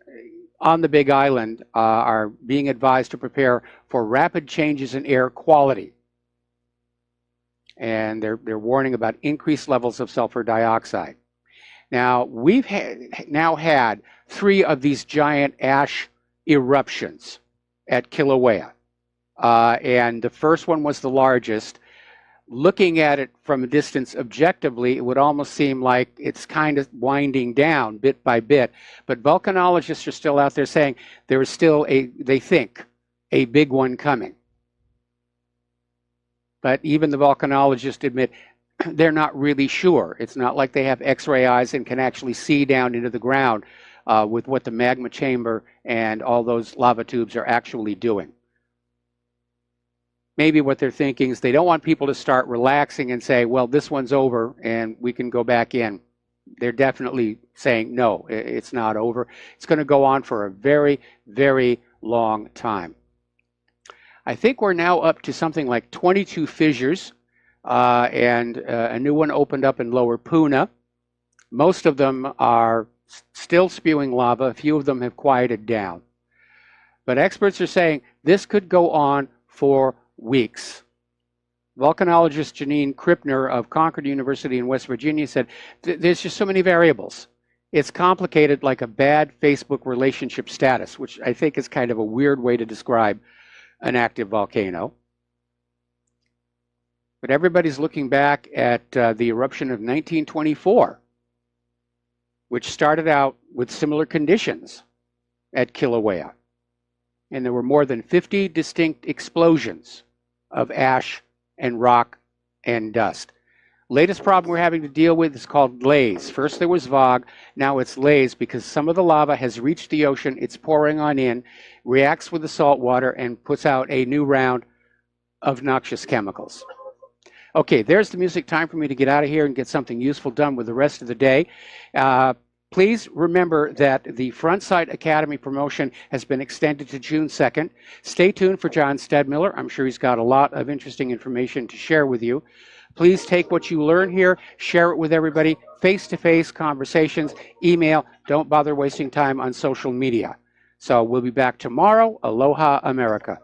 on the Big Island are being advised to prepare for rapid changes in air quality. And they're warning about increased levels of sulfur dioxide. Now, we've now had 3 of these giant ash eruptions at Kilauea. And the first one was the largest. Looking at it from a distance objectively, it would almost seem like it's kind of winding down bit by bit. But volcanologists are still out there saying there is still they think, a big one coming. But even the volcanologists admit they're not really sure. It's not like they have X-ray eyes and can actually see down into the ground with what the magma chamber and all those lava tubes are actually doing. Maybe what they're thinking is they don't want people to start relaxing and say, well, this one's over and we can go back in. They're definitely saying, no, it's not over. It's going to go on for a very, very long time. I think we're now up to something like 22 fissures, and a new one opened up in Lower Puna. Most of them are still spewing lava. A few of them have quieted down. But experts are saying this could go on for weeks. Volcanologist Janine Krippner of Concord University in West Virginia said, there's just so many variables. It's complicated like a bad Facebook relationship status, which I think is kind of a weird way to describe an active volcano. But everybody's looking back at the eruption of 1924, which started out with similar conditions at Kilauea. And there were more than 50 distinct explosions of ash and rock and dust. Latest problem we're having to deal with is called laze. First there was VOG, now it's laze because some of the lava has reached the ocean, it's pouring on in, reacts with the salt water, and puts out a new round of noxious chemicals. Okay, there's the music. Time for me to get out of here and get something useful done with the rest of the day. Please remember that the Frontsight Academy promotion has been extended to June 2nd. Stay tuned for John Stedmiller. I'm sure he's got a lot of interesting information to share with you. Please take what you learn here, share it with everybody, face-to-face conversations, email. Don't bother wasting time on social media. So we'll be back tomorrow. Aloha, America.